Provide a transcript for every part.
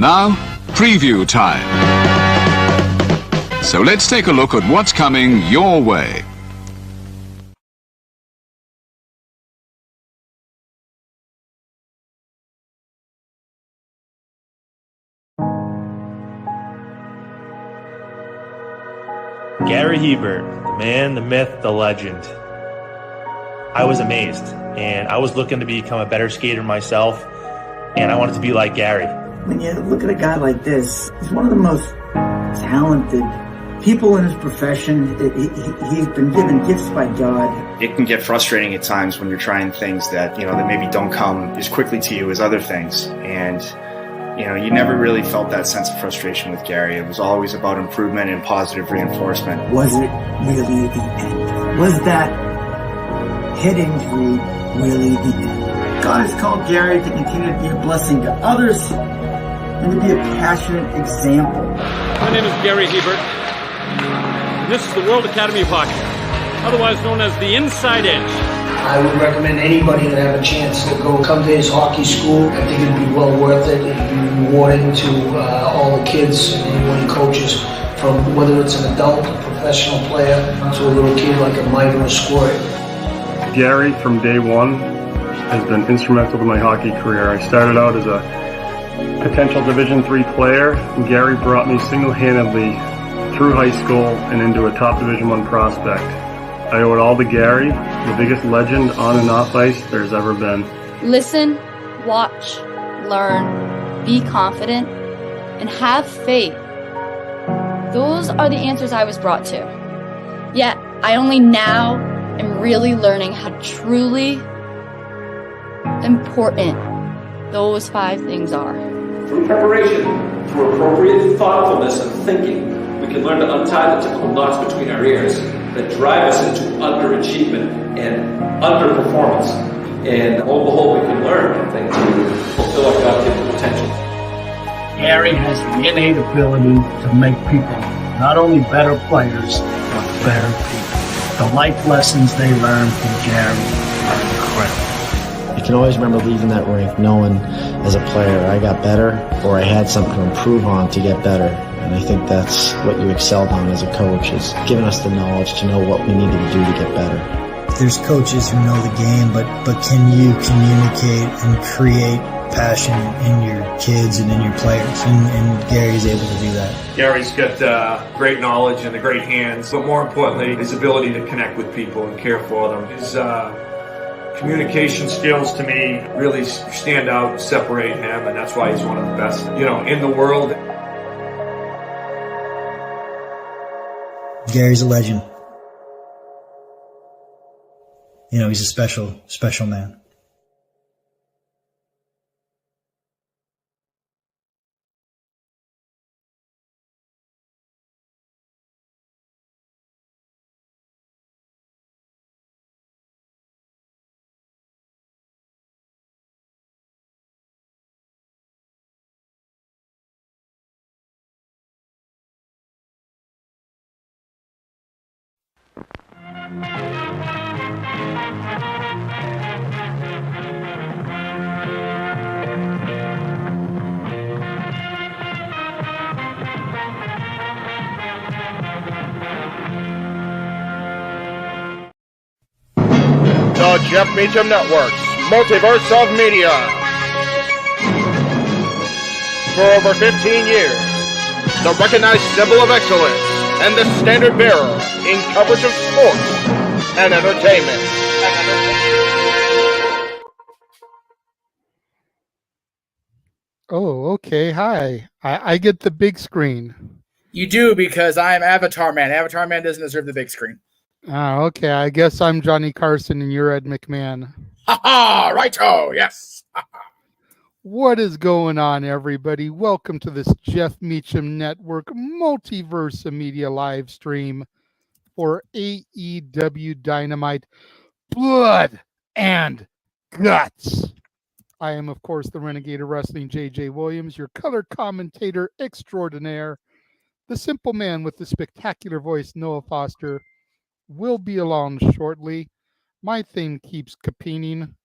Now, preview time. So let's take a look at what's coming your way. Gary Hebert, the man, the myth, the legend. I was amazed, and I was looking to become a better skater myself, and I wanted to be like Gary. When you look at a guy like this, he's one of the most talented people in his profession. He's been given gifts by God. It can get frustrating at times when you're trying things that, that maybe don't come as quickly to you as other things. And, you never really felt that sense of frustration with Gary. It was always about improvement and positive reinforcement. Was it really the end? Was that head injury really the end? God has called Gary to continue to be a blessing to others and to be a passionate example. My name is Gary Hebert, and this is the World Academy of Hockey, otherwise known as the Inside Edge. I would recommend anybody that have a chance to come to his hockey school. I think it'd be well worth it. It'd be rewarding to all the kids and anyone he coaches, from whether it's an adult, a professional player, to a little kid like a Mike or a Squirt. Gary, from day one, has been instrumental to my hockey career. I started out as a potential Division III player, and Gary brought me single-handedly through high school and into a top Division I prospect. I owe it all to Gary, the biggest legend on and off ice there's ever been. Listen, watch, learn, be confident, and have faith. Those are the answers I was brought to. Yet, I only now am really learning how truly important those 5 things are. Through preparation, through appropriate thoughtfulness and thinking, we can learn to untie the typical knots between our ears that drive us into underachievement and underperformance. And on the whole, we can learn, I think, to fulfill our God-given potential. Gary has the innate ability to make people not only better players, but better people. The life lessons they learn from Gary are incredible. You can always remember leaving that rink knowing as a player I got better, or I had something to improve on to get better. And I think that's what you excelled on as a coach, is giving us the knowledge to know what we needed to do to get better. There's coaches who know the game, but can you communicate and create passion in your kids and in your players? And Gary's able to do that. Gary's got great knowledge and the great hands, but more importantly, his ability to connect with people and care for them. His communication skills, to me, really stand out and separate him, and that's why he's one of the best, in the world. Gary's a legend. He's a special, special man. The Jeff Meacham Network's Multiverse of Media. For over 15 years, the recognized symbol of excellence and the standard bearer in coverage of sports and entertainment. Oh, okay. Hi. I get the big screen. You do, because I am Avatar Man. Avatar Man doesn't deserve the big screen. Okay. I guess I'm Johnny Carson and you're Ed McMahon. Ha ha! Righto! Yes! What is going on, everybody? Welcome to this Jeff Meacham Network Multiverse of Media live stream for AEW Dynamite Blood and Guts. I am, of course, the Renegade of Wrestling, JJ Williams, your color commentator extraordinaire. The simple man with the spectacular voice, Noah Foster, will be along shortly. My theme keeps capining.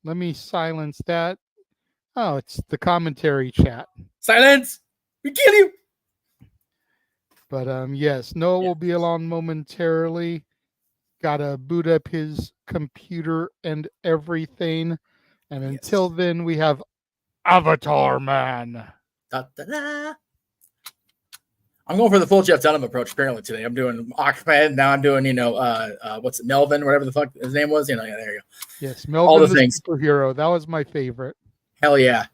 Let me silence that. Oh, it's the commentary chat. Silence! We kill you! But yes, Noah will be along momentarily. Gotta boot up his computer and everything. And until then, we have Avatar Man. Da-da-da. I'm going for the full Jeff Dunham approach apparently today. I'm doing Aquaman. Now I'm doing, what's it, Melvin, whatever the fuck his name was. There you go. Yes, Melvin all the the things. Superhero. That was my favorite. Hell yeah.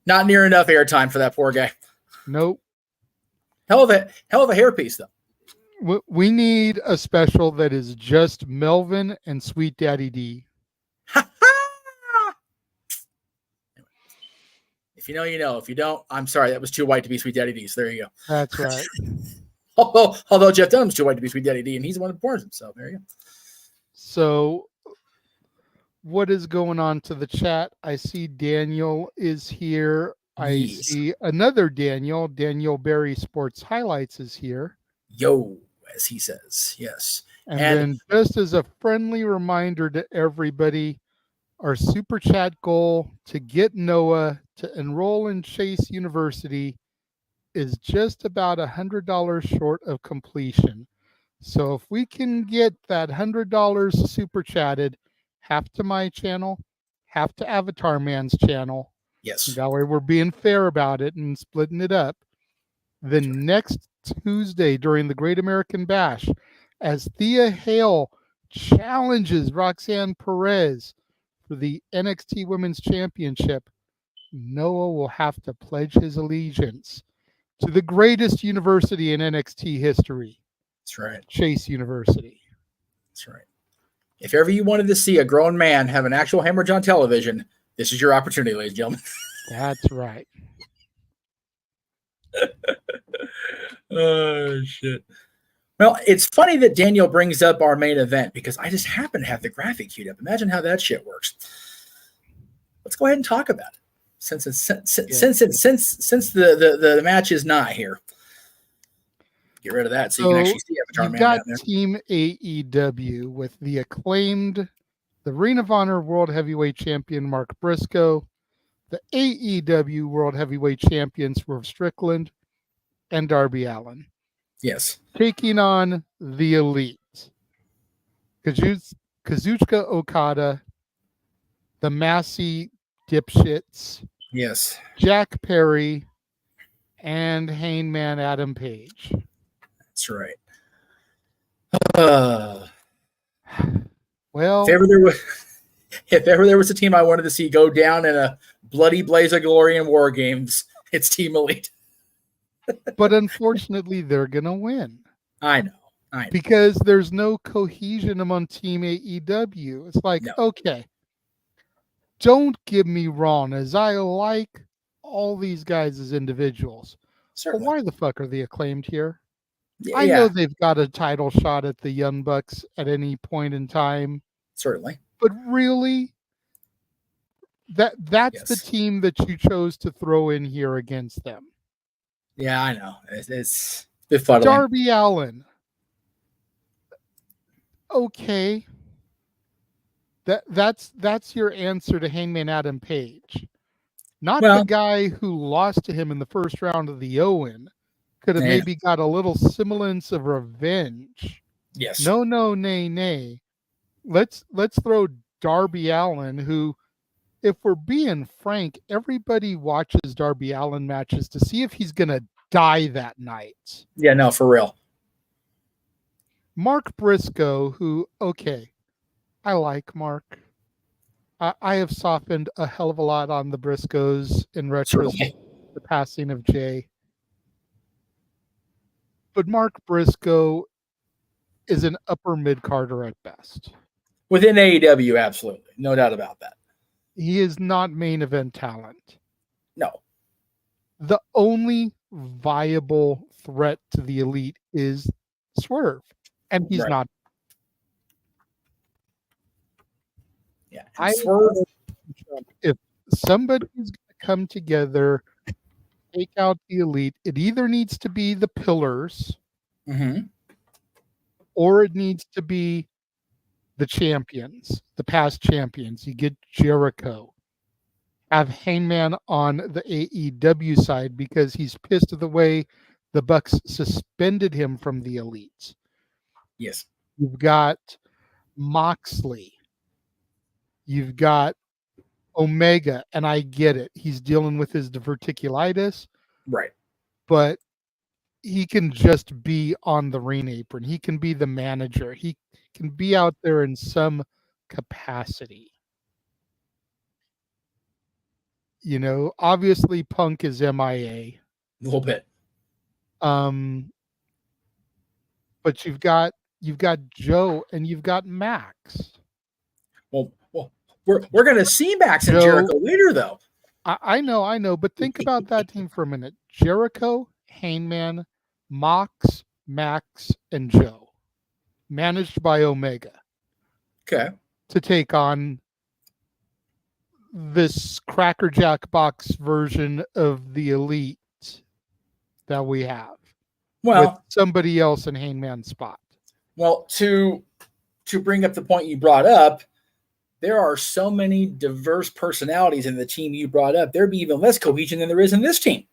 Not near enough airtime for that poor guy. Nope. Hell of a hairpiece, though. We need a special that is just Melvin and Sweet Daddy D. If you know, you know. If you don't, I'm sorry. That was too white to be Sweet Daddy D. So there you go. That's right. Although Jeff Dunham's too white to be Sweet Daddy D, and he's the one that borns him. So there you go. So what is going on to the chat? I see Daniel is here. I see another Daniel. Daniel Berry Sports Highlights is here. Yo, as he says. Yes. And then just as a friendly reminder to everybody, our super chat goal to get Noah to enroll in Chase University is just about $100 short of completion. So if we can get that $100 super chatted, half to my channel, half to Avatar Man's channel. Yes. That way we're being fair about it and splitting it up. Then next Tuesday during the Great American Bash, as Thea Hale challenges Roxanne Perez for the NXT Women's Championship, Noah will have to pledge his allegiance to the greatest university in NXT history. That's right. Chase University. That's right. If ever you wanted to see a grown man have an actual hemorrhage on television, this is your opportunity, ladies and gentlemen. That's right. Oh, shit. Well, it's funny that Daniel brings up our main event because I just happen to have the graphic queued up. Imagine how that shit works. Let's go ahead and talk about it. Since the match is not here. Get rid of that so you can actually see Avatar Man down there. Team AEW with the acclaimed, the Ring of Honor World Heavyweight Champion Mark Briscoe, the AEW World Heavyweight Champion Swerve Strickland, and Darby Allin. Yes. Taking on the Elite. Kazuchika Okada, the Massey Dipshits. Yes. Jack Perry, and Hangman Adam Page. That's right. Well, if ever there was a team I wanted to see go down in a bloody blaze of glory in War Games, it's Team Elite. But unfortunately, they're going to win. I know. Because there's no cohesion among Team AEW. It's like, okay, don't get me wrong, as I like all these guys as individuals. But why the fuck are they acclaimed here? Yeah, I know they've got a title shot at the Young Bucks at any point in time. Certainly. But really, that's the team that you chose to throw in here against them. Yeah, I know. It's befuddling. Darby Allin. Okay. That's your answer to Hangman Adam Page. Not the guy who lost to him in the first round of the Owen. Could have maybe got a little semblance of revenge. Yes. No, nay. Let's throw Darby Allin, who, if we're being frank, everybody watches Darby Allin matches to see if he's gonna die that night. Yeah, no, for real. Mark Briscoe, who, okay, I like Mark. I have softened a hell of a lot on the Briscoes in retrospect, the passing of Jay. But Mark Briscoe is an upper mid-carder at best. Within AEW, absolutely. No doubt about that. He is not main event talent. No. The only viable threat to the Elite is Swerve. And he's not. Yeah. Swerve. If somebody's going to come together, take out the Elite, it either needs to be the Pillars, or it needs to be the champions, the past champions. You get Jericho, have Hangman on the AEW side because he's pissed at the way the Bucks suspended him from the Elites. Yes. You've got Moxley. You've got Omega, and I get it. He's dealing with his diverticulitis. Right. But he can just be on the ring apron. He can be the manager. He can be out there in some capacity. You know, obviously Punk is MIA. A little bit. But you've got Joe and you've got Max. Well, we're going to see Max and Jericho later, though. I know, but think about that team for a minute. Jericho, Hangman, Mox, Max, and Joe, managed by Omega. Okay. To take on this crackerjack box version of the Elite that we have. Well, with somebody else in Hangman's spot. Well, to bring up the point you brought up, there are so many diverse personalities in the team you brought up. There'd be even less cohesion than there is in this team.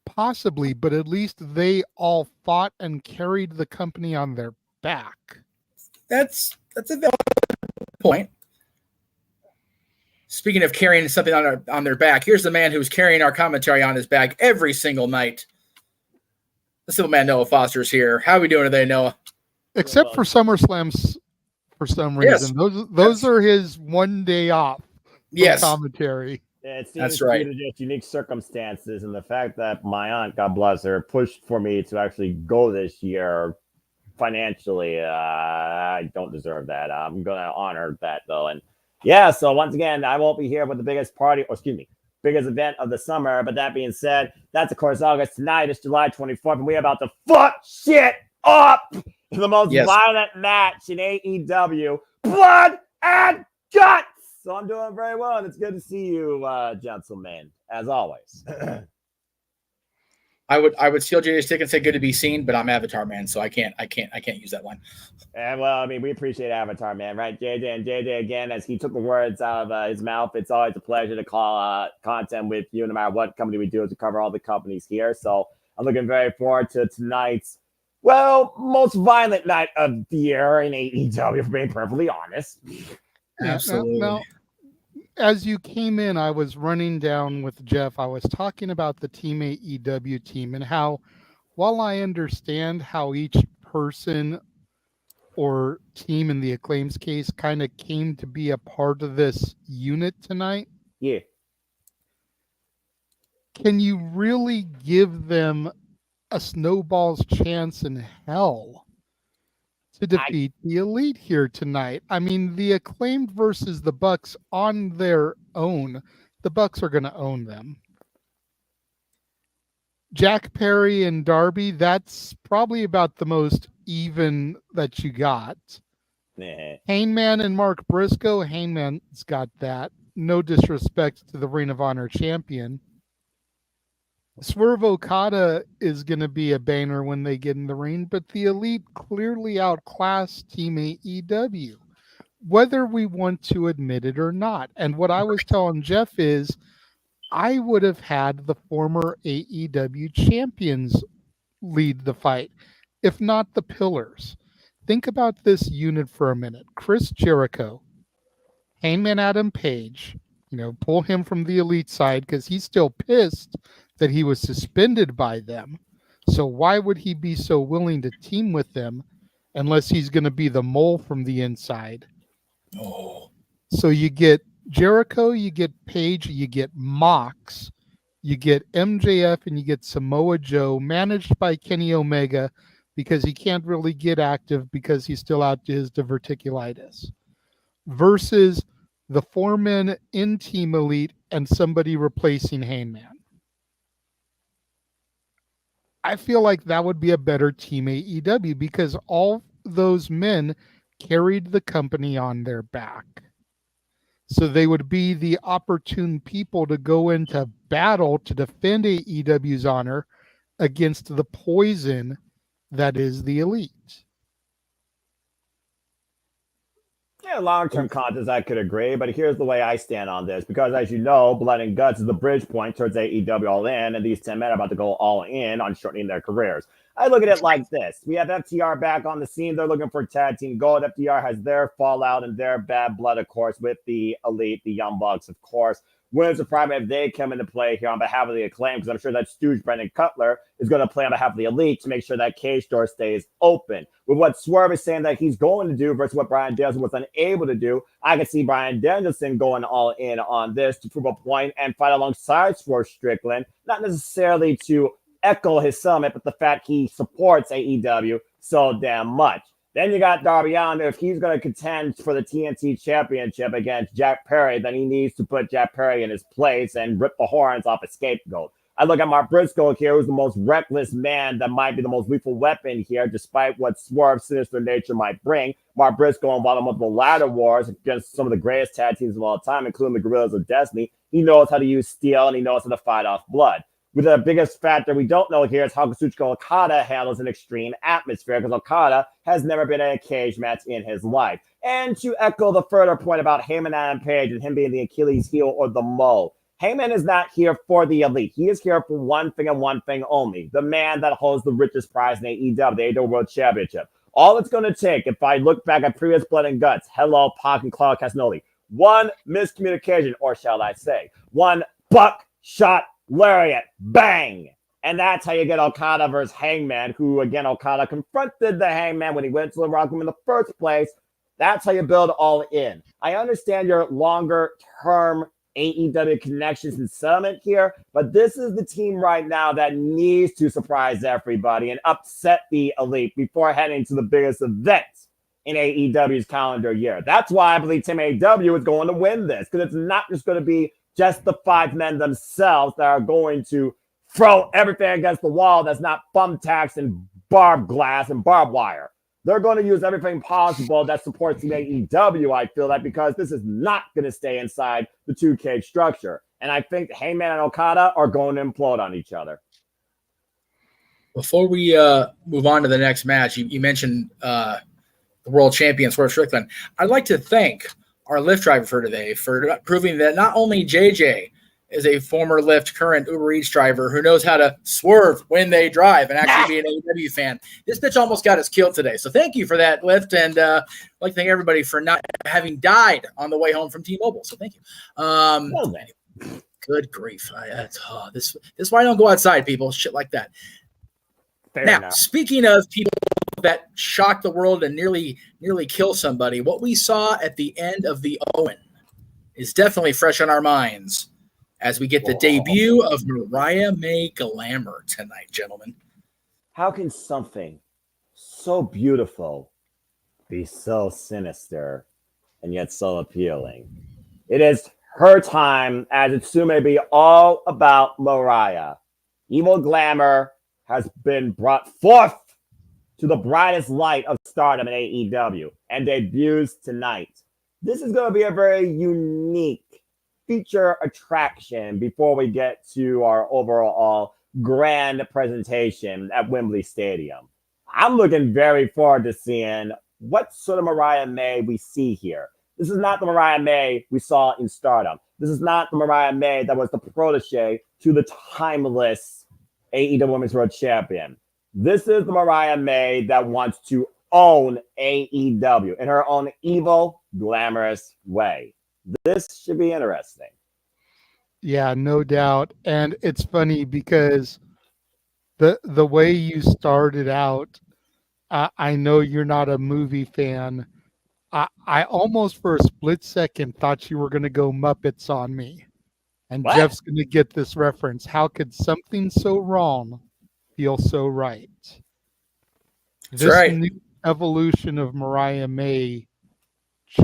Possibly, but at least they all fought and carried the company on their back. That's a valid point. Speaking of carrying something on their back, here's the man who's carrying our commentary on his back every single night. The Simple Man Noah Foster's here. How are we doing today, Noah? Except for SummerSlams, for some reason. Yes. Those are his one day off. Yes. Commentary. Yeah, it seems That's right. due to just unique circumstances and the fact that my aunt, God bless her, pushed for me to actually go this year financially. I don't deserve that. I'm going to honor that, though. And yeah, so once again, I won't be here with the biggest biggest event of the summer. But that being said, that's, of course, August. Tonight is July 24th, and we're about to fuck shit up in the most violent match in AEW. Blood and guts! So I'm doing very well, and it's good to see you, gentlemen, as always. I would steal JJ's stick and say good to be seen, but I'm Avatar Man, so I can't use that line. And well, I mean, we appreciate Avatar Man, right? JJ, and JJ, again, as he took the words out of his mouth, it's always a pleasure to call content with you, no matter what company we do, to cover all the companies here. So I'm looking very forward to tonight's, most violent night of the year in AEW, for being perfectly honest. Absolutely. Now, as you came in, I was running down with Jeff. I was talking about the Team AEW team and how, while I understand how each person or team in the Acclaim's case kind of came to be a part of this unit tonight. Yeah. Can you really give them a snowball's chance in hell to defeat the Elite here tonight? I mean, the Acclaimed versus the Bucks on their own, the Bucks are going to own them. Jack Perry and Darby, that's probably about the most even that you got. Hangman and Mark Briscoe, Hangman's got that. No disrespect to the Ring of Honor champion. Swerve Okada is going to be a banner when they get in the ring, but the Elite clearly outclassed Team AEW, whether we want to admit it or not. And what I was telling Jeff is I would have had the former AEW champions lead the fight, if not the pillars. Think about this unit for a minute. Chris Jericho, Hangman Adam Page, pull him from the Elite side because he's still pissed that he was suspended by them. So why would he be so willing to team with them unless he's going to be the mole from the inside? Oh. So you get Jericho, you get Page, you get Mox, you get MJF, and you get Samoa Joe, managed by Kenny Omega because he can't really get active because he's still out to his diverticulitis, versus the 4 men in Team Elite and somebody replacing Hangman. I feel like that would be a better Team AEW because all those men carried the company on their back. So they would be the opportune people to go into battle to defend AEW's honor against the poison that is the Elite. Yeah, long-term contest, I could agree, but here's the way I stand on this. Because as you know, Blood and Guts is the bridge point towards AEW All In, and these 10 men are about to go all in on shortening their careers. I look at it like this. We have FTR back on the scene. They're looking for tag team gold. FTR has their fallout and their bad blood, of course, with the Elite, the Young Bucks, of course. When's the prime if they come into play here on behalf of the Acclaim? Because I'm sure that Stooge Brendan Cutler is going to play on behalf of the Elite to make sure that cage door stays open. With what Swerve is saying that he's going to do versus what Bryan Danielson was unable to do, I can see Bryan Danielson going all in on this to prove a point and fight alongside Swerve Strickland, not necessarily to echo his summit, but the fact he supports AEW so damn much. Then you got Darby Allin. If he's going to contend for the TNT Championship against Jack Perry, then he needs to put Jack Perry in his place and rip the horns off a scapegoat. I look at Mark Briscoe here, who's the most reckless man that might be the most lethal weapon here, despite what Swerve's sinister nature might bring. Mark Briscoe involved in multiple ladder wars against some of the greatest tag teams of all time, including the Gorillas of Destiny. He knows how to use steel, and he knows how to fight off blood. With the biggest factor we don't know here is how Kazuchika Okada handles an extreme atmosphere, because Okada has never been in a cage match in his life. And to echo the further point about Heyman Adam Page and him being the Achilles heel or the mole, Heyman is not here for the Elite. He is here for one thing and one thing only: the man that holds the richest prize in AEW, the AEW World Championship. All it's going to take, if I look back at previous Blood and Guts, hello, Pac and Claudio Castagnoli, one miscommunication, or shall I say, one buckshot lariat, bang! And that's how you get Okada versus Hangman, who, again, Okada confronted the Hangman when he went to the Rock Room in the first place. That's how you build all in. I understand your longer-term AEW connections and settlement here, but this is the team right now that needs to surprise everybody and upset the Elite before heading to the biggest event in AEW's calendar year. That's why I believe Team AEW is going to win this, because it's not just going to be just the 5 men themselves that are going to throw everything against the wall that's not thumbtacks and barbed glass and barbed wire. They're going to use everything possible that supports the AEW, I feel that, because this is not going to stay inside the 2-cage structure. And I think Heyman and Okada are going to implode on each other. Before we move on to the next match, you mentioned the world champion, Swerve Strickland. I'd like to thank our Lyft driver for today for proving that not only JJ is a former Lyft, current Uber Eats driver who knows how to swerve when they drive and actually be an AEW fan. This bitch almost got us killed today. So thank you for that, Lyft. And I'd like to thank everybody for not having died on the way home from T-Mobile. So thank you. Good grief. This is why I don't go outside, people. Shit like that. Fair now, enough. Speaking of people that shock the world and nearly kill somebody, what we saw at the end of the Owen is definitely fresh on our minds as we get the debut of Mariah May Glamour tonight, gentlemen. How can something so beautiful be so sinister and yet so appealing? It is her time, as it soon may be all about Mariah. Evil Glamour has been brought forth to the brightest light of stardom in AEW and debuts tonight. This is going to be a very unique feature attraction before we get to our overall grand presentation at Wembley Stadium. I'm looking very forward to seeing what sort of Mariah May we see here. This is not the Mariah May we saw in Stardom. This is not the Mariah May that was the protege to the timeless AEW Women's World Champion. This is the Mariah May that wants to own AEW in her own evil, glamorous way. This should be interesting. Yeah, no doubt. And it's funny because the way you started out, I know you're not a movie fan. I almost for a split second thought you were going to go Muppets on me. And What? Jeff's going to get this reference. How could something so wrong feel so right? That's right. New evolution of Mariah May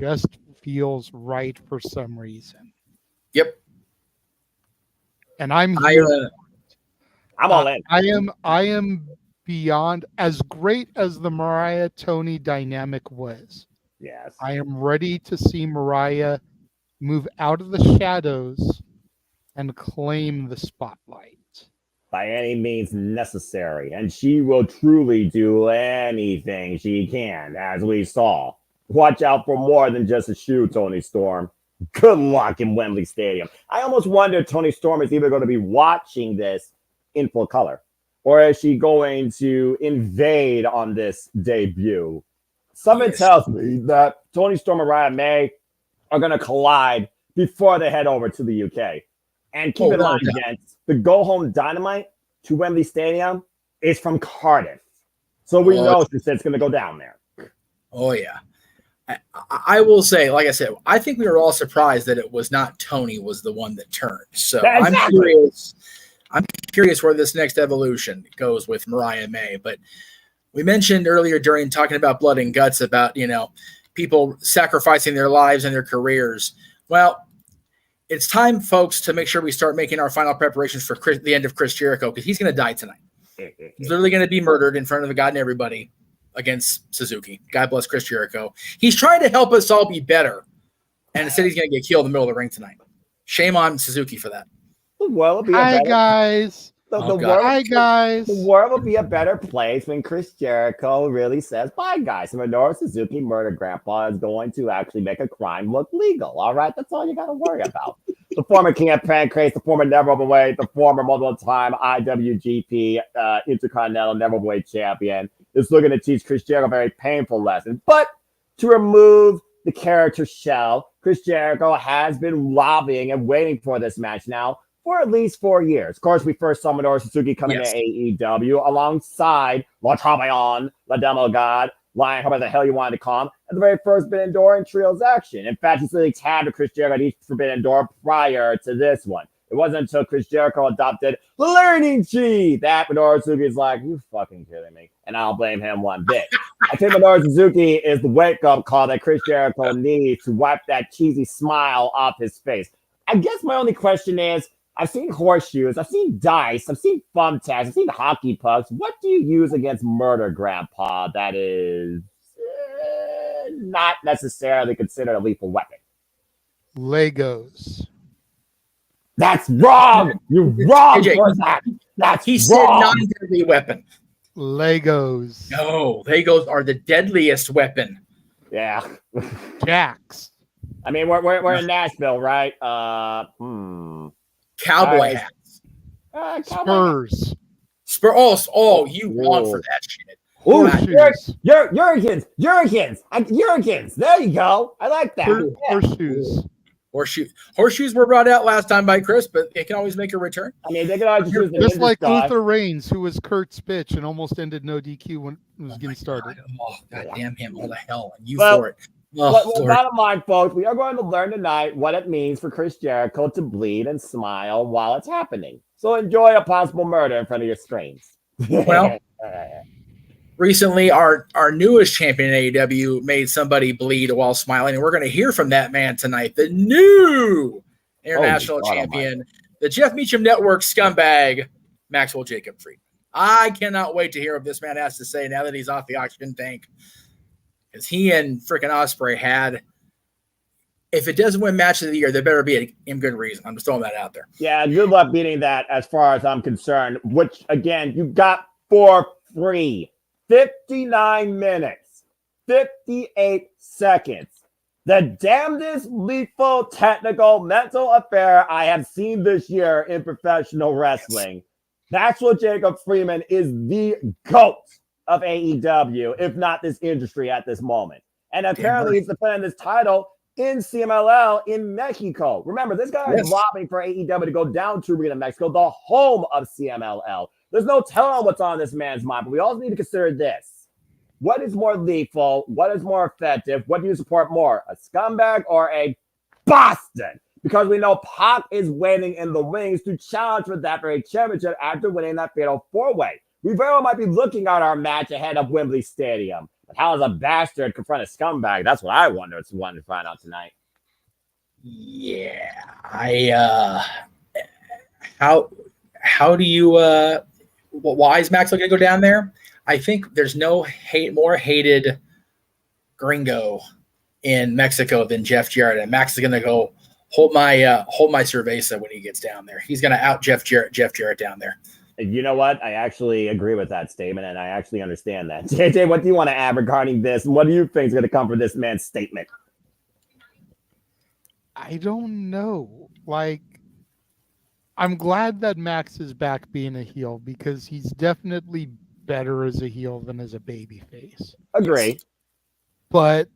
just feels right for some reason. Yep. And I'm here. I'm all in. I am beyond as great as the Mariah Tony dynamic was. Yes. I am ready to see Mariah move out of the shadows and claim the spotlight. By any means necessary. And she will truly do anything she can, as we saw Watch out for more than just a shoe, Tony Storm. Good luck in Wembley Stadium. I almost wonder if Tony Storm is either going to be watching this in full color, or is she going to invade on this debut? Something tells me that Tony Storm and Ryan May are going to collide before they head over to the UK. And keep in mind, gents, the go-home Dynamite to Wembley Stadium is from Cardiff. So we know it's going to go down there. Oh, yeah. I will say, like I said, I think we were all surprised that it was not Tony was the one that turned. So exactly. I'm curious where this next evolution goes with Mariah May. But we mentioned earlier during talking about blood and guts about, people sacrificing their lives and their careers. Well, it's time, folks, to make sure we start making our final preparations for the end of Chris Jericho, because he's going to die tonight. He's literally going to be murdered in front of God and everybody against Suzuki. God bless Chris Jericho. He's trying to help us all be better, and instead he's going to get killed in the middle of the ring tonight. Shame on Suzuki for that. Hi, guys. The world will be a better place when Chris Jericho really says, bye, guys. And Minoru Suzuki, Murder Grandpa, is going to actually make a crime look legal. All right? That's all you got to worry about. The former King of Pancrase, the former Never Overweight, the former multiple-time IWGP Intercontinental Never Overweight champion is looking to teach Chris Jericho a very painful lesson. But to remove the character shell, Chris Jericho has been lobbying and waiting for this match now for at least 4 years. Of course, we first saw Minoru Suzuki coming to AEW alongside La Champion, La Demo God, Lion, however the hell you wanted to call him, at the very first Forbidden Door and Trios action. In fact, he's really tagged with Chris Jericho at each Forbidden Door prior to this one. It wasn't until Chris Jericho adopted Learning Chi that Minoru Suzuki is like, you fucking kidding me? And I don't blame him one bit. I think Minoru Suzuki is the wake-up call that Chris Jericho needs to wipe that cheesy smile off his face. I guess my only question is, I've seen horseshoes, I've seen dice, I've seen thumbtacks, I've seen hockey pucks. What do you use against Murder Grandpa that is not necessarily considered a lethal weapon? Legos. That's wrong. You're wrong for that. That's he wrong. said non-deadly weapon. Legos. No, Legos are the deadliest weapon. Yeah. Jacks. I mean, we're in Nashville, right? Cowboy hats. Spurs. You want for that shit. Ooh, Jurgens. There you go. I like that. Horseshoes were brought out last time by Chris, but they can always make a return. I mean, they can always use the just like Luther Reigns, who was Kurt's bitch and almost ended no DQ when it was getting started. God damn him! All the hell and you well, for it. Bottom line, folks, we are going to learn tonight what it means for Chris Jericho to bleed and smile while it's happening. So enjoy a possible murder in front of your screens. Well, recently, our newest champion in AEW made somebody bleed while smiling, and we're going to hear from that man tonight, the new international champion, the Jeff Meacham Network scumbag, Maxwell Jacob Friedman. I cannot wait to hear what this man has to say now that he's off the oxygen tank. Because he and freaking Ospreay had, if it doesn't win match of the year, there better be a good reason. I'm just throwing that out there. Yeah, good luck beating that as far as I'm concerned, which, again, you got for free. 59 minutes, 58 seconds. The damnedest lethal, technical, mental affair I have seen this year in professional wrestling. Maxwell Jacob Friedman is the GOAT of AEW, if not this industry at this moment. And apparently he's defending this title in CMLL in Mexico. Remember, this guy is lobbying for AEW to go down to Arena, Mexico, the home of CMLL. There's no telling what's on this man's mind, but we also need to consider this. What is more lethal? What is more effective? What do you support more, a scumbag or a Boston? Because we know Pac is waiting in the wings to challenge for that very championship after winning that fatal four-way. We very well might be looking at our match ahead of Wembley Stadium. But how does a bastard confront a scumbag? That's what I wonder. It's one to find out tonight. Yeah, how do you why is Maxwell gonna go down there? I think there's no more hated gringo in Mexico than Jeff Jarrett, and Max is gonna go hold my cerveza when he gets down there. He's gonna out Jeff Jarrett down there. You know what? I actually agree with that statement, and I actually understand that. JJ, what do you want to add regarding this? What do you think is going to come from this man's statement? I don't know. Like, I'm glad that Max is back being a heel because he's definitely better as a heel than as a babyface. Agree. But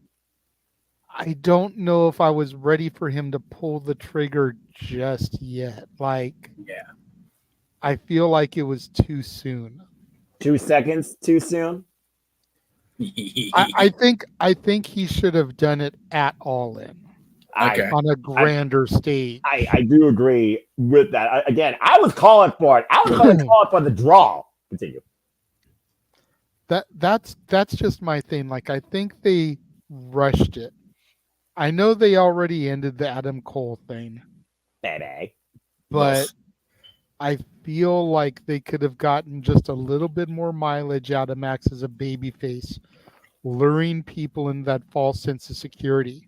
I don't know if I was ready for him to pull the trigger just yet. Like, yeah, I feel like it was too soon. 2 seconds too soon? I think he should have done it at All In. On a grander stage. I do agree with that. Again, I was calling for it. I was going to call it for the draw. Continue. That's just my thing. Like, I think they rushed it. I know they already ended the Adam Cole thing. Baby. But I feel like they could have gotten just a little bit more mileage out of Max as a babyface, luring people in that false sense of security.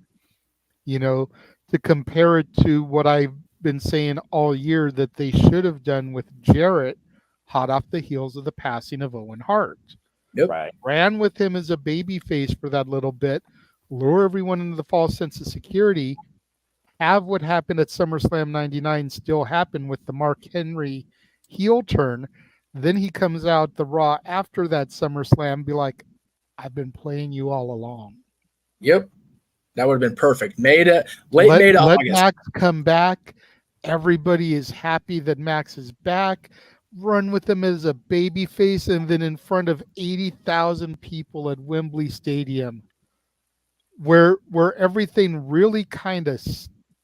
You know, to compare it to what I've been saying all year that they should have done with Jarrett, hot off the heels of the passing of Owen Hart. Yep. Right. Ran with him as a baby face for that little bit, lure everyone into the false sense of security, have what happened at SummerSlam 99 still happen with the Mark Henry heel turn. Then he comes out the Raw after that SummerSlam, be like, I've been playing you all along. Yep. That would have been perfect. Let August. Max come back. Everybody is happy that Max is back. Run with him as a baby face, and then in front of 80,000 people at Wembley Stadium, where everything really kind of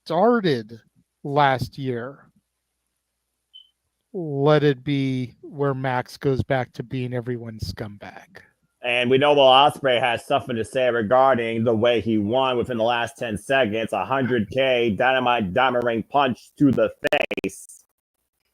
started last year. Let it be where Max goes back to being everyone's scumbag. And we know Will Ospreay has something to say regarding the way he won within the last 10 seconds. 100K Dynamite diamond ring punch to the face.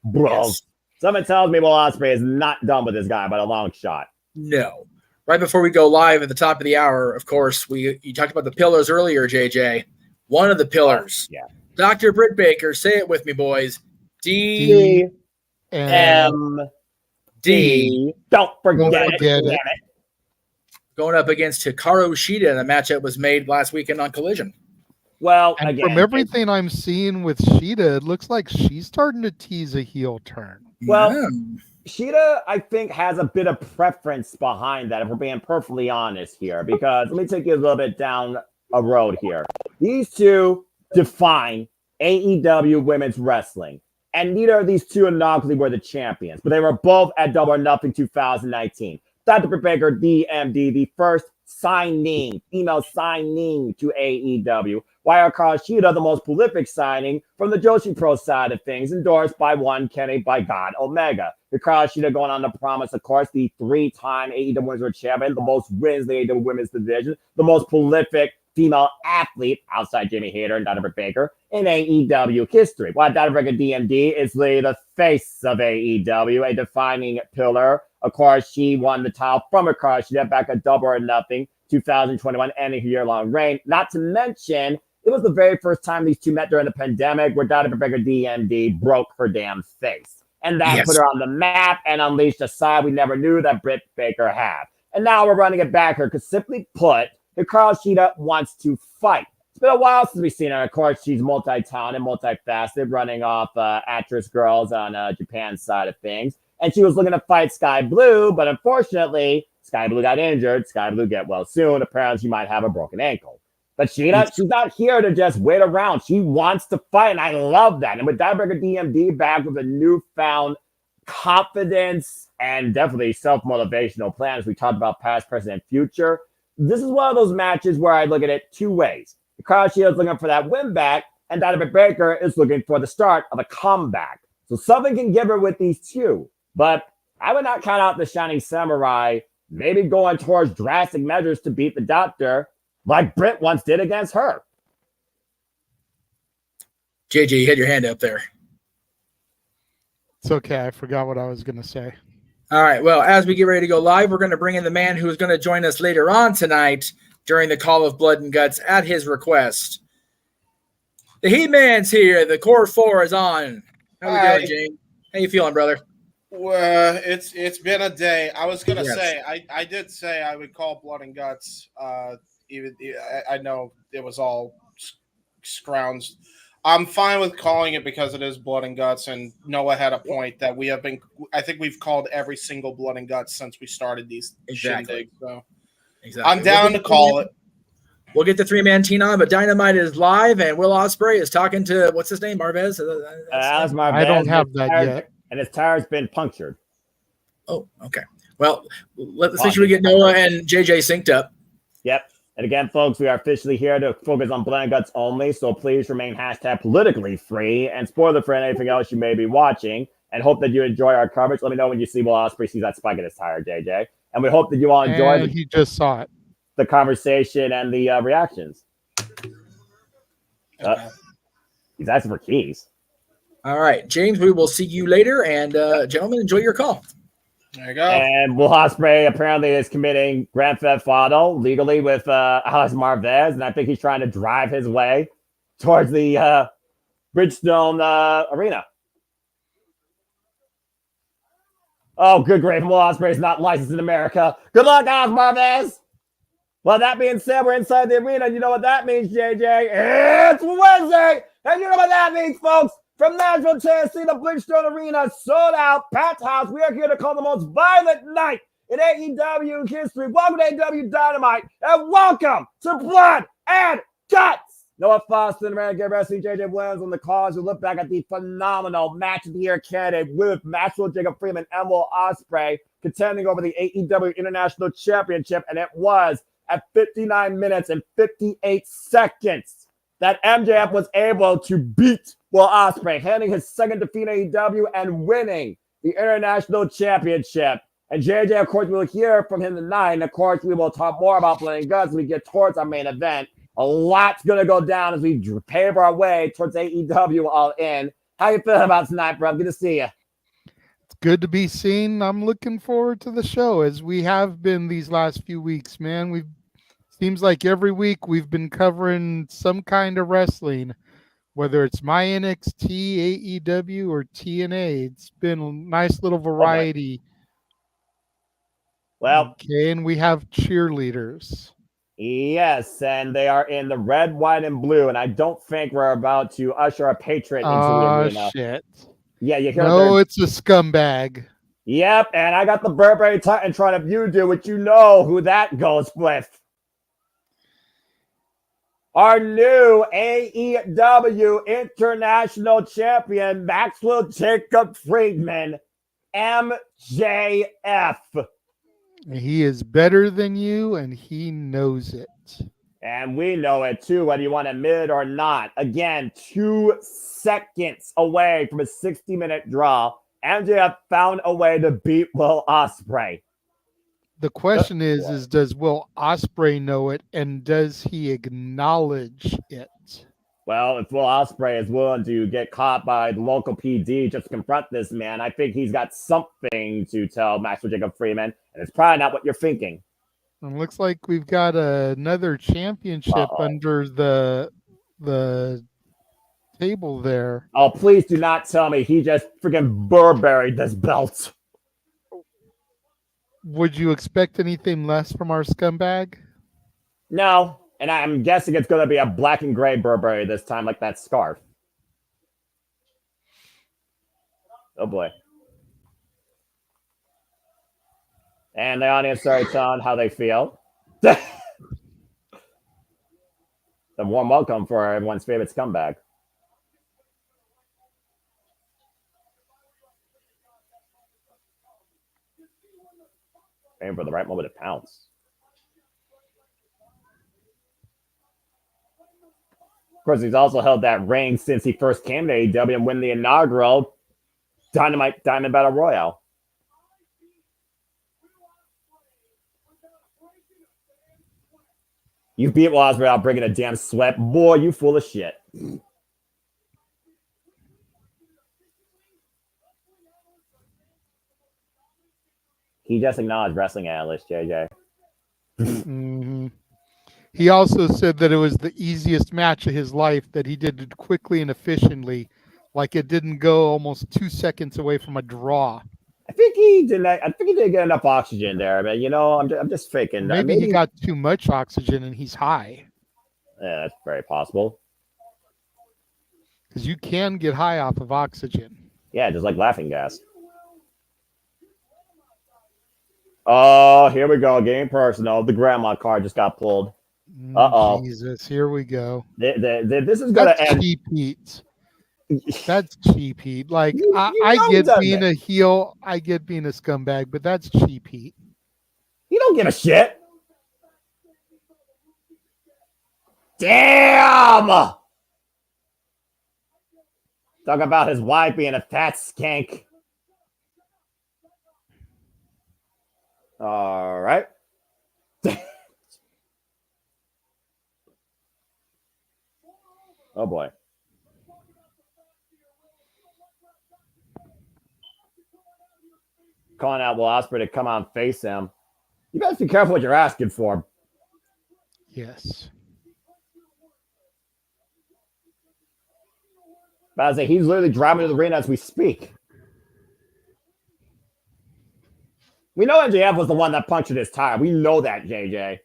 Bro. Yes. Someone tells me Will Ospreay is not done with this guy by a long shot. No. Right before we go live at the top of the hour, of course, you talked about the pillars earlier, JJ. One of the pillars. Yeah. Dr. Britt Baker, say it with me, boys. D-M-D. Don't forget it. Going up against Hikaru Shida in a match that was made last weekend on Collision. Well, and again, from everything I'm seeing with Shida, it looks like she's starting to tease a heel turn. Well, Shida, I think, has a bit of preference behind that, if we're being perfectly honest here, because let me take you a little bit down a road here. These two define AEW women's wrestling, and neither of these two inaugurally were the champions, but they were both at Double or Nothing 2019. Dr. Britt Baker, DMD, the first female signing to AEW, while Hikaru Shida, the most prolific signing from the Joshi Pro side of things, endorsed by one Kenny by God Omega. Hikaru Shida going on to promise, of course, the 3-time AEW Women's World Champion, the most wins in the AEW Women's Division, the most prolific female athlete outside Jamie Hayter and Dr. Britt Baker in AEW history. While Dr. Britt Baker, DMD, is the face of AEW, a defining pillar. Of course, she won the title from Hikaru Shida back at Double or Nothing 2021, ending her year-long reign. Not to mention, it was the very first time these two met during the pandemic where Dr. Britt Baker, DMD, broke her damn face. And that put her on the map and unleashed a side we never knew that Britt Baker had. And now we're running it back here because, simply put, Hikaru Shida wants to fight. It's been a while since we've seen her. Of course, she's multi-talented, multifaceted, running off actress girls on Japan's side of things. And she was looking to fight Sky Blue, but unfortunately, Sky Blue got injured. Sky Blue get well soon. Apparently, she might have a broken ankle. But she's not here to just wait around. She wants to fight, and I love that. And with Dr. Britt DMD back with a newfound confidence and definitely self-motivational plan, as we talked about past, present, and future, this is one of those matches where I look at it two ways. Hikaru Shida is looking for that win back, and Dr. Britt Baker is looking for the start of a comeback. So something can give her with these two. But I would not count out the Shining Samurai maybe going towards drastic measures to beat the Doctor like Britt once did against her. JJ, you had your hand up there. It's okay. I forgot what I was going to say. All right. Well, as we get ready to go live, we're going to bring in the man who is going to join us later on tonight during the Call of Blood and Guts at his request. The He-Man's here. The Core 4 is on. How you doing, James? How you feeling, brother? It's been a day. I was gonna Yes. say I did say I would call Blood and Guts. I know it was all scrounged. I'm fine with calling it because it is Blood and Guts, and Noah had a point that we have been. I think we've called every single Blood and Guts since we started these Exactly. shindigs. So Exactly. I'm down to call it. We'll get the 3-man team on, but Dynamite is live, and Will Ospreay is talking to what's his name, Marvez. Alex Marvez. I don't have that yet. And his tire's been punctured. Oh, okay. Well, let's make sure we get Noah and JJ synced up. Yep. And again, folks, we are officially here to focus on Blood and Guts only, so please remain #politically free and spoiler for anything else you may be watching. And hope that you enjoy our coverage. Let me know when you see Will Ospreay sees that spike in his tire, JJ. And we hope that you all enjoy he just saw it. The conversation and the reactions. He's asking for keys. All right, James, we will see you later. And gentlemen, enjoy your call. There you go. And Will Ospreay apparently is committing Grand Theft Auto legally with Alex Marvez, and I think he's trying to drive his way towards the Bridgestone Arena. Oh, good grief. Will Ospreay is not licensed in America. Good luck, Alex Marvez. Well, that being said, we're inside the arena. You know what that means, JJ? It's Wednesday. And you know what that means, folks. From Nashville, Tennessee, the Bridgestone Arena, sold out, packed house. We are here to call the most violent night in AEW history. Welcome to AEW Dynamite, and welcome to Blood and Guts. Noah Foster, American Wrestling, JJ Williams on the cause. We look back at the phenomenal match of the year candidate with Maxwell Jacob Freeman and Will Ospreay contending over the AEW International Championship, and it was at 59 minutes and 58 seconds that MJF was able to beat Will Ospreay, handing his second defeat in AEW and winning the International Championship. And JJ, of course, we'll hear from him tonight. And of course, we will talk more about Blood and Guts as we get towards our main event. A lot's going to go down as we pave our way towards AEW All In. How you feeling about tonight, bro? Good to see you. It's good to be seen. I'm looking forward to the show as we have been these last few weeks, man. Seems like every week we've been covering some kind of wrestling, whether it's my NXT, AEW, or TNA. It's been a nice little variety. Well, okay, and we have cheerleaders. Yes, and they are in the red, white, and blue. And I don't think we're about to usher a patron into the arena. Oh, shit. Yeah, you hear No, it's a scumbag. Yep, and I got the Burberry Titan trying to view, dude, which you know who that goes with. Our new AEW International Champion, Maxwell Jacob Friedman, MJF. He is better than you, and he knows it. And we know it, too, whether you want to admit it or not. Again, 2 seconds away from a 60-minute draw, MJF found a way to beat Will Ospreay. The question is does Will Ospreay know it, and does he acknowledge it? Well, if Will Ospreay is willing to get caught by the local PD just to confront this man, I think he's got something to tell Maxwell Jacob Freeman, and it's probably not what you're thinking. It looks like we've got another championship under the table there. Oh, please do not tell me he just freaking Burberried this belt. Would you expect anything less from our scumbag? No, and I'm guessing it's going to be a black and gray Burberry this time, like that scarf. Oh, boy. And the audience started telling how they feel. The warm welcome for everyone's favorite scumbag. Waiting for the right moment to pounce. Of course, he's also held that reign since he first came to AEW and win the inaugural Dynamite Diamond Battle Royale. You beat Will Ospreay without bringing a damn sweat. Boy, you full of shit. He just acknowledged wrestling analyst, JJ. Mm-hmm. He also said that it was the easiest match of his life, that he did it quickly and efficiently, like it didn't go almost 2 seconds away from a draw. I think he didn't. I think he didn't get enough oxygen there, but I'm just faking. Maybe he got too much oxygen and he's high. Yeah, that's very possible. Because you can get high off of oxygen. Yeah, just like laughing gas. Oh, here we go. Game personal. The grandma card just got pulled. Uh-oh. Jesus, here we go. This is going to end. Cheap heat. That's cheap heat. Like, I know get he being doesn't. a heel. I get being a scumbag, but that's cheap heat. He don't give a shit. Damn! Talk about his wife being a fat skank. All right. Oh, boy. Calling out Will Ospreay to come out and face him. You better be careful what you're asking for. Yes. But I say he's literally driving to the arena as we speak. We know MJF was the one that punctured his tire. We know that, JJ.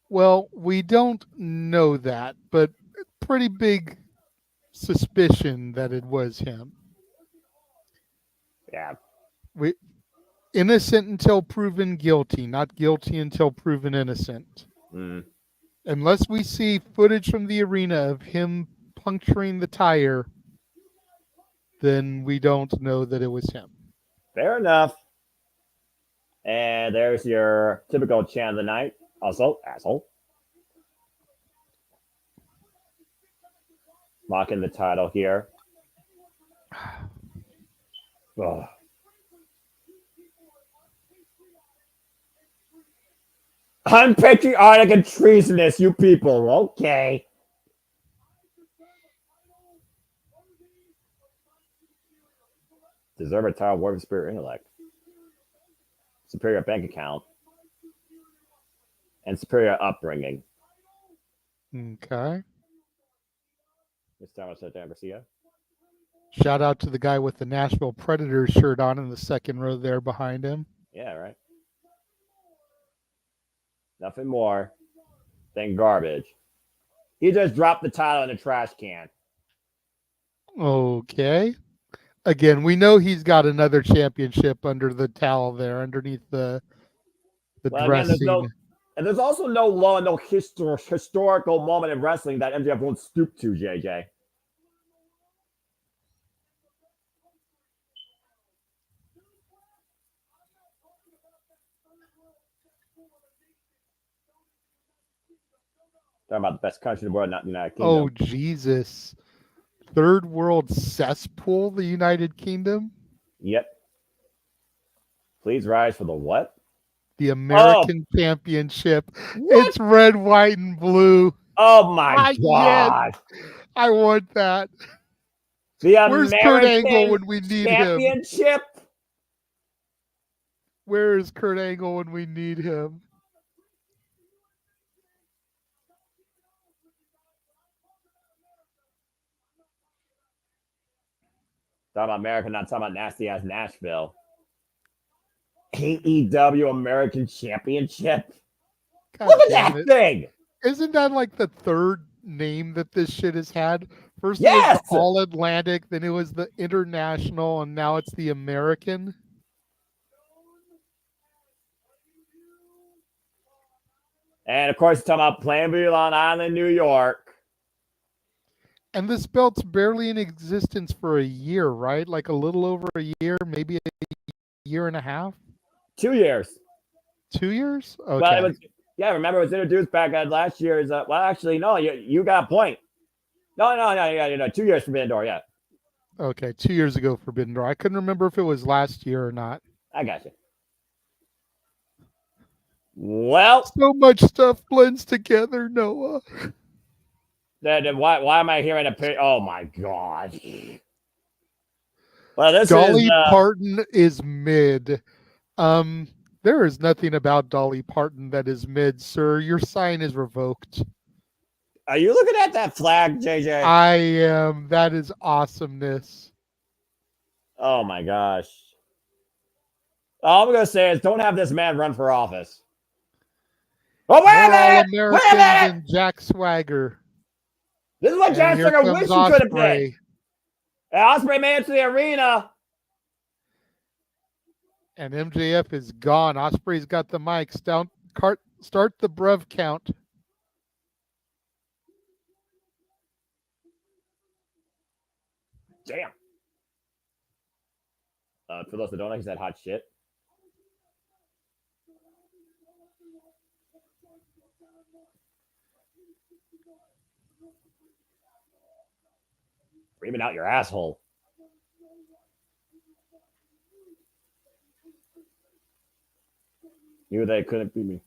Well, we don't know that, but pretty big suspicion that it was him. Yeah. We innocent until proven guilty, not guilty until proven innocent. Unless we see footage from the arena of him puncturing the tire, then we don't know that it was him. Fair enough. And there's your typical chant of the night. Also, asshole. Mocking the title here. Oh. Unpatriotic and treasonous, you people. Okay. Deserve a title, War of Spirit Intellect. Superior bank account. And superior upbringing. Okay. Mr. Garcia. Shout out to the guy with the Nashville Predators shirt on in the second row there behind him. Yeah, right. Nothing more than garbage. He just dropped the title in the trash can. Okay. Again, we know he's got another championship under the towel there, underneath the dressing. Again, there's also no law and no historical moment in wrestling that MJF won't stoop to, JJ. Talking about the best country in the world, not the United Kingdom. Oh, Jesus. Third world cesspool, the United Kingdom? Yep. Please rise for the what? The American Championship. What? It's red, white, and blue. Oh, my God. Yes. I want that. The Where's American Kurt Angle when we need Championship? him? Where is Kurt Angle when we need him? Talking about America, not talking about nasty ass Nashville. AEW American Championship. God Look at damn that it. thing. Isn't that like the third name that this shit has had? First Yes! it was the All Atlantic, then it was the International, and now it's the American. And of course, talking about Plainview, Long Island, New York. And this belt's barely in existence for a year, right? Like a little over a year, maybe a year and a half? 2 years. 2 years? Okay. Well, it was, remember it was introduced back at last year's. Well, actually, no, you got a point. No, 2 years Forbidden Door, yeah. Okay, 2 years ago Forbidden Door. I couldn't remember if it was last year or not. I got you. Well, so much stuff blends together, Noah. Then why am I hearing a? Oh my God! Well, this Dolly is Parton is mid. There is nothing about Dolly Parton that is mid, sir. Your sign is revoked. Are you looking at that flag, JJ? I am. That is awesomeness. Oh my gosh! All I'm going to say is don't have this man run for office. Oh, wait More a minute! All-Americans Wait a minute! than Jack Swagger. This is what And Jack here Swagger comes wish he could have been. Ospreay. Ospreay made it to the arena. And MJF is gone. Ospreay's got the mic. Start the brev count. Damn. For those that don't know, he's that hot shit. Screaming out your asshole. Knew they couldn't beat me.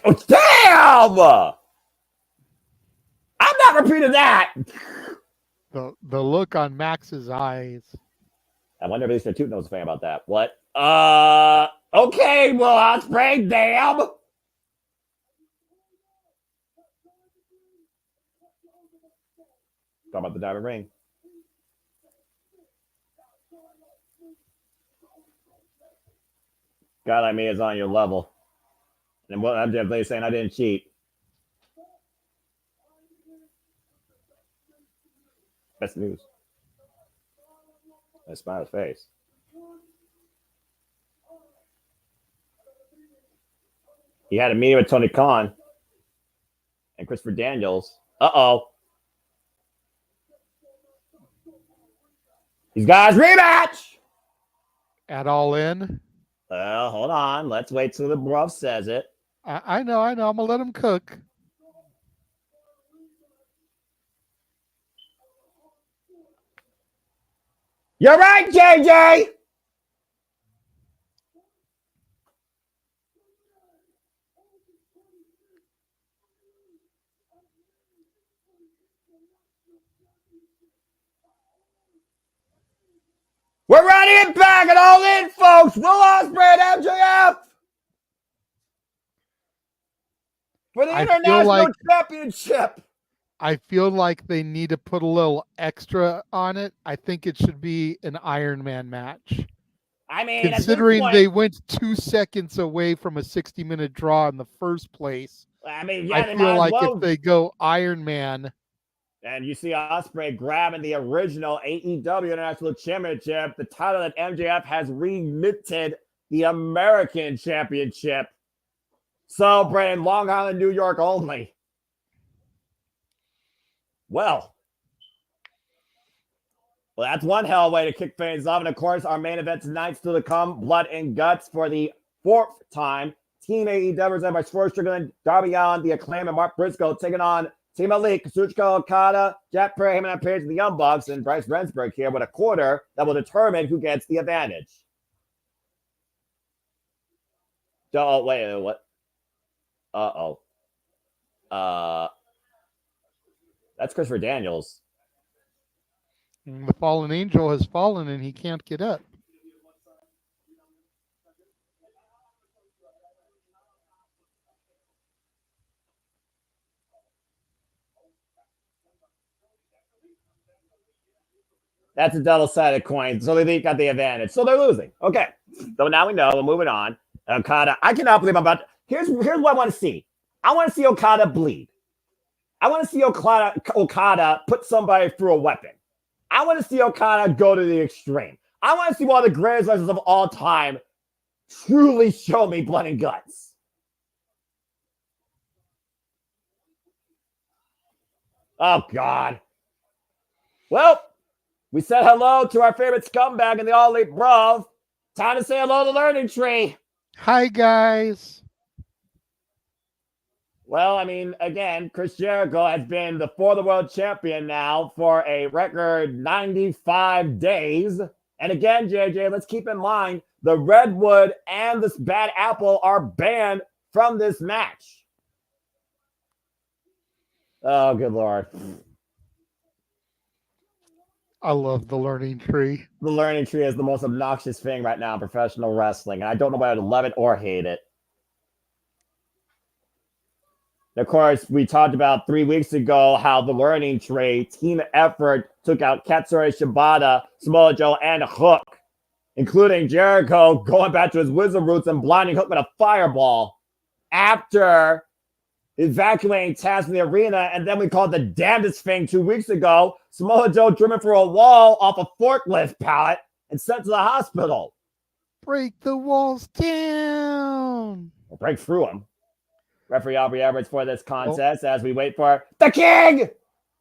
Oh, damn! I'm not repeating that. The look on Max's eyes. I wonder if Mr. Toot knows a thing about that. What? Okay, well, Ospreay, damn. Talk about the diamond ring. Guy like me is on your level. And what I'm just saying, I didn't cheat. Best news. I smile his face. He had a meeting with Tony Khan and Christopher Daniels. Uh-oh. These guys rematch! At All In? Well, hold on. Let's wait till the bruv says it. I know. I'm going to let him cook. You're right, JJ! We're running it back and All In, folks. Will Ospreay and MJF for the International Championship. I feel like they need to put a little extra on it. I think it should be an Iron Man match. I mean, considering they went 2 seconds away from a 60-minute draw in the first place, I mean, yeah, I feel like if they go Iron Man. And you see Ospreay grabbing the original AEW International Championship, the title that MJF has remitted the American Championship. Celebrating Long Island, New York only. Well, that's one hell of a way to kick things off. And of course, our main event tonight still to come, Blood and Guts for the 4th time. Team AEW represented by Swerve Strickland, Darby Allin, The Acclaim, and Mark Briscoe taking on Team Elite, Kazuchika Okada, Jack Perry, Heyman Page, and the Young Bucks, and Bryce Rensburg here with a quarter that will determine who gets the advantage. Oh, wait, what? Uh-oh. That's Christopher Daniels. The fallen angel has fallen and he can't get up. That's a double-sided coin. So they got the advantage. So they're losing. Okay. So now we know. We're moving on. Okada. I cannot believe I'm about to... Here's what I want to see. I want to see Okada bleed. I want to see Okada put somebody through a weapon. I want to see Okada go to the extreme. I want to see one of the greatest wrestlers of all time truly show me blood and guts. Oh, God. Well, we said hello to our favorite scumbag in the All Elite Bruv. Time to say hello to Learning Tree. Hi, guys. Well, I mean, again, Chris Jericho has been the For the World champion now for a record 95 days. And again, JJ, let's keep in mind, the Redwood and this Bad Apple are banned from this match. Oh, good Lord. I love the Learning Tree. The Learning Tree is the most obnoxious thing right now in professional wrestling. And I don't know whether to love it or hate it. Of course, we talked about 3 weeks ago how the Learning Tree team effort took out Katsuri Shibata, Samoa Joe, and Hook, including Jericho going back to his wizard roots and blinding Hook with a fireball after evacuating Taz from the arena. And then we called the damnedest thing 2 weeks ago. Samoa Joe driven through a wall off a forklift pallet and sent to the hospital. Break the walls down. Or break through them. Referee Aubrey Edwards for this contest as we wait for the King.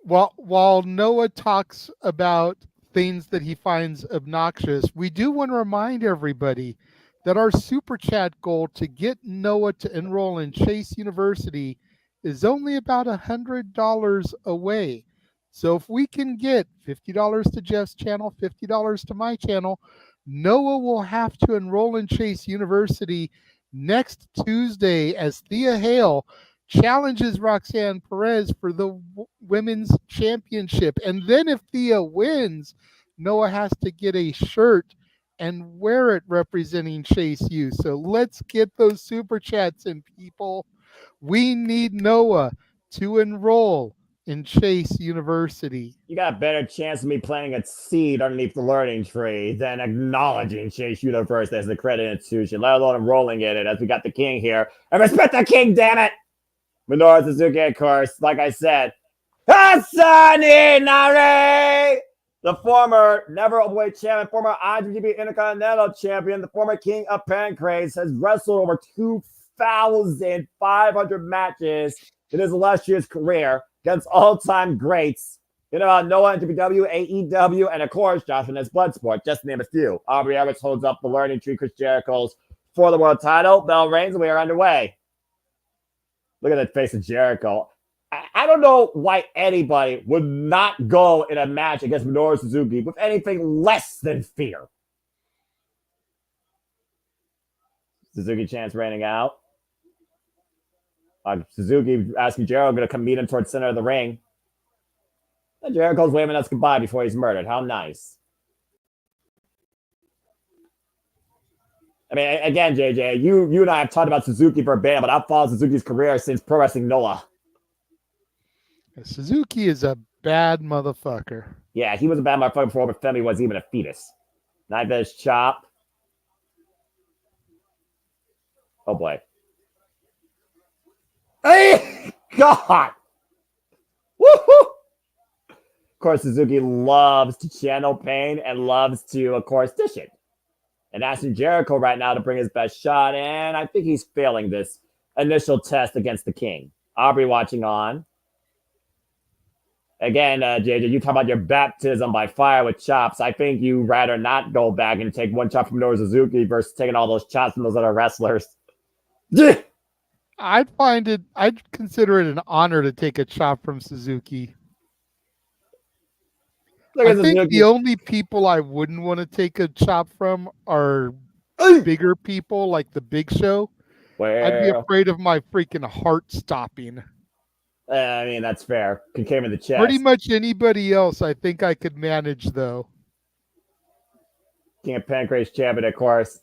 While Noah talks about things that he finds obnoxious, we do want to remind everybody that our super chat goal to get Noah to enroll in Chase University is only about $100 away. So if we can get $50 to Jeff's channel, $50 to my channel, Noah will have to enroll in Chase University next Tuesday as Thea Hale challenges Roxanne Perez for the women's championship. And then if Thea wins, Noah has to get a shirt and wear it representing Chase U. So let's get those super chats in, people. We need Noah to enroll in Chase University. You got a better chance of me planting a seed underneath the Learning Tree than acknowledging Chase University as an accredited institution, let alone enrolling in it, as we got the King here. And respect the King, damn it! Minoru Suzuki, of course, like I said. Hasani Nare! The former never overweight champion, former IWGP Intercontinental champion, the former King of Pancrase, has wrestled over 2,500 matches in his illustrious career against all-time greats. Noah and WW, AEW, and of course, Josh Finesse Bloodsport, just to name a few. Aubrey Edwards holds up the Learning Tree, Chris Jericho's for the world title. Bell rings, and we are underway. Look at that face of Jericho. I don't know why anybody would not go in a match against Minoru Suzuki with anything less than fear. Suzuki chance raining out. Suzuki asking Jericho going to come meet him towards the center of the ring. And Jericho's waving us goodbye before he's murdered. How nice. I mean, again, JJ, you and I have talked about Suzuki for a bit, but I've followed Suzuki's career since Pro Wrestling Noah. Suzuki is a bad motherfucker. Yeah, he was a bad motherfucker before Femi was even a fetus. Knife edge chop. Oh boy. Hey! God! Woohoo! Of course, Suzuki loves to channel pain and loves to, of course, dish it. And asking Jericho right now to bring his best shot, and I think he's failing this initial test against the King. Aubrey watching on. Again, JJ, you talk about your baptism by fire with chops. I think you'd rather not go back and take one chop from Minoru Suzuki versus taking all those chops from those other wrestlers. I'd consider it an honor to take a chop from Suzuki. I think the only people I wouldn't want to take a chop from are bigger people like the Big Show. I'd be afraid of my freaking heart stopping. I mean, that's fair. Kick him in the chest. Pretty much anybody else I think I could manage, though. King of Pancrase champion, of course.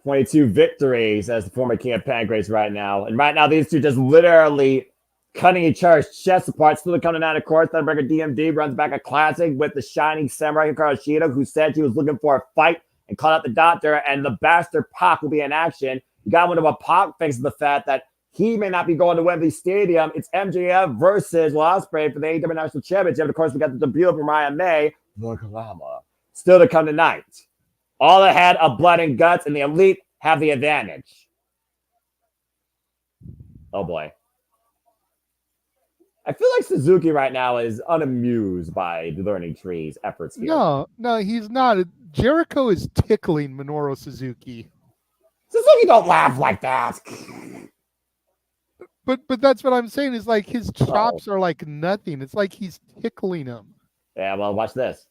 22 victories as the former King of Pancrase right now. And right now, these two just literally cutting each other's chests apart. Still coming out, of course. Thunderbreaker DMD runs back a classic with the Shining Samurai Hikaru Shida, who said he was looking for a fight and called out the doctor. And the bastard Pac will be in action. You got one of what Pac thinks of the fact that he may not be going to Wembley Stadium. It's MJF versus Will Ospreay for the AEW National Championship. And of course, we got the debut of Mariah May. Still to come tonight. All ahead of Blood and Guts, and the Elite have the advantage. Oh boy. I feel like Suzuki right now is unamused by the Learning Tree's efforts here. No, he's not. Jericho is tickling Minoru Suzuki. Suzuki don't laugh like that. But that's what I'm saying is like his chops are like nothing. It's like he's tickling him. Yeah, well, watch this.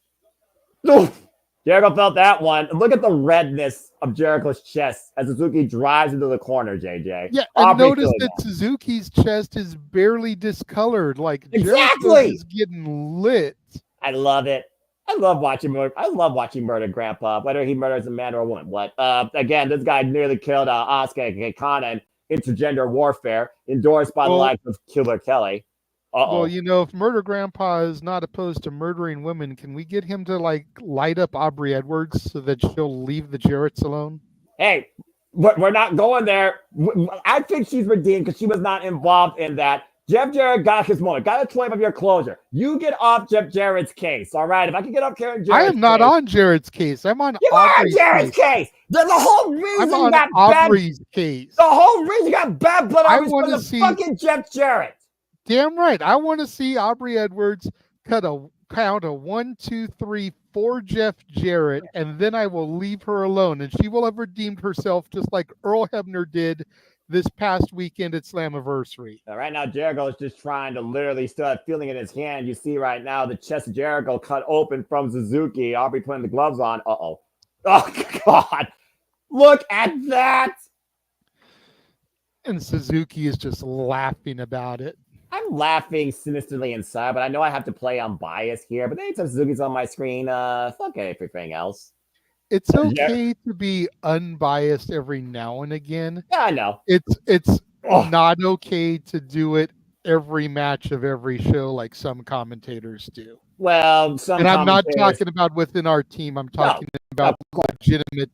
Jericho felt that one. Look at the redness of Jericho's chest as Suzuki drives into the corner, JJ. Yeah, and notice that Suzuki's chest is barely discolored. Like Jericho is getting lit. I love it. I love watching murder Grandpa, whether he murders a man or a woman. Again, this guy nearly killed Asuka Kana. And intergender warfare endorsed by the likes of Killer Kelly. Well, if Murder Grandpa is not opposed to murdering women, can we get him to light up Aubrey Edwards so that she'll leave the Jarretts alone? Hey, we're not going there. I think she's redeemed because she was not involved in that. Jeff Jarrett got his moment. Got a 25-year closure. You get off Jeff Jarrett's case, all right? If I can get off Karen Jarrett's I am not on Jarrett's case. I'm on You are on Aubrey's Jarrett's case. The whole reason I'm on you got Aubrey's case. The whole reason you got bad blood I was want for to the see fucking Jeff Jarrett. Damn right. I want to see Aubrey Edwards count a 1, 2, 3, 4 Jeff Jarrett, and then I will leave her alone, and she will have redeemed herself just like Earl Hebner did this past weekend at Slammiversary. Right now, Jericho is just trying to literally start feeling in his hand. You see right now the chest of Jericho cut open from Suzuki. Aubrey putting the gloves on. Oh, God. Look at that. And Suzuki is just laughing about it. I'm laughing sinisterly inside, but I know I have to play unbiased here. But anytime Suzuki's on my screen, fuck everything else. It's okay to be unbiased every now and again. Yeah, I know. It's not okay to do it every match of every show like some commentators do. Well, and I'm not talking about within our team. I'm talking about legitimate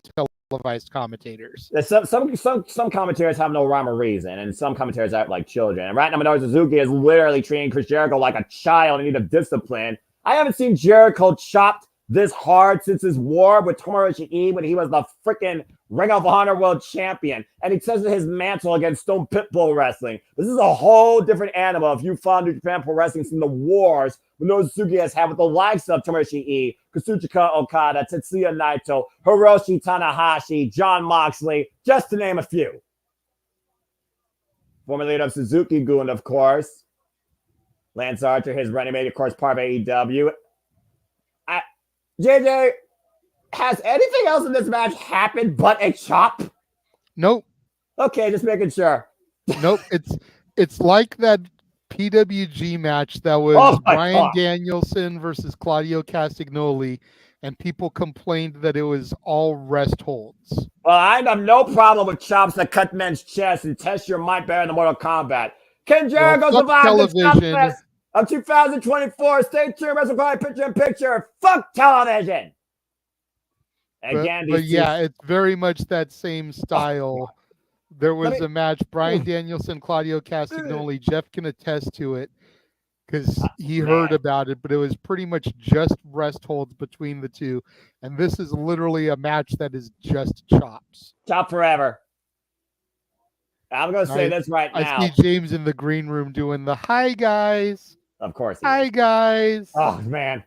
televised commentators. Some commentators have no rhyme or reason, and some commentators act like children. And right now, Minoru Suzuki is literally treating Chris Jericho like a child in need of discipline. I haven't seen Jericho chopped this hard since his war with Tomohiro Ishii when he was the freaking Ring of Honor World Champion, and he says his mantle against Stone Pitbull Wrestling. This is a whole different animal if you follow New Japan Pro Wrestling from the wars Minoru Suzuki has had with the likes of Tomohiro Ishii, Kazuchika Okada, Tetsuya Naito, Hiroshi Tanahashi, Jon Moxley, just to name a few. Former leader of Suzuki-gun, of course. Lance Archer, his running mate, of course, part of AEW. JJ, has anything else in this match happened but a chop? Nope. Okay, just making sure. Nope. It's like that PWG match that was Bryan Danielson versus Claudio Castagnoli, and people complained that it was all rest holds. Well, I have no problem with chops that cut men's chests and test your might better in the Mortal Kombat. Can Jericho survive the chop fest of 2024? Stay tuned. WrestleMania picture-in-picture. Fuck television. Again, but yeah, it's very much that same style. There was a match, Bryan Danielson, Claudio Castagnoli. Jeff can attest to it because he heard about it, but it was pretty much just rest holds between the two. And this is literally a match that is just chops. Chop forever. I'm going to say this right now. I see James in the green room doing the hi, guys. Of course. Hi, guys. Oh, man.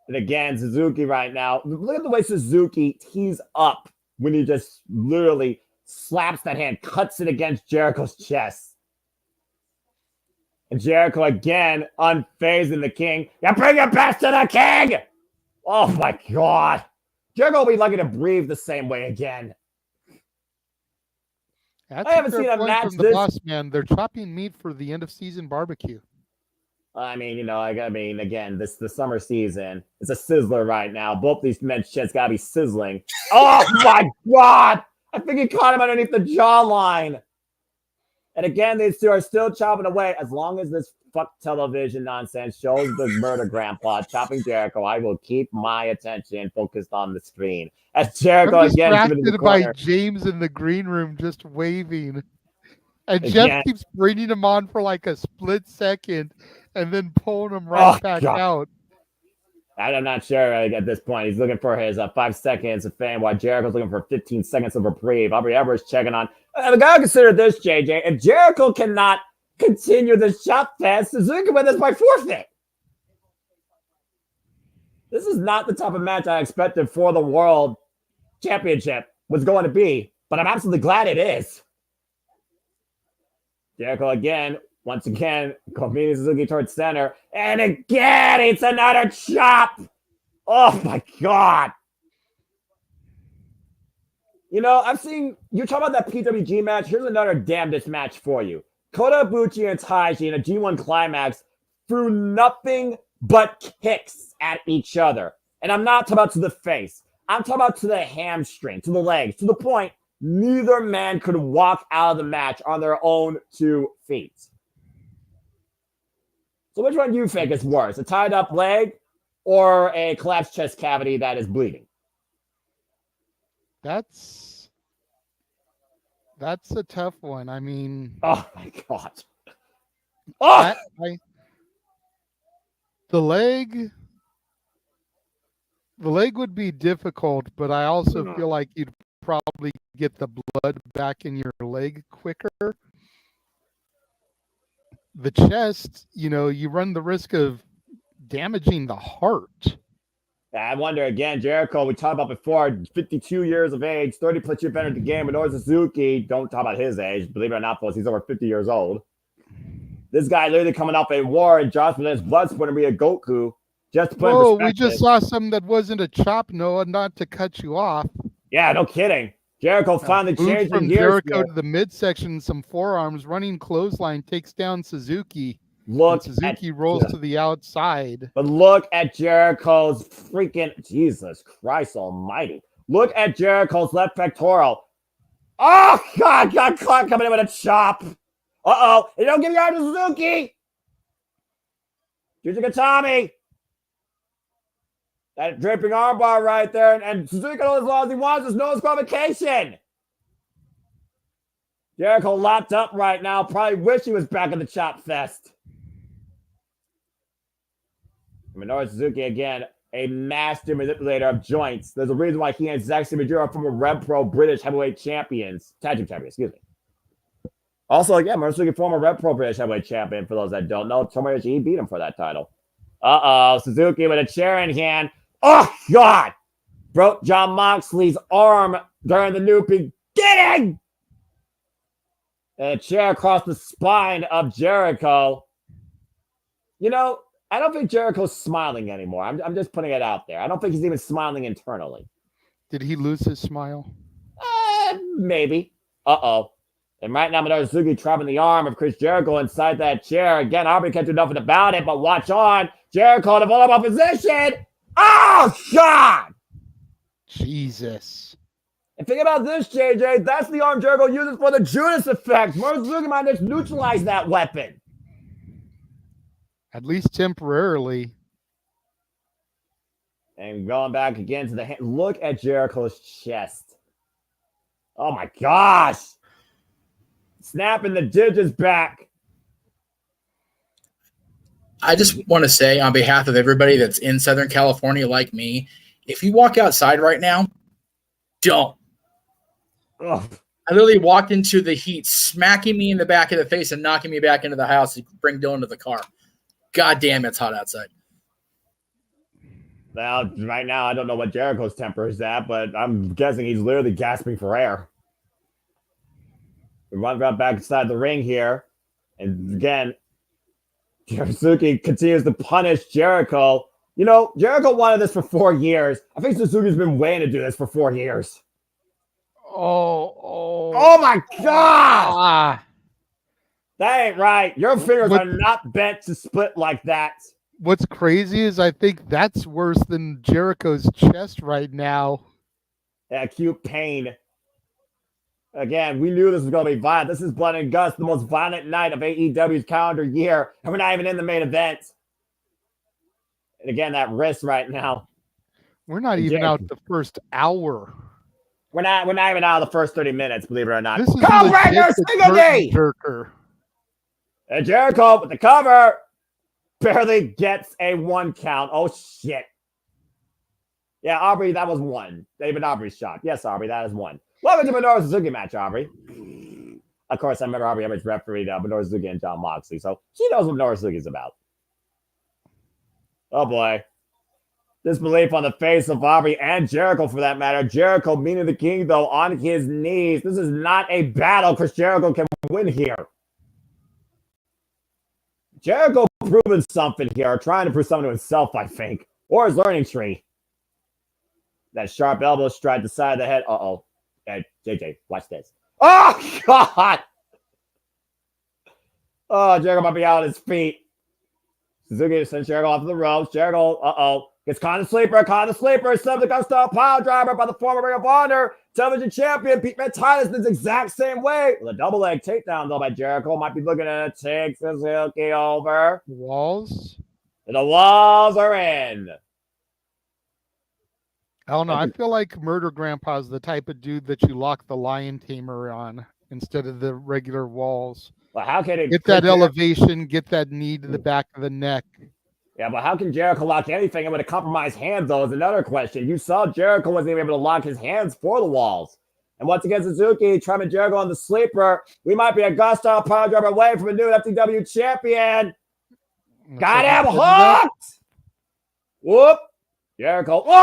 And again, Suzuki right now. Look at the way Suzuki tees up when he just literally slaps that hand, cuts it against Jericho's chest. And Jericho again, unfazed in the king. You bring your best to the king! Oh, my God. Jericho will be lucky to breathe the same way again. That's I haven't seen a match from the boss man. They're chopping meat for the end of season barbecue. I mean, again, the summer season, it's a sizzler right now. Both these men's chests gotta be sizzling. Oh my God! I think he caught him underneath the jawline. And again, these two are still chopping away. As long as this fuck television nonsense shows the murder grandpa chopping Jericho, I will keep my attention focused on the screen. As Jericho I'm again distracted by James in the green room just waving. And Jeff keeps bringing him on for like a split second and then pulling him right back out. I'm not sure at this point. He's looking for his 5 seconds of fame while Jericho's looking for 15 seconds of reprieve. Aubrey Edwards checking on. We got to consider this, JJ. If Jericho cannot continue the shot fest, Suzuki win this by forfeit. This is not the type of match I expected for the World Championship was going to be, but I'm absolutely glad it is. Jericho again, once again, meeting Suzuki towards center. And again, it's another chop. Oh, my God. I've seen, you're talking about that PWG match. Here's another damnedest match for you. Kota Ibushi and Taichi in a G1 climax threw nothing but kicks at each other. And I'm not talking about to the face. I'm talking about to the hamstring, to the legs, to the point Neither man could walk out of the match on their own 2 feet. So which one do you think is worse, a tied up leg or a collapsed chest cavity that is bleeding? That's a tough one. I mean, oh my God. Oh! The leg would be difficult, but I also feel like you'd probably get the blood back in your leg quicker. The chest, you run the risk of damaging the heart. I wonder again, Jericho, we talked about before, 52 years of age, 30 plus year veteran at the game. Minoru Suzuki, don't talk about his age. Believe it or not, folks, he's over 50 years old. This guy literally coming off a war and Josh Broline's blood sport to be a Goku. Just to put in perspective. We just saw something that wasn't a chop, Noah, not to cut you off. Yeah, no kidding. Jericho finally changed from gears Jericho here. to the midsection, some forearms, running clothesline, takes down Suzuki. Suzuki rolls to the outside. But look at Jericho's freaking Jesus Christ Almighty! Look at Jericho's left pectoral. Oh God! Got caught coming in with a chop. You don't give your arm to Suzuki. Tommy. That dripping armbar right there, and Suzuki goes as long as he wants. There's no disqualification. Jericho locked up right now. Probably wish he was back in the chop fest. Minoru Suzuki, again, a master manipulator of joints. There's a reason why he and Zack Sabre are former Rev Pro British heavyweight champions. Tag team champions, excuse me. Also, yeah, Minoru Suzuki, former Rev Pro British heavyweight champion, for those that don't know. Tomoyoshi beat him for that title. Suzuki with a chair in hand. Oh, God! Broke Jon Moxley's arm during the new beginning! And a chair across the spine of Jericho. I don't think Jericho's smiling anymore. I'm just putting it out there. I don't think he's even smiling internally. Did he lose his smile? Maybe. And right now, Minoru Suzuki trapping the arm of Chris Jericho inside that chair. Again, Aubrey can't do nothing about it, but watch on. Jericho to vulnerable position. Oh, God! Jesus. And think about this, JJ. That's the arm Jericho uses for the Judas effect. Minoru Suzuki might just neutralize that weapon. At least temporarily. And going back again to the hand. Look at Jericho's chest. Oh, my gosh. Snapping the digits back. I just want to say on behalf of everybody that's in Southern California like me, if you walk outside right now, don't. Ugh. I literally walked into the heat, smacking me in the back of the face and knocking me back into the house to bring Dylan to the car. God damn, it's hot outside. Well, right now, I don't know what Jericho's temper is at, but I'm guessing he's literally gasping for air. We run right back inside the ring here. And again, Suzuki continues to punish Jericho. Jericho wanted this for 4 years. I think Suzuki's been waiting to do this for 4 years. Oh my God! That ain't right. Your fingers are not bent to split like that. What's crazy is I think that's worse than Jericho's chest right now. Acute pain. Again, we knew this was going to be violent. This is Blood and Guts, the most violent night of AEW's calendar year, and we're not even in the main event. And again, that wrist right now. We're not even out the first hour. We're not even out of the first 30 minutes, believe it or not. This is Come right there, Single And Jericho with the cover barely gets a 1 count. Oh, shit. Yeah, Aubrey, that was 1. David Aubrey's shot. Yes, Aubrey, that is 1. Welcome to Minoru Suzuki match, Aubrey. Of course, I remember Aubrey Evans refereed Minoru Suzuki and Jon Moxley, so she knows what Minoru Suzuki's about. Oh, boy. Disbelief on the face of Aubrey and Jericho, for that matter. Jericho, meaning the king, though, on his knees. This is not a battle Chris Jericho can win here. Jericho proving something here, trying to prove something to himself, I think, or his learning tree. That sharp elbow strike to the side of the head. Hey, JJ, watch this. Oh, God! Oh, Jericho might be out on his feet. Suzuki sends Jericho off the ropes. Jericho, Gets caught in the sleeper. Caught in the sleeper. Subject on style pile driver by the former Ring of Honor television champion Pete Titus this exact same way. With a double leg takedown though by Jericho. Might be looking at it. Takes Suzuki over. Walls. And the walls are in. I don't know. I feel like Murder Grandpa is the type of dude that you lock the lion tamer on instead of the regular walls. Well, how can it get that elevation, get that knee to the back of the neck? Yeah, but how can Jericho lock anything with a compromised hand, though, is another question. You saw Jericho wasn't even able to lock his hands for the walls. And once again, Suzuki, Trevor Jericho on the sleeper. We might be a Gusto power driver away from a new FTW champion. Got him hooked! Whoop! Jericho. Oh!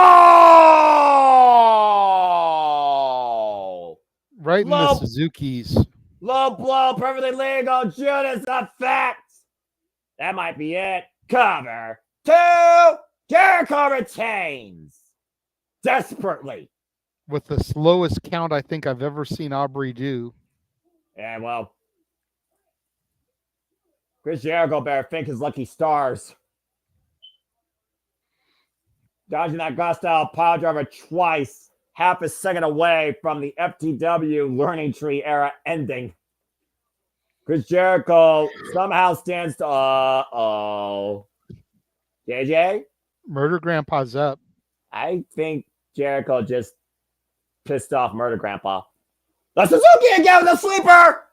Right in the Suzuki's. Low blow, perfectly legal. Judas effect. That might be it. Cover 2. Jericho retains. Desperately. With the slowest count I think I've ever seen Aubrey do. Yeah, well. Chris Jericho better thank his lucky stars. Dodging that Gusto pile driver twice. Half a second away from the FTW Learning Tree era ending. Chris Jericho somehow stands to... Uh-oh. JJ? Murder Grandpa's up. I think Jericho just pissed off Murder Grandpa. The Suzuki again with the sleeper!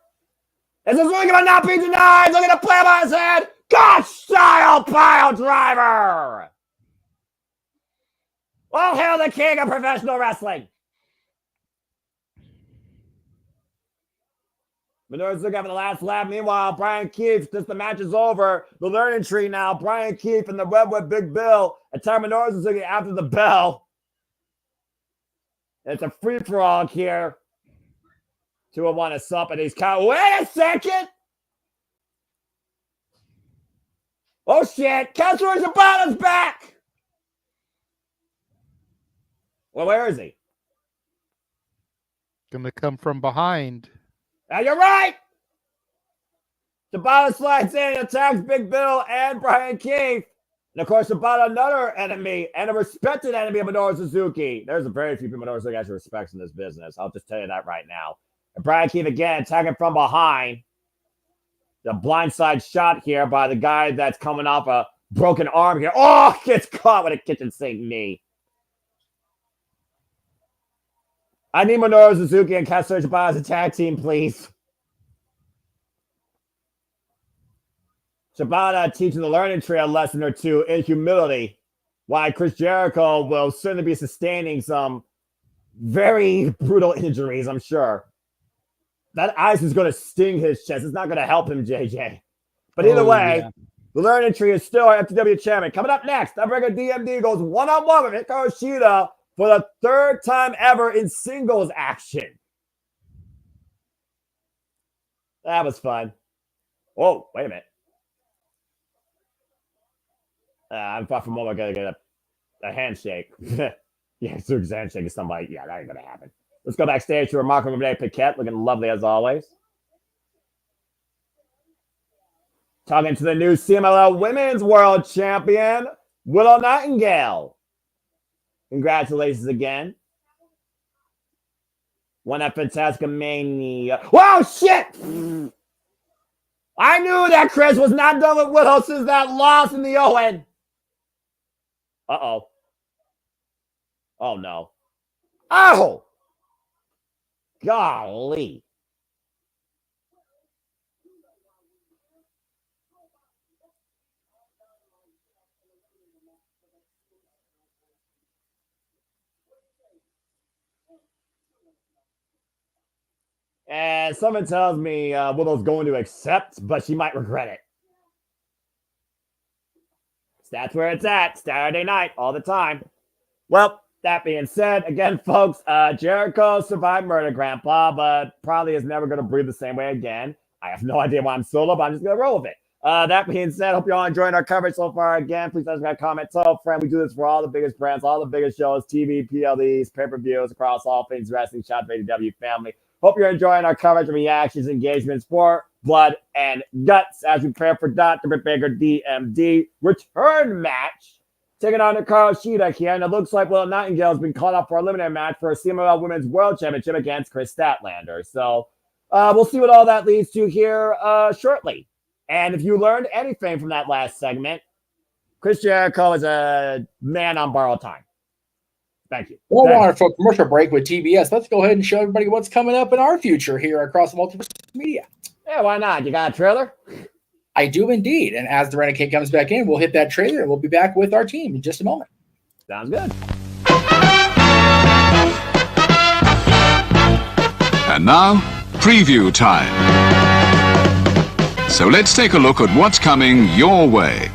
And Suzuki will not be denied! Look at the play by his head! God-style pile driver! All hail the king of professional wrestling! Minoru's looking for the last lap. Meanwhile, Brian Keefe, since the match is over, the Learning Tree now, Brian Keefe and the Redwood Big Bill attack Minoru's looking after the bell. It's a free-for-all here. 2-1 is up, and he's count. Wait a second! Oh, shit! Katsura Shibata's back! Well, where is he? Gonna come from behind. Now you're right! Shibata slides in and attacks Big Bill and Brian Keefe. And of course, Shibata, another enemy and a respected enemy of Minoru Suzuki. There's a very few people Minoru Suzuki actually respects in this business. I'll just tell you that right now. And Brian Keefe again attacking from behind. The blindside shot here by the guy that's coming off a broken arm here. Oh, gets caught with a kitchen sink knee. I need Minoru Suzuki and Katsura Shibata as a tag team, please. Shibata teaching the Learning Tree a lesson or two in humility, while Chris Jericho will certainly be sustaining some very brutal injuries, I'm sure. That ice is going to sting his chest. It's not going to help him, JJ. But either way, the Learning Tree is still our FTW champion. Coming up next, Unbreaker DMD goes one-on-one with Hikaru Shida for the third time ever in singles action. That was fun. Whoa, wait a minute. I'm far from moment going to get a handshake. Yeah, Suzuki's handshake is somebody. Yeah, that ain't going to happen. Let's go backstage to Remarkable Renee Paquette, looking lovely as always. Talking to the new CMLL Women's World Champion, Willow Nightingale. Congratulations again. Won that Fantastic Mania. Whoa, shit! I knew that Chris was not done with Willow since that loss in the Owen. Uh-oh. Oh, no. Oh! Golly. And someone tells me Willow's going to accept, but she might regret it. So that's where it's at. Saturday night, all the time. Well, that being said, again, folks, Jericho survived Murder Grandpa, but probably is never going to breathe the same way again. I have no idea why I'm solo, but I'm just going to roll with it. That being said, hope you all enjoyed our coverage so far. Again, please subscribe, comment, tell a friend. We do this for all the biggest brands, all the biggest shows, TV, PLEs, pay-per-views across all things wrestling, shout to AEW family. Hope you're enjoying our coverage and reactions, engagements for Blood and Guts as we prepare for Dr. Britt Baker DMD return match taking on Hikaru Shida here, and it looks like Will Nightingale has been called up for a eliminator match for a CMLL Women's World Championship against Chris Statlander. So we'll see what all that leads to here shortly. And if you learned anything from that last segment, Chris Jericho is a man on borrowed time. Thank you. Well, we're on for a commercial break with TBS. Let's go ahead and show everybody what's coming up in our future here across Multiverse Media. Yeah, why not? You got a trailer? I do indeed. And as the Renegade comes back in, we'll hit that trailer and we'll be back with our team in just a moment. Sounds good. And now, preview time. So let's take a look at what's coming your way.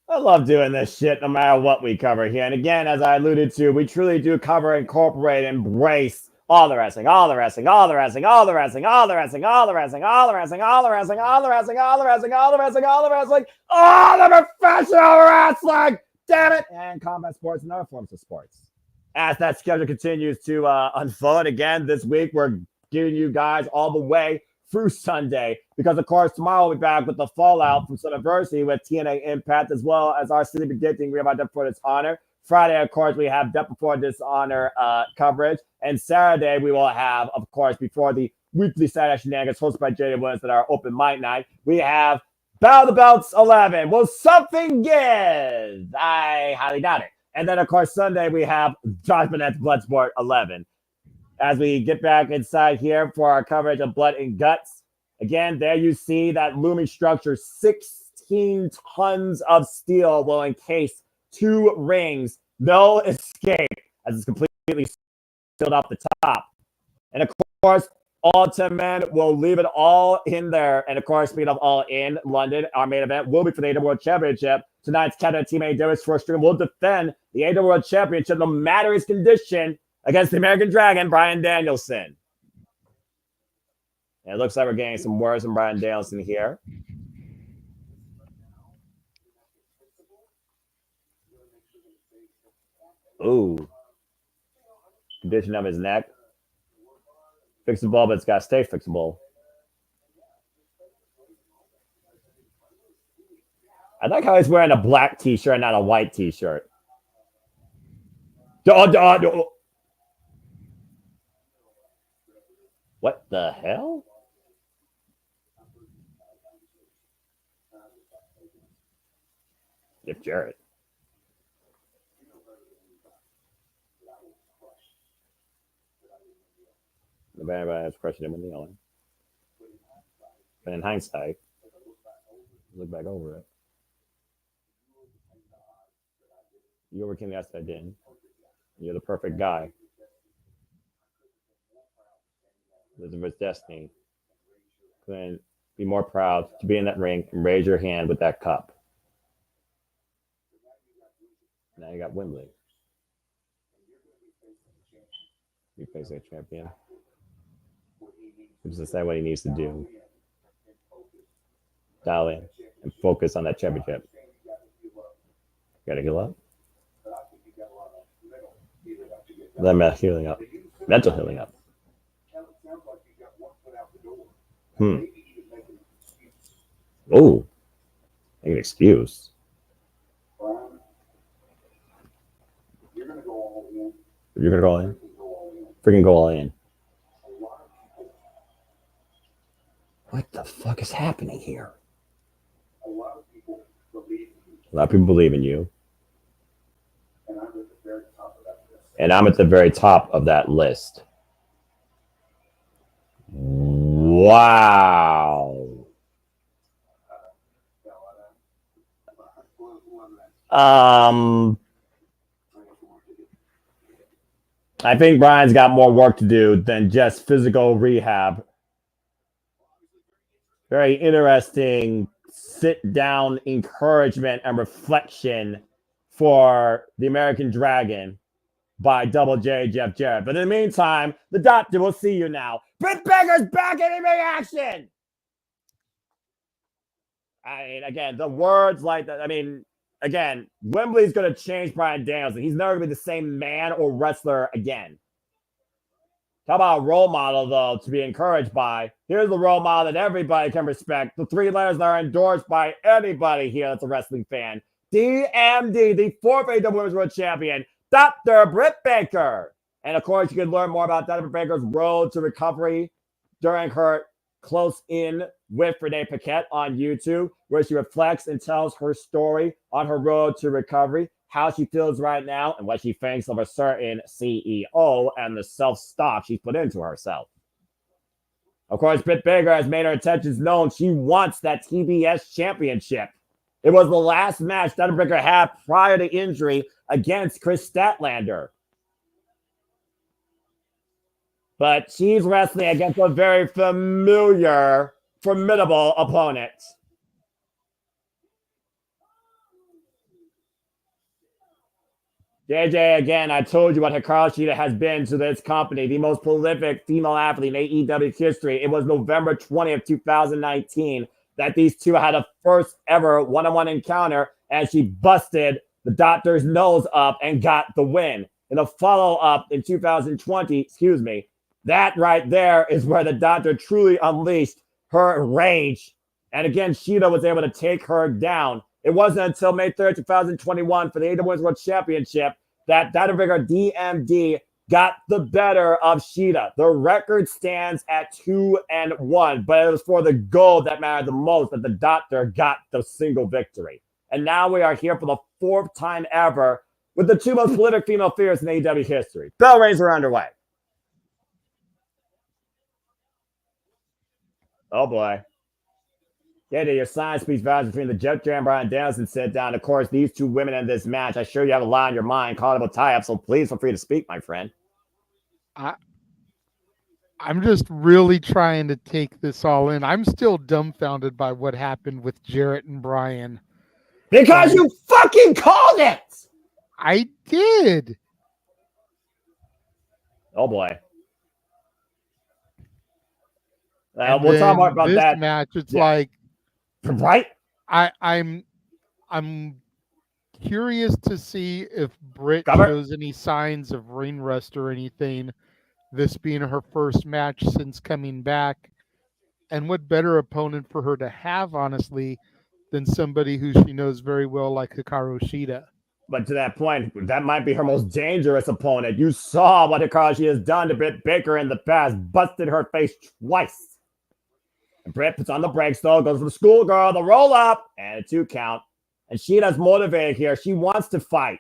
I love doing this shit no matter what we cover here. And again, as I alluded to, we truly do cover, incorporate, embrace all the wrestling, all the wrestling, all the wrestling, all the wrestling, all the wrestling, all the wrestling, all the wrestling, all the wrestling, all the wrestling, all the wrestling, all the wrestling, all the wrestling, all the professional wrestling, damn it, and combat sports and other forms of sports. As that schedule continues to unfold, again, this week we're giving you guys all the way through Sunday, because of course tomorrow we'll be back with the fallout from Slammiversary with TNA Impact, as well as our city predicting. We have our Death Before Dishonor. Friday, of course, we have Death Before Dishonor coverage, and Saturday we will have, of course, before the weekly Saturday Shenanigans hosted by JD Williams at our open mic night, we have Battle of the Belts 11. Will something give? I highly doubt it. And then, of course, Sunday we have Judgment at Bloodsport 11. As we get back inside here for our coverage of Blood and Guts. Again, there you see that looming structure. 16 tons of steel will encase 2 rings. No escape, as it's completely sealed off the top. And of course, all 10 men will leave it all in there. And of course, speaking of all in London, our main event will be for the AEW World Championship. Tonight's Canada Team AEW's first stream will defend the AEW World Championship no matter his condition, against the American Dragon, Bryan Danielson. And it looks like we're getting some words from Bryan Danielson here. Ooh. Condition of his neck. Fixable, but it's got to stay fixable. I like how he's wearing a black t-shirt and not a white t-shirt. What the hell? Jeff Jarrett. Nobody has questioned him in the yelling. But in hindsight, look back over it. You overcame the odds that I didn't. You're the perfect guy. Elizabeth's destiny. Couldn't be more proud to be in that ring and raise your hand with that cup. Now you got Wembley. You face a champion. Just decide what he needs to do. Dial in and focus on that championship. Gotta heal up. Then healing up. Mental healing up. Oh, make an excuse. You're gonna go all in. Freaking go all in. What the fuck is happening here? A lot of people believe in you. And I'm at the very top of that list. And I'm at the very top of that list. Wow. I think Brian's got more work to do than just physical rehab. Very interesting sit-down encouragement and reflection for the American Dragon by Double J Jeff Jarrett. But in the meantime, the doctor will see you now. Britt Baker's back in ring action. I mean, again, the words like that. I mean, again, Wembley's going to change Bryan Danielson. He's never going to be the same man or wrestler again. How about a role model, though, to be encouraged by? Here's the role model that everybody can respect. The 3 letters that are endorsed by anybody here that's a wrestling fan. DMD, the 4th AEW Women's World Champion, Dr. Britt Baker. And, of course, you can learn more about Dr. Baker's road to recovery during her Close-In with Renee Paquette on YouTube, where she reflects and tells her story on her road to recovery, how she feels right now, and what she thinks of a certain CEO and the self-stop she's put into herself. Of course, Britt Baker has made her intentions known. She wants that TBS championship. It was the last match Dr. Baker had prior to injury against Chris Statlander. But she's wrestling against a very formidable opponent. JJ, again, I told you what Hikaru Shida has been to this company, the most prolific female athlete in AEW history. It was November 20th, 2019, that these two had a first ever one-on-one encounter, and she busted the doctor's nose up and got the win. In a follow-up in 2020, that right there is where the doctor truly unleashed her rage. And again, Shida was able to take her down. It wasn't until May 3rd, 2021 for the AEW Women's World Championship that Dr. Baker DMD got the better of Shida. The record stands at 2-1, but it was for the gold that mattered the most that the doctor got the single victory. And now we are here for the 4th time ever with the 2 most prolific female figures in AEW history. Bell rings are underway. Oh boy. Yeah, your science speaks volumes between the Jeff Jarrett and Bryan Danielson sit down. Of course, these 2 women in this match, I'm sure you have a lot on your mind, call it a tie-up, so please feel free to speak, my friend. I'm just really trying to take this all in. I'm still dumbfounded by what happened with Jarrett and Bryan. Because you fucking called it! I did. Oh boy. We'll talk more about that match. It's like, right? I'm curious to see if Britt shows any signs of ring rust or anything. This being her first match since coming back, and what better opponent for her to have, honestly, than somebody who she knows very well, like Hikaru Shida. But to that point, that might be her most dangerous opponent. You saw what Hikaru Shida has done to Britt Baker in the past, busted her face twice. Britt puts on the brakes, though, goes for the schoolgirl, the roll up, and a 2 count. And Shida's motivated here. She wants to fight.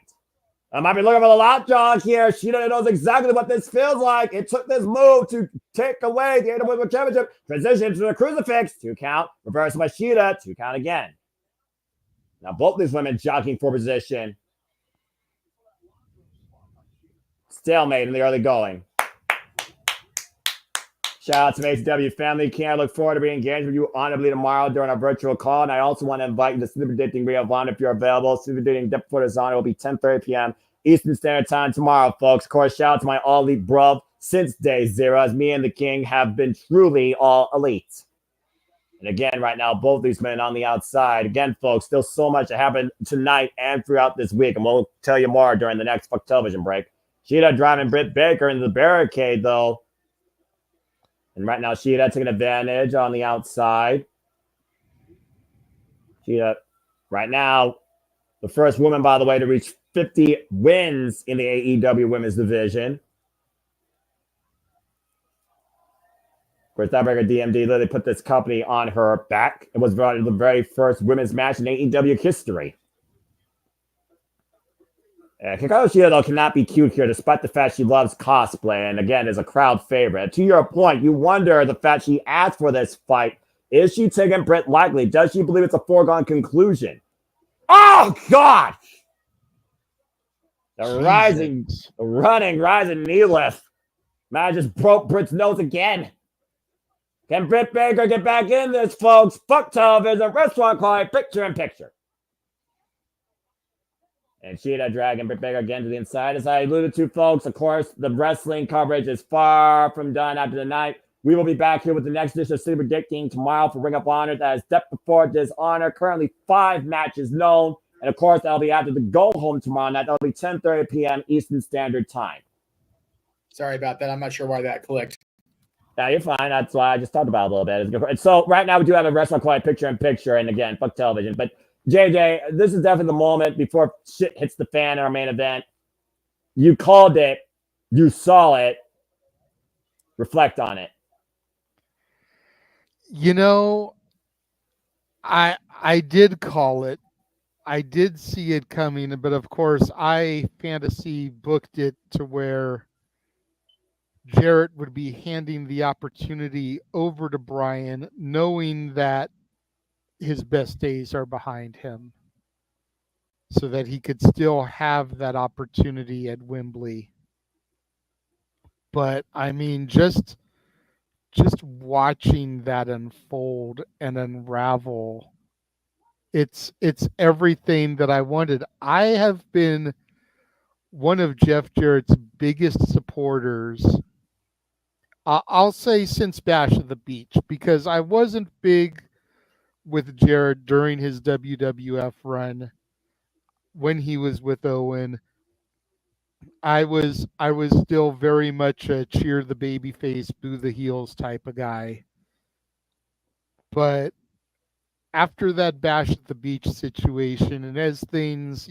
I might be looking for the lockjaw here. Shida knows exactly what this feels like. It took this move to take away the AEW World Championship. Transition to the crucifix, 2 count. Reverse by Shida, 2 count again. Now both these women jockeying for position. Stalemate in the early going. Shout out to the AEW family. Can't look forward to being engaged with you honorably tomorrow during our virtual call. And I also want to invite you to Super Dating Rio of Honor if you're available. Super Dating Depth for Honor will be 10:30 p.m. Eastern Standard Time tomorrow, folks. Of course, shout out to my all elite bruv since day 0, as me and the King have been truly all elite. And again, right now, both these men on the outside. Again, folks, still so much to happen tonight and throughout this week. And we'll tell you more during the next Fuck Television break. Shida driving Britt Baker into the barricade, though. And right now, Shida taking advantage on the outside. Shida, right now, the first woman, by the way, to reach 50 wins in the AEW Women's Division. Of course, Tiebreaker DMD literally put this company on her back. It was the very first women's match in AEW history. Hikaru Shida, though, cannot be cute here, despite the fact she loves cosplay and, again, is a crowd favorite. To your point, you wonder the fact she asked for this fight. Is she taking Britt lightly? Does she believe it's a foregone conclusion? Oh, God! The rising knee lift. Man just broke Britt's nose again. Can Britt Baker get back in this, folks? Fuck television, restaurant call, picture-in-picture. And Shida dragging Britt Baker again to the inside. As I alluded to, folks, of course, the wrestling coverage is far from done after the night. We will be back here with the next edition of City Predicting tomorrow for Ring of Honor. That is Depth Before Dishonor. Currently 5 matches known. And, of course, that'll be after the go-home tomorrow night. That'll be 10:30 p.m. Eastern Standard Time. Sorry about that. I'm not sure why that clicked. Yeah, you're fine. That's why I just talked about it a little bit. And so right now we do have a wrestling quiet picture-in-picture. And, again, fuck television. But, JJ, this is definitely the moment before shit hits the fan in our main event. You called it. You saw it. Reflect on it. You know, I did call it. I did see it coming, but of course I fantasy booked it to where Jarrett would be handing the opportunity over to Bryan, knowing that his best days are behind him, so that he could still have that opportunity at Wembley. But I mean, just watching that unfold and unravel, it's everything that I wanted. I have been one of Jeff Jarrett's biggest supporters. I'll say since Bash at the Beach, because I wasn't big with Jarrett during his WWF run when he was with Owen. I was still very much a cheer the baby face, boo the heels type of guy. But after that Bash at the Beach situation, and as things,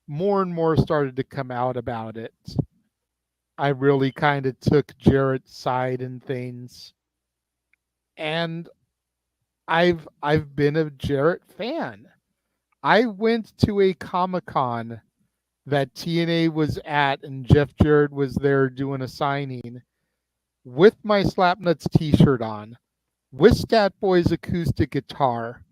more and more started to come out about it, I really kind of took Jarrett's side in things. And I've been a Jarrett fan. I went to a Comic-Con that TNA was at, and Jeff Jarrett was there doing a signing with my Slapnuts t-shirt on, with Statboy's acoustic guitar.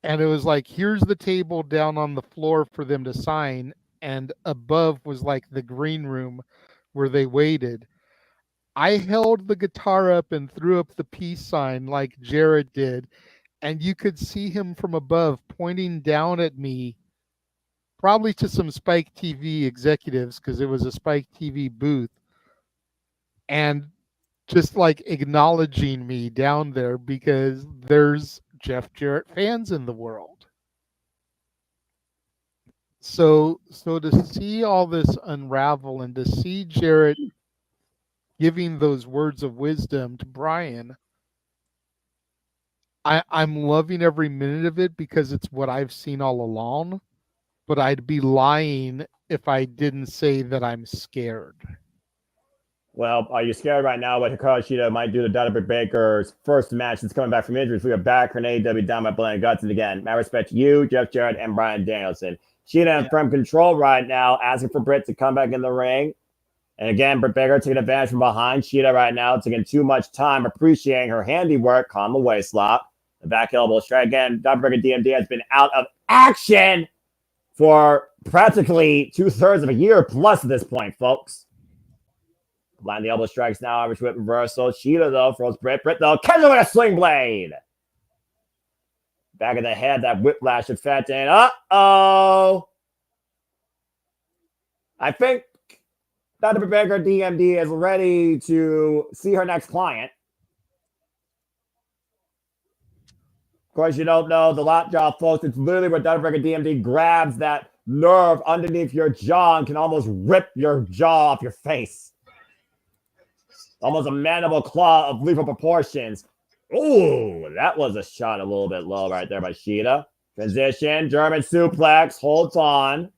And it was like, here's the table down on the floor for them to sign, and above was like the green room where they waited. I held the guitar up and threw up the peace sign like Jarrett did, and you could see him from above pointing down at me, probably to some Spike TV executives, because it was a Spike TV booth, and just like acknowledging me down there because there's Jeff Jarrett fans in the world. So to see all this unravel and to see Jarrett giving those words of wisdom to Bryan, I'm loving every minute of it because it's what I've seen all along. But I'd be lying if I didn't say that I'm scared. Well, are you scared right now what Hikaru Shida might do to Dynamite Baker's first match since coming back from injuries? We are back for an AEW Dynamite Blood and Guts. And again, my respect to you, Jeff Jarrett, and Bryan Danielson. Shida in firm control right now, asking for Britt to come back in the ring. And again, Britt Baker taking advantage from behind. Shida right now taking too much time, appreciating her handiwork. Calm the waist lock. The back elbow strike. Again, Dynamite Baker DMD has been out of action for practically 2/3 of a year plus at this point, folks. Blind the elbow strikes now. Irish whip reversal. Shida, though, throws Britt. Britt, though, catches her with a sling blade. Back of the head, that whiplash effect. And uh-oh. I think Dr. Baker DMD is ready to see her next client. Of course, you don't know the lockjaw, folks. It's literally where Dr. Baker DMD grabs that nerve underneath your jaw and can almost rip your jaw off your face. Almost a mandible claw of lethal proportions. Ooh, that was a shot a little bit low right there by Shida. Transition, German suplex, holds on.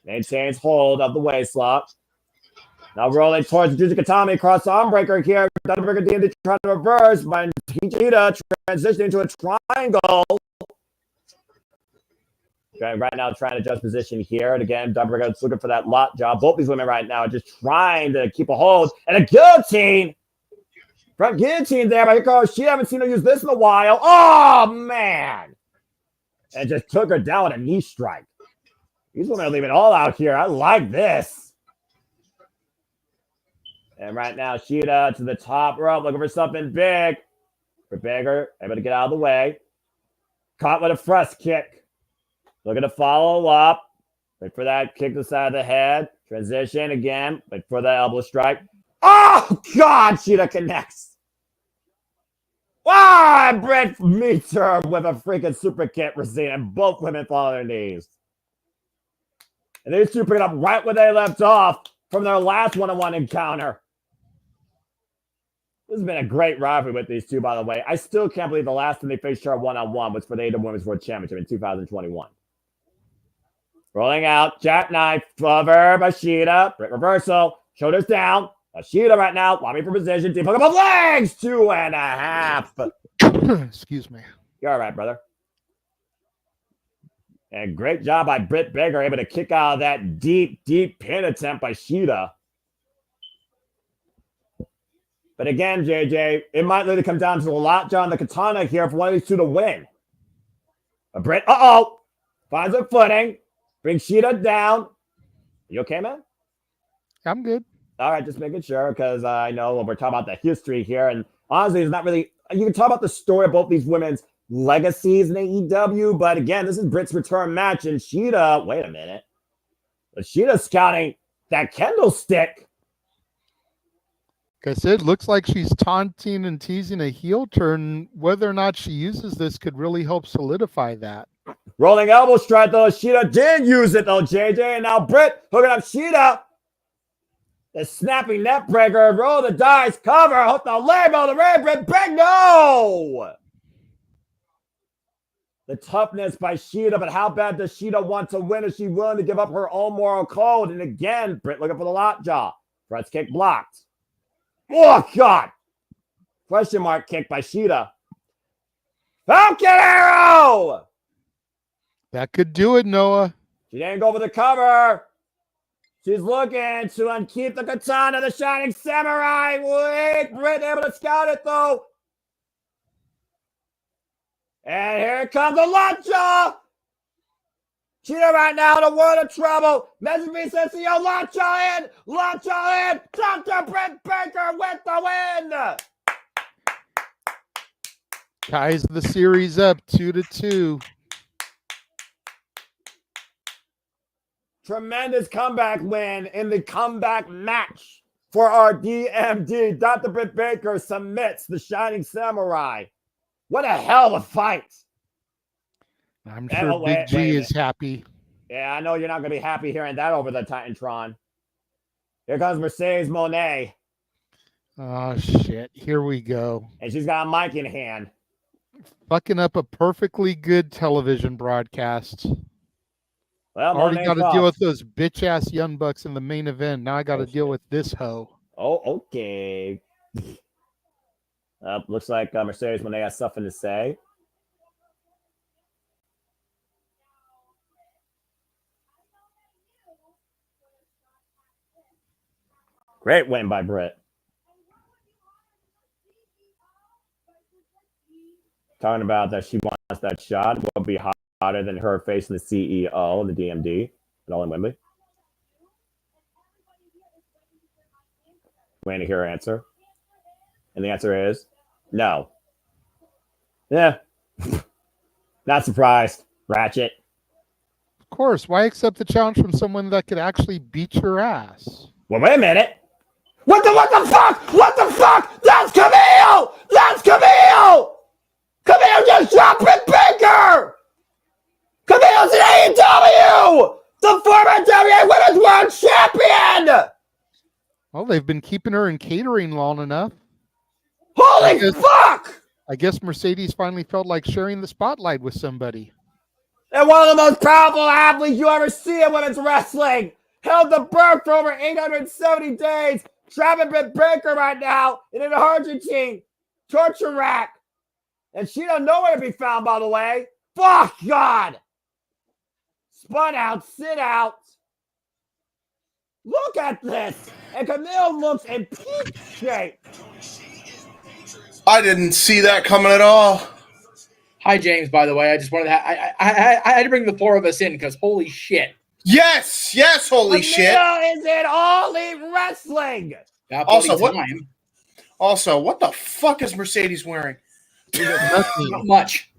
Maintains hold of the waistlock. Now rolling towards the Jujikatami cross arm breaker here. Dr. Baker DMD trying to reverse, but Shida transitioning to a triangle. Right now, trying to adjust position here. And again, Dumbergut's looking for that lot job. Both these women right now are just trying to keep a hold. And a guillotine. Front guillotine there by Hikaru Shida. Haven't seen her use this in a while. Oh, man. And just took her down with a knee strike. These women are leaving it all out here. I like this. And right now, Shida to the top rope, looking for something big. For Bigger, able to get out of the way. Caught with a thrust kick. Looking to follow up. Wait for that kick to the side of the head. Transition again. Wait for the elbow strike. Oh, God! Shida connects. Wow! Britt meets her with a freaking super kick, Racine, and both women fall on their knees. And these two pick it up right where they left off from their last one-on-one encounter. This has been a great rivalry with these two, by the way. I still can't believe the last time they faced her one-on-one was for the AEW Women's World Championship in 2021. Rolling out, jackknife, cover by Shida. Britt reversal, shoulders down. Shida right now, lobbying for position. Deep hook up of legs, 2.5. Excuse me. You're all right, brother. And great job by Britt Baker, able to kick out of that deep pin attempt by Shida. But again, JJ, it might literally come down to the lockjaw and the katana here for one of these two to win. But Britt, finds a footing, brings Shida down. You okay, man? I'm good. All right, just making sure, because I know we're talking about the history here, and honestly, it's not really. You can talk about the story of both these women's legacies in AEW, but again, this is Britt's return match, and Shida. Wait a minute, but Shida's scouting that Kendall stick. Like I said, looks like she's taunting and teasing a heel turn. Whether or not she uses this could really help solidify that. Rolling elbow strike, though. Shida did use it, though, JJ, and now Britt hooking up Shida. The snapping neck breaker, roll the dice, cover, hook the label, the red, Britt, bingo! The toughness by Shida, but how bad does Shida want to win? Is she willing to give up her own moral code? And again, Britt looking for the lockjaw. Brett's kick blocked. Oh, God! Question mark kick by Shida. Falcon Arrow! That could do it, Noah. She didn't go for the cover. She's looking to unkeep the katana, the Shining Samurai. Wait, Britt able to scout it, though. And here comes the lockjaw. Shida right now in a world of trouble. Messenger says, yo, lockjaw in. Lockjaw in. Dr. Britt Baker with the win. Ties the series up 2-2. Tremendous comeback win in the comeback match for our DMD. Dr. Britt Baker submits the Shining Samurai. What a hell of a fight. I'm sure Big G is happy. Yeah, I know you're not going to be happy hearing that over the Titantron. Here comes Mercedes Monet. Oh, shit. Here we go. And she's got a mic in hand. Fucking up a perfectly good television broadcast. Well, already got to deal with those bitch-ass Young Bucks in the main event. Now I got to deal with this hoe. Oh, okay. Looks like Mercedes Monet has something to say. Great win by Britt. Talking about that she wants that shot. Will be hotter than her facing the CEO and the DMD and all in Wembley. Waiting to hear her answer. And the answer is no. Yeah. Not surprised. Ratchet. Of course. Why accept the challenge from someone that could actually beat your ass? Well, wait a minute. What the fuck? What the fuck? That's Camille! That's Camille! Camille just dropped Britt Baker! Camille's an AEW! The former WA Women's World Champion! Well, they've been keeping her in catering long enough. Holy fuck! I guess Mercedes finally felt like sharing the spotlight with somebody. And one of the most powerful athletes you ever see in women's wrestling held the birth for over 870 days. Trapping Britt Baker right now in an Argentine torture rack. And she don't know where to be found, by the way. Fuck God! Spun out, sit out. Look at this. And Camille looks in peak shape. I didn't see that coming at all. Hi, James, by the way. I just wanted to I had to bring the four of us in because holy shit. Yes, holy shit. Camille is in All Elite Wrestling. Also, what the fuck is Mercedes wearing? Not much.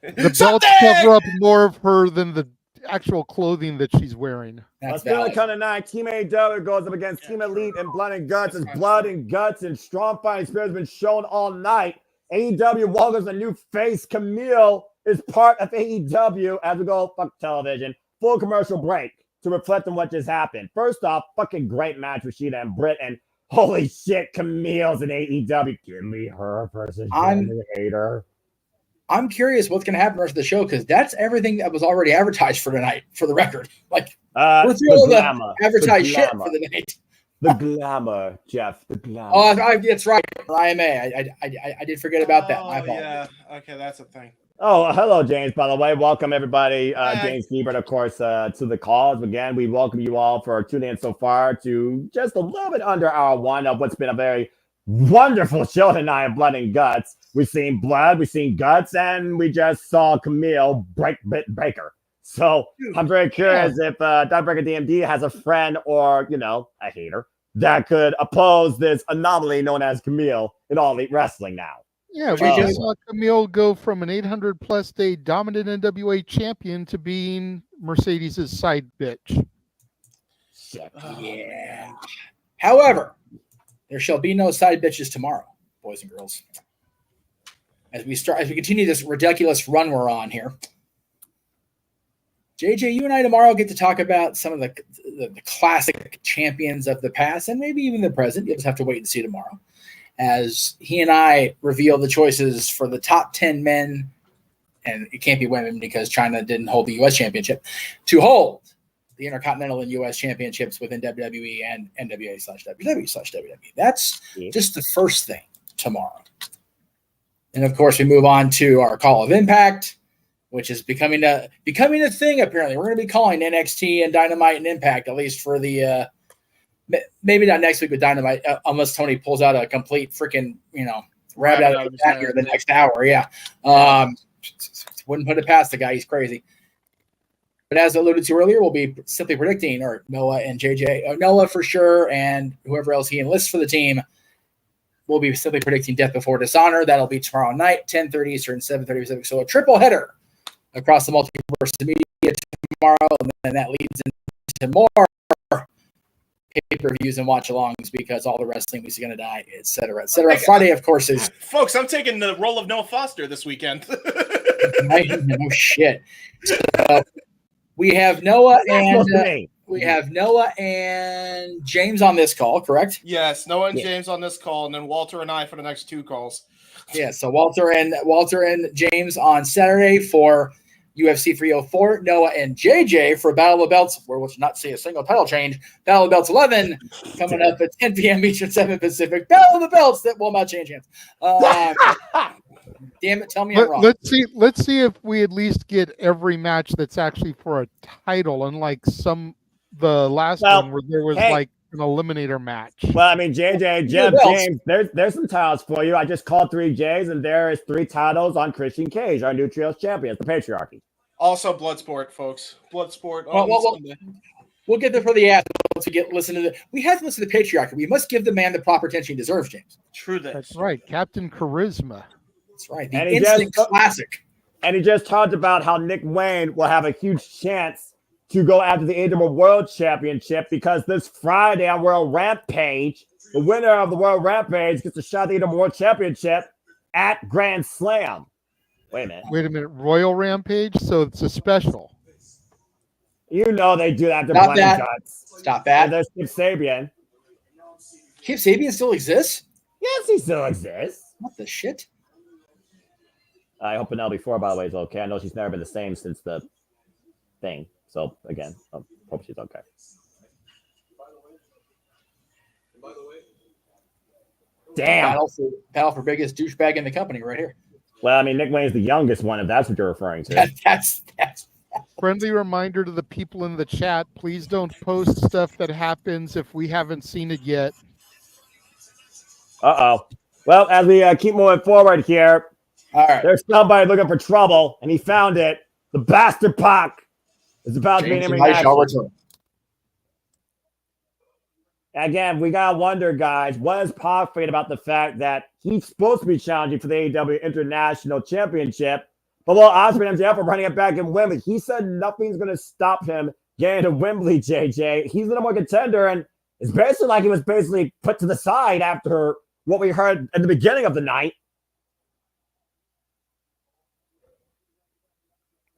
The belts cover up more of her than the actual clothing that she's wearing. Let's go to tonight. Team AEW goes up against Team Elite and Blood and Guts. As blood and guts and strong fighting spirit has been shown all night. AEW welcomes a new face. Camille is part of AEW as we go fuck television. Full commercial break to reflect on what just happened. First off, fucking great match with Sheeta and Britt, and holy shit, Camille's in AEW. Give me her versus Jamie Hayter. I'm curious what's going to happen the rest of the show because that's everything that was already advertised for tonight, for the record. Like, we're through all the advertised shit for the night. The glamour, Jeff. The glamour. Oh, that's right. IMA. I did forget about that. My fault. Yeah. Okay, that's a thing. Oh, hello, James, by the way. Welcome, everybody. James Gebert, of course, to the calls. Again, we welcome you all for tuning in so far to just a little bit under hour one of what's been a very wonderful show tonight of Blood and Guts. We've seen blood, we've seen guts, and we just saw Camille break Britt Baker. So I'm very curious if Dr. Breaker DMD has a friend or, a hater that could oppose this anomaly known as Camille in All Elite Wrestling now. Yeah, we just saw Camille go from an 800-plus day dominant NWA champion to being Mercedes' side bitch. Yeah. However, there shall be no side bitches tomorrow, boys and girls. As we continue this ridiculous run we're on here. JJ, you and I tomorrow get to talk about some of the classic champions of the past and maybe even the present. You'll just have to wait and see tomorrow. As he and I reveal the choices for the top 10 men, and it can't be women because China didn't hold the U.S. championship, to hold the Intercontinental and U.S. championships within WWE and NWA/WWE/WWE. That's just the first thing tomorrow. And of course, we move on to our Call of Impact, which is becoming a thing. Apparently, we're going to be calling NXT and Dynamite and Impact, at least for the maybe not next week with Dynamite, unless Tony pulls out a complete freaking rabbit out of the hat here the next hour. Yeah, wouldn't put it past the guy; he's crazy. But as alluded to earlier, we'll be simply predicting, or Noah and JJ, Noah for sure, and whoever else he enlists for the team. We'll be simply predicting Death Before Dishonor. That'll be tomorrow night, 10:30 Eastern, 7:30 Pacific. So a triple header across the Multiverse of Media tomorrow, and then that leads into more pay-per-views and watch-alongs because all the wrestling is going to die, et cetera, et cetera. Friday, of course, is... Folks, I'm taking the role of Noah Foster this weekend. No shit. So we have Noah and James on this call, correct? Yes, Noah and James on this call, and then Walter and I for the next two calls. Yeah, so Walter and James on Saturday for UFC 304. Noah and JJ for Battle of the Belts, where we'll not see a single title change. Battle of the Belts 11 coming up at 10 p.m. Eastern, 7 Pacific. Battle of the Belts that will not change hands. Damn it, tell me I'm wrong. Let's see if we at least get every match that's actually for a title, unlike the last one where there was like an eliminator match. Well, I mean, JJ, Jeff, James, there's some titles for you. I just called 3 J's, and there is 3 titles on Christian Cage, our new trios champion, the Patriarchy. Also, Bloodsport, folks. Bloodsport. We'll get there for the ass once we listen to the. We have to listen to the Patriarchy. We must give the man the proper attention he deserves, James. True that. That's right, Captain Charisma. That's right. The instant classic. And he just talked about how Nick Wayne will have a huge chance to go after the AEW World Championship because this Friday on World Rampage, the winner of the World Rampage gets a shot at the AEW World Championship at Grand Slam. Wait a minute. Royal Rampage? So it's a special. You know they do that to Stop that. Guts. Stop that. And there's Kip Sabian. Kip Sabian still exists? Yes, he still exists. What the shit? I hope Penelope 4, by the way, is okay. I know she's never been the same since the thing. So, again, I hope she's okay. Damn. Battle for biggest douchebag in the company right here. Well, I mean, Nick Wayne's the youngest one, if that's what you're referring to. That's friendly reminder to the people in the chat, please don't post stuff that happens if we haven't seen it yet. Uh-oh. Well, as we keep moving forward here, all right. There's somebody looking for trouble, and he found it. The bastard Pac is about to be in action. Again, we gotta wonder, guys, what is Pac feeling about the fact that he's supposed to be challenging for the AEW International Championship, but well, Osprey and MJF are running it back in Wembley. He said nothing's gonna stop him getting to Wembley, JJ. He's the number one contender, and it's basically like he was basically put to the side after what we heard at the beginning of the night.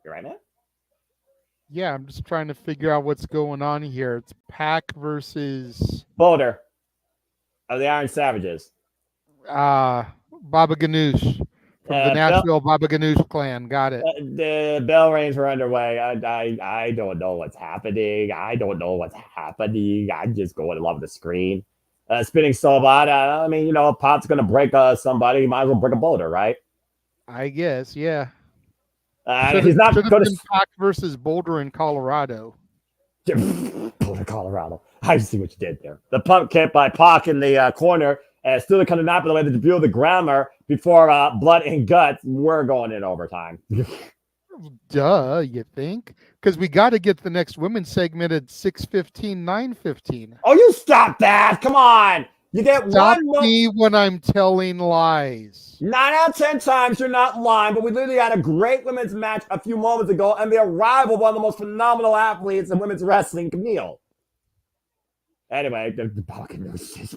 You right, man? Yeah, I'm just trying to figure out what's going on here. It's Pac versus Boulder of the Iron Savages. Baba Ganoush from the Nashville Baba Ganoush clan. Got it. The bell rings were underway. I don't know what's happening. I'm just going along the screen. Spinning so bad. I mean, if Pop's going to break somebody, he might as well break a Boulder, right? I guess, yeah. He's not going to be Pac versus Boulder in Colorado. Boulder, Colorado. I see what you did there. The pump kick by Pac in the corner, and still kind of not by the way the debut of the grammar before Blood and Guts. We're going in overtime. Duh, you think? Because we got to get the next women's segment at 6:15, 9:15. Oh, you stop that! Come on. You get Stop one me when I'm telling lies. 9 out of 10 times you're not lying, but we literally had a great women's match a few moments ago, and the arrival of one of the most phenomenal athletes in women's wrestling, Camille. Anyway, the fucking news.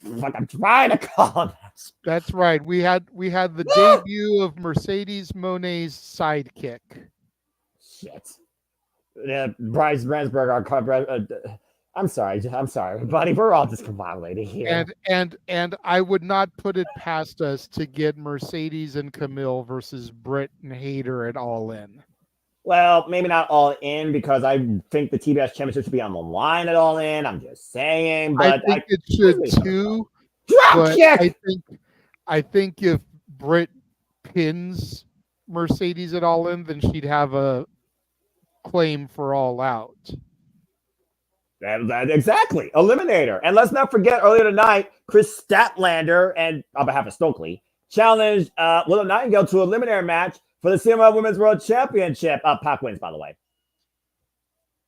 I'm trying to call this. That's right. We had the debut of Mercedes Moné's sidekick. Shit. Yeah, Bryce Bransberg, I'm sorry, buddy. We're all discombobulated here. And I would not put it past us to get Mercedes and Camille versus Britt and Hayter at All In. Well, maybe not All In because I think the TBS Championship should be on the line at All In. I'm just saying, but I think it should too. Drop kick! I think if Britt pins Mercedes at All In, then she'd have a claim for All Out. Exactly. Eliminator. And let's not forget earlier tonight, Chris Statlander, and on behalf of Stokely, challenged Willow Nightingale to an eliminator match for the CMLL Women's World Championship. Pac wins, by the way,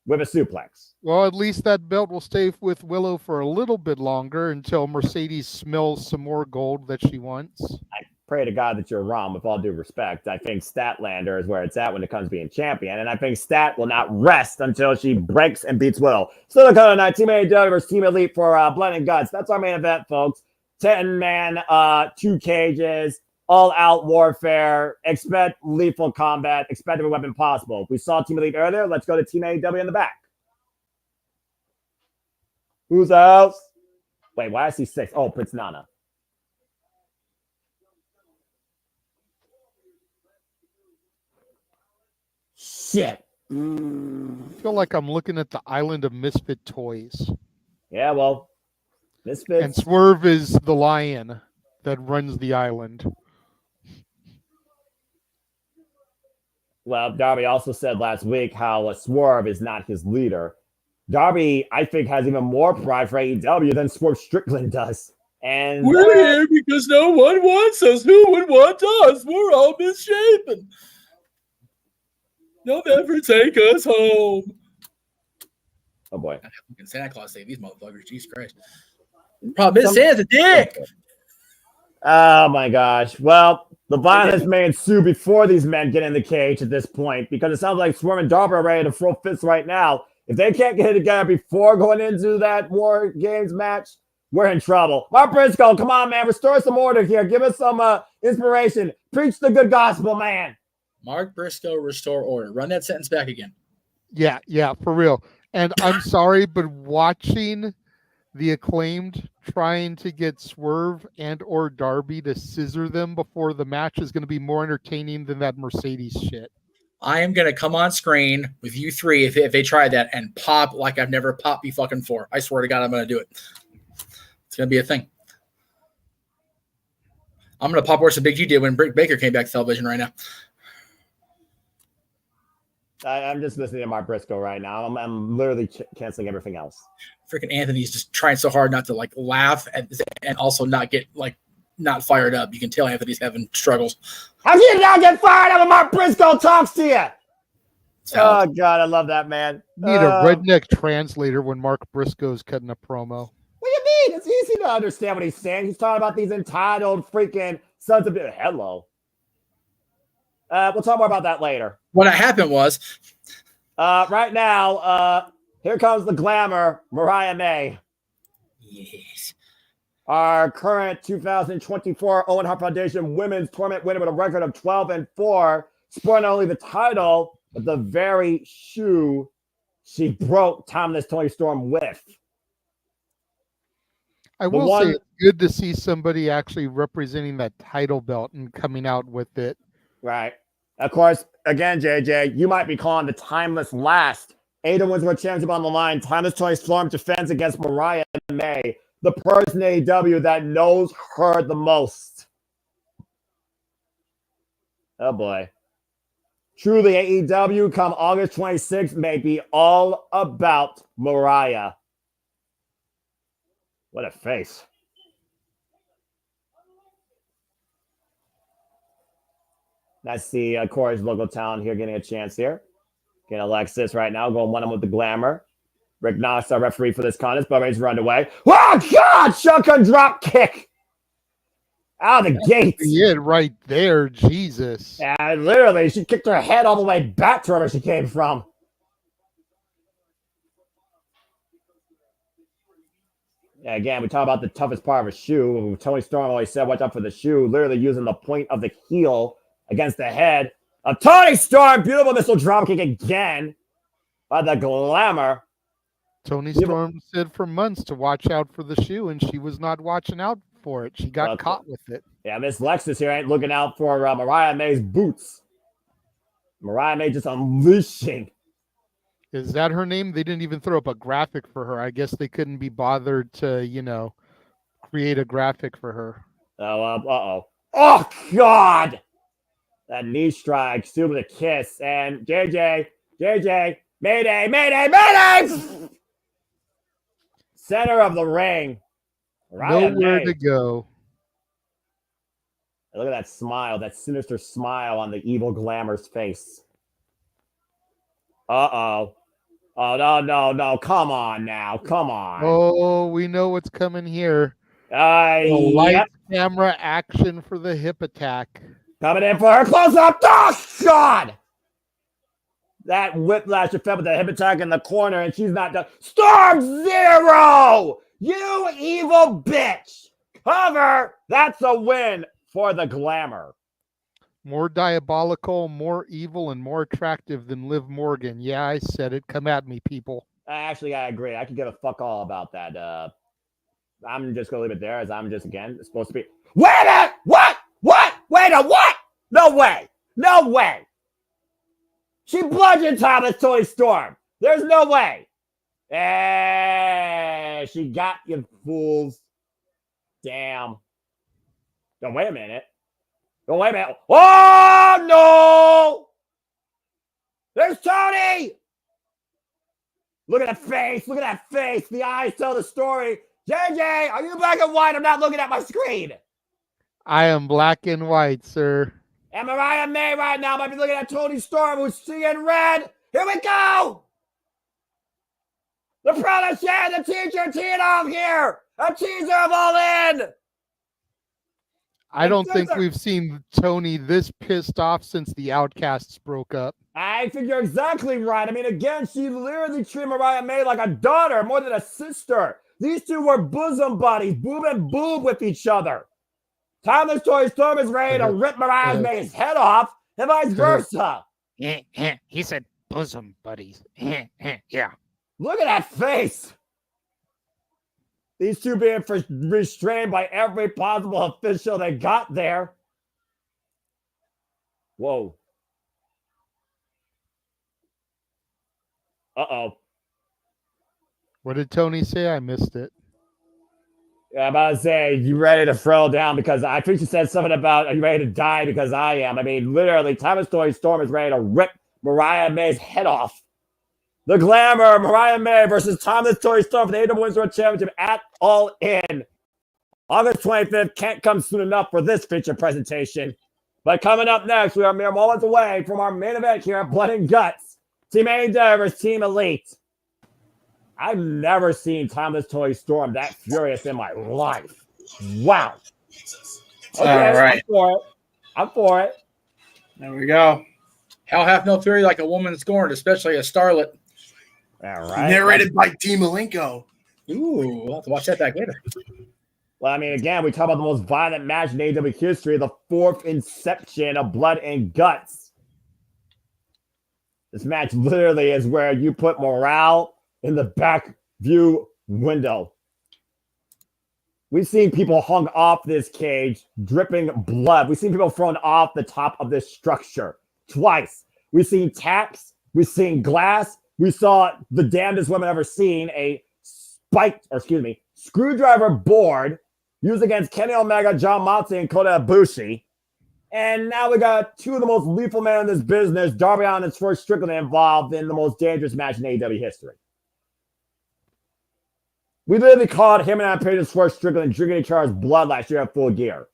with a suplex. Well, at least that belt will stay with Willow for a little bit longer until Mercedes smells some more gold that she wants. I pray to God that you're wrong, with all due respect. I think Statlander is where it's at when it comes to being champion, and I think Stat will not rest until she breaks and beats Willow. Still the color night, Team AEW versus Team Elite for Blood and Guts. That's our main event, folks. 10-man, 2 cages, all-out warfare. Expect lethal combat. Expect every weapon possible. We saw Team Elite earlier. Let's go to Team AEW in the back. Who's else? Wait, why I see 6? Oh, Prince Nana. Shit. I feel like I'm looking at the island of misfit toys. Yeah, well, misfits. And Swerve is the lion that runs the island. Well, Darby also said last week how Swerve is not his leader. Darby, I think, has even more pride for AEW than Swerve Strickland does. And we're here because no one wants us. Who would want us? We're all misshapen. They'll never take us home. Oh boy. Santa Claus save these motherfuckers. Jesus Christ. Problem is Santa's a dick. Oh my gosh. Well, the violence may ensue before these men get in the cage at this point, because it sounds like Swerve and Darby are ready to throw fists right now. If they can't get it together before going into that War Games match, we're in trouble. Mark Briscoe, come on, man. Restore some order here. Give us some inspiration. Preach the good gospel, man. Mark Briscoe, restore order. Run that sentence back again. Yeah, for real. And I'm sorry, but watching the Acclaimed trying to get Swerve and or Darby to scissor them before the match is going to be more entertaining than that Mercedes shit. I am going to come on screen with you three if they try that and pop like I've never popped you fucking for. I swear to God, I'm going to do it. It's going to be a thing. I'm going to pop worse than Big G did when Britt Baker came back to television right now. I'm just listening to Mark Briscoe right now. I'm literally canceling everything else. Freaking Anthony's just trying so hard not to like laugh and also not get like not fired up. You can tell Anthony's having struggles. How can you not get fired up when Mark Briscoe talks to you? Oh God, I love that man. Need a redneck translator when Mark Briscoe's cutting a promo. What do you mean? It's easy to understand what he's saying. He's talking about these entitled freaking sons of bitch. Hello. We'll talk more about that later. What happened was, right now, here comes the glamour, Mariah May. Yes. Our current 2024 Owen Hart Foundation Women's Tournament winner with a record of 12-4, sporting not only the title, but the very shoe she broke Timeless Tony Storm with. I will say it's good to see somebody actually representing that title belt and coming out with it. Right. Of course, again, JJ, you might be calling the Timeless last. AEW Women's World Championship on the line. Timeless Tony Storm defends against Mariah May, the person in AEW that knows her the most. Oh, boy. Truly, AEW come August 26th may be all about Mariah. What a face. That's the Corey's local talent here getting a chance here. Getting Alexis right now going one-on-one with the glamour. Rick Knox, our referee for this contest, but he's run away. Oh, God! Shotgun drop kick! Out of the gates. It right there, Jesus. Yeah, literally, she kicked her head all the way back to where she came from. Yeah, again, we talk about the toughest part of a shoe. Tony Storm always said, watch out for the shoe, literally using the point of the heel against the head of Tony Storm. Beautiful missile drop kick again by the glamour. Tony Storm said for months to watch out for the shoe, and she was not watching out for it. She got caught with it. Yeah, Miss Lexus here ain't looking out for Mariah May's boots. Mariah May just unleashing. Is that her name? They didn't even throw up a graphic for her. I guess they couldn't be bothered to, create a graphic for her. Oh, oh, God! That knee strike, still with a kiss. And JJ, Mayday, Mayday, Mayday! Center of the ring. Nowhere to go. Look at that smile, that sinister smile on the evil glamour's face. Uh-oh. Oh, no. Come on now. Come on. Oh, we know what's coming here. Light camera action for the hip attack. Coming in for her close-up. Oh, God! That whiplash effect with the hip attack in the corner, and she's not done. Storm Zero! You evil bitch! Cover! That's a win for the glamour. More diabolical, more evil, and more attractive than Liv Morgan. Yeah, I said it. Come at me, people. Actually, I agree. I could give a fuck all about that. I'm just going to leave it there as I'm just, again, supposed to be. Wait a minute! What? Wait a what? No way! She bludgeoned Thomas Tony Storm. There's no way. She got you fools. Damn. Don't wait a minute. Oh, no! There's Tony! Look at that face. The eyes tell the story. JJ, are you black and white? I'm not looking at my screen. I am black and white, sir. And Mariah May right now might be looking at Tony Storm, who's seeing red. Here we go! The protege, the teacher, teeing off here. A teaser of All In. I don't think we've seen Tony this pissed off since the Outcasts broke up. I think you're exactly right. I mean, again, she literally treated Mariah May like a daughter more than a sister. These two were bosom buddies, boob and boob with each other. Timeless Tony Storm is ready to rip Mariah May's head off, and vice versa. He said bosom buddies. Yeah. Look at that face. These two being restrained by every possible official they got there. Whoa. Uh-oh. What did Tony say? I missed it. Yeah, I'm about to say, you ready to throw down because I think she said something about, are you ready to die because I am? I mean, literally, Timeless Tony Storm is ready to rip Mariah May's head off. The Glamour, Mariah May versus Thomas Toy Storm for the AEW Women's World Championship at All In. August 25th can't come soon enough for this feature presentation. But coming up next, we are mere moments away from our main event here at Blood and Guts. Team AEW versus Team Elite. I've never seen Thomas Toy Storm that furious in my life. Wow. Okay, all right. I'm for it. There we go. Hell hath no fury like a woman scorned, especially a starlet. All right. Narrated by Dean Malenko. Ooh, we'll have to watch that back later. Well, I mean, again, we talk about the most violent match in AEW history, the fourth inception of Blood and Guts. This match literally is where you put morale in the back view window. We've seen people hung off this cage, dripping blood. We've seen people thrown off the top of this structure twice. We've seen tacks. We've seen glass. We saw the damnedest women ever seen, a screwdriver board used against Kenny Omega, John Moxley, and Kota Ibushi. And now we got two of the most lethal men in this business, Darby Allin and Swerve Strickland, involved in the most dangerous match in AEW history. We literally called him and Page and Swerve Strickland drinking each other's blood last year at Full Gear.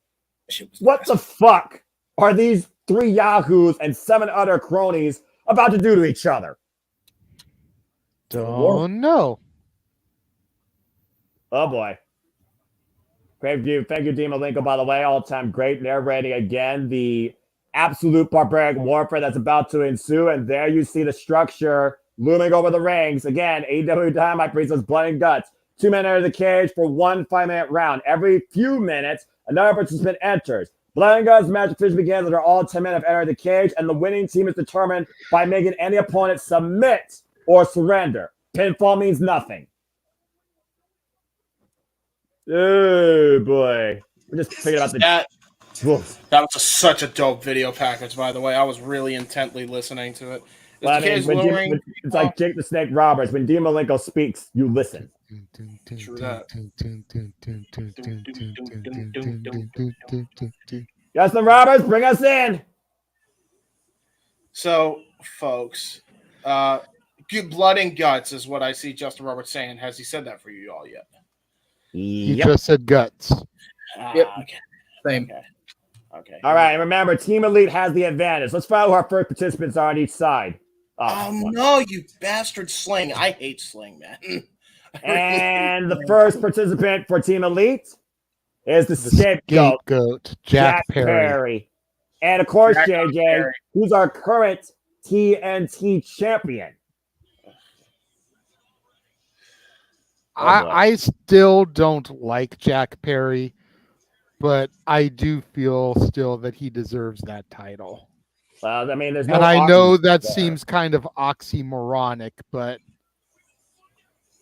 What the fuck are these three yahoos and 7 other cronies about to do to each other? Don't know. Oh boy. Great view. Thank you, Dean Malenko, by the way. All-time great narrating again the absolute barbaric warfare that's about to ensue. And there you see the structure looming over the rings. Again, AEW Dynamite brings us Blood and Guts. 2 men enter the cage for 1 5-minute round. Every few minutes, another participant enters. Blood and Guts match officially begins after all 10 men have entered the cage, and the winning team is determined by making any opponent submit or surrender. Pinfall means nothing. Oh boy, we just figured out that was such a dope video package, by the way. I was really intently listening to it. Well, I mean, it's like Jake the Snake Roberts. When Dean Malenko speaks, you listen. True that. Justin Roberts, bring us in. So, folks, Blood and Guts is what I see Justin Roberts saying. Has he said that for you all yet? He just said guts. Yep. Okay. Same. Okay. All right, and remember, Team Elite has the advantage. Let's find out who our first participants are on each side. No, you bastard Sling. I hate Sling, man. And the first participant for Team Elite is the scapegoat, Jack Perry. And of course, JJ, who's our current TNT champion. I still don't like Jack Perry, but I do feel still that he deserves that title. Well, I mean, there's no. And I know that seems kind of oxymoronic, but.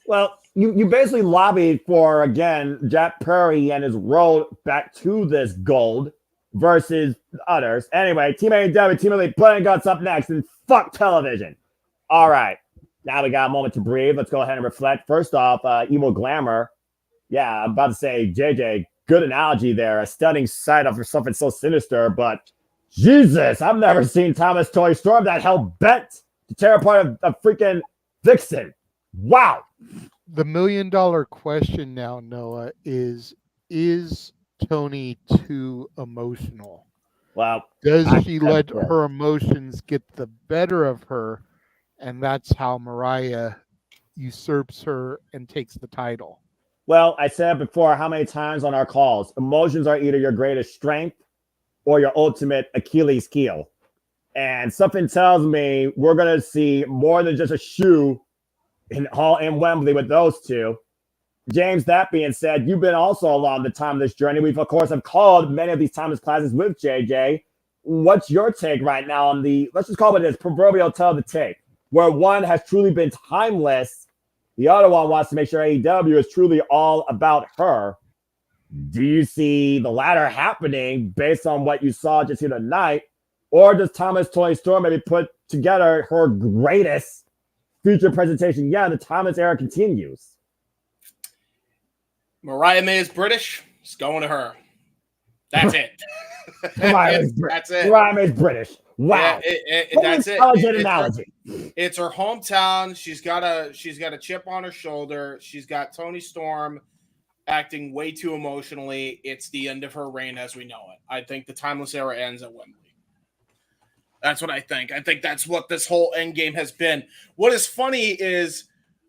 Well, you basically lobbied for, again, Jack Perry and his road back to this gold versus others. Anyway, Team AEW, Team Elite, Blood and Guts up next, and fuck television. All right. Now we got a moment to breathe. Let's go ahead and reflect. First off, Evil Glamour. Yeah, I'm about to say, JJ, good analogy there. A stunning sight of something so sinister, but Jesus, I've never seen Thomas Toy Storm that hell-bent to tear apart a freaking Vixen. Wow. The $1 million question now, Noah, is Tony too emotional? Well, does she let her emotions get the better of her? And that's how Mariah usurps her and takes the title. Well, I said before, how many times on our calls, emotions are either your greatest strength or your ultimate Achilles heel. And something tells me we're going to see more than just a shoe in Wembley with those two. James, that being said, you've been also along the time of this journey. We've, of course, have called many of these timeless classes with JJ. What's your take right now on the, let's just call it this, proverbial tale of the tape, where one has truly been timeless, the other one wants to make sure AEW is truly all about her. Do you see the latter happening based on what you saw just here tonight? Or does Thomas Toy Storm maybe put together her greatest future presentation? Yeah, the Thomas era continues. Mariah May is British. It's going to her. That's it. That's it. Mariah May is British. Wow. Yeah, That's it. Analogy. It's her hometown. She's got a chip on her shoulder. She's got Toni Storm acting way too emotionally. It's the end of her reign as we know it. I think the timeless era ends at Wembley. That's what I think. I think that's what this whole end game has been. What is funny is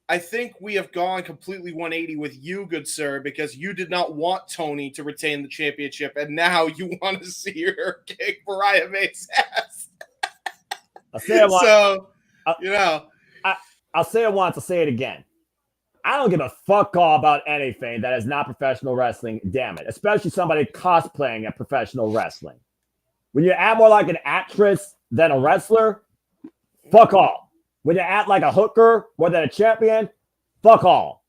I think we have gone completely 180 with you, good sir, because you did not want Toni to retain the championship, and now you want to see her kick Mariah May's ass. I'll say it once. So, I'll say it once. I'll say it again. I don't give a fuck all about anything that is not professional wrestling, damn it. Especially somebody cosplaying at professional wrestling. When you act more like an actress than a wrestler, fuck all. When you act like a hooker more than a champion, fuck all.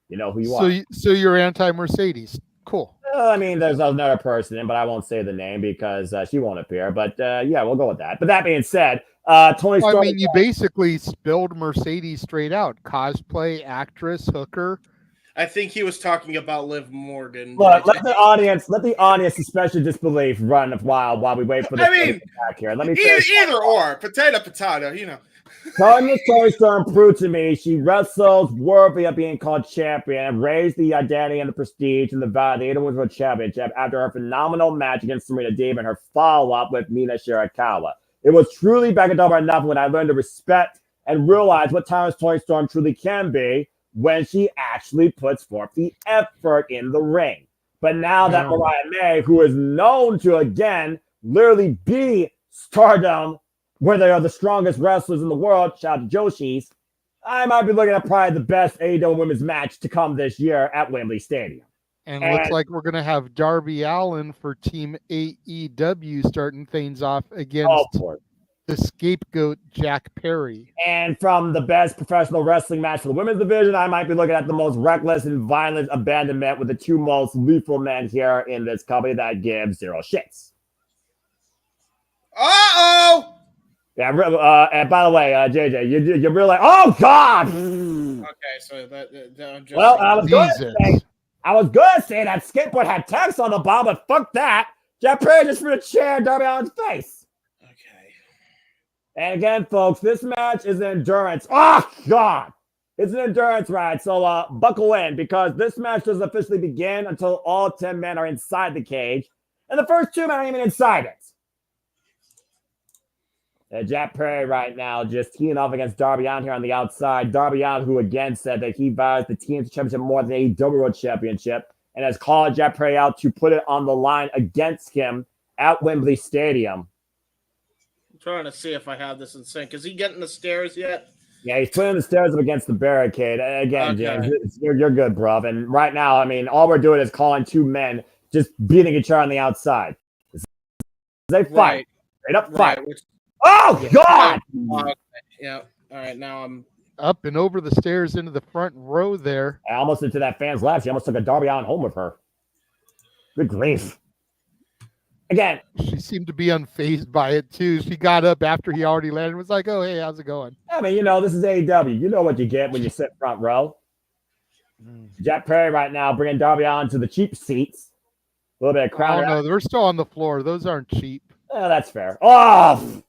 You know who you are. So you're anti-Mercedes. Cool. I mean, there's another person, but I won't say the name because she won't appear. But yeah, we'll go with that. But that being said, Toni Storm. I mean, you basically spilled Mercedes straight out. Cosplay, actress, hooker. I think he was talking about Liv Morgan. Look, let the audience suspicion disbelief run while we wait for the back here. Let me either or, potato, you know. Toni Storm proved to me she wrestles worthy of being called champion and raised the identity and the prestige and the value of the Women's Championship after her phenomenal match against Serena Deeb and her follow-up with Mina Shirakawa. It was truly back and over enough when I learned to respect and realize what Toni Storm truly can be when she actually puts forth the effort in the ring. But now that Mariah May, who is known to, again, literally be stardom, where they are the strongest wrestlers in the world, shout out to Joshi's, I might be looking at probably the best AEW women's match to come this year at Wembley Stadium. And looks like we're going to have Darby Allin for Team AEW starting things off against the scapegoat Jack Perry. And from the best professional wrestling match for the women's division, I might be looking at the most reckless and violent abandonment with the two most lethal men here in this company that give zero shits. Uh-oh! Yeah, and by the way, JJ, you're really like, oh God! Okay, so well, I was going to say that skateboard had text on the bottom, but fuck that. Jack Perry just threw a chair in Darby Allin's face. Okay. And again, folks, this match is an endurance. Oh God! It's an endurance ride, so buckle in because this match doesn't officially begin until all 10 men are inside the cage, and the first 2 men aren't even inside it. Jack Perry right now just teeing off against Darby Allin here on the outside. Darby Allin, who again said that he values the TNT Championship more than the AEW World Championship and has called Jack Perry out to put it on the line against him at Wembley Stadium. I'm trying to see if I have this in sync. Is he getting the stairs yet? Yeah, he's putting the stairs up against the barricade. Again, James, you're good, bruv. And right now, I mean, all we're doing is calling 2 men just beating each other on the outside. They fight. Straight up fight. Oh, God! Yeah. All right, now I'm up and over the stairs into the front row there. I almost into that fan's lap. She almost took a Darby Allin home with her. Good grief. Again. She seemed to be unfazed by it, too. She got up after he already landed and was like, oh, hey, how's it going? I mean, this is AEW. You know what you get when you sit front row. Jack Perry right now bringing Darby Allin to the cheap seats. A little bit of crowd. Oh, no, they're still on the floor. Those aren't cheap. That's fair. Oh!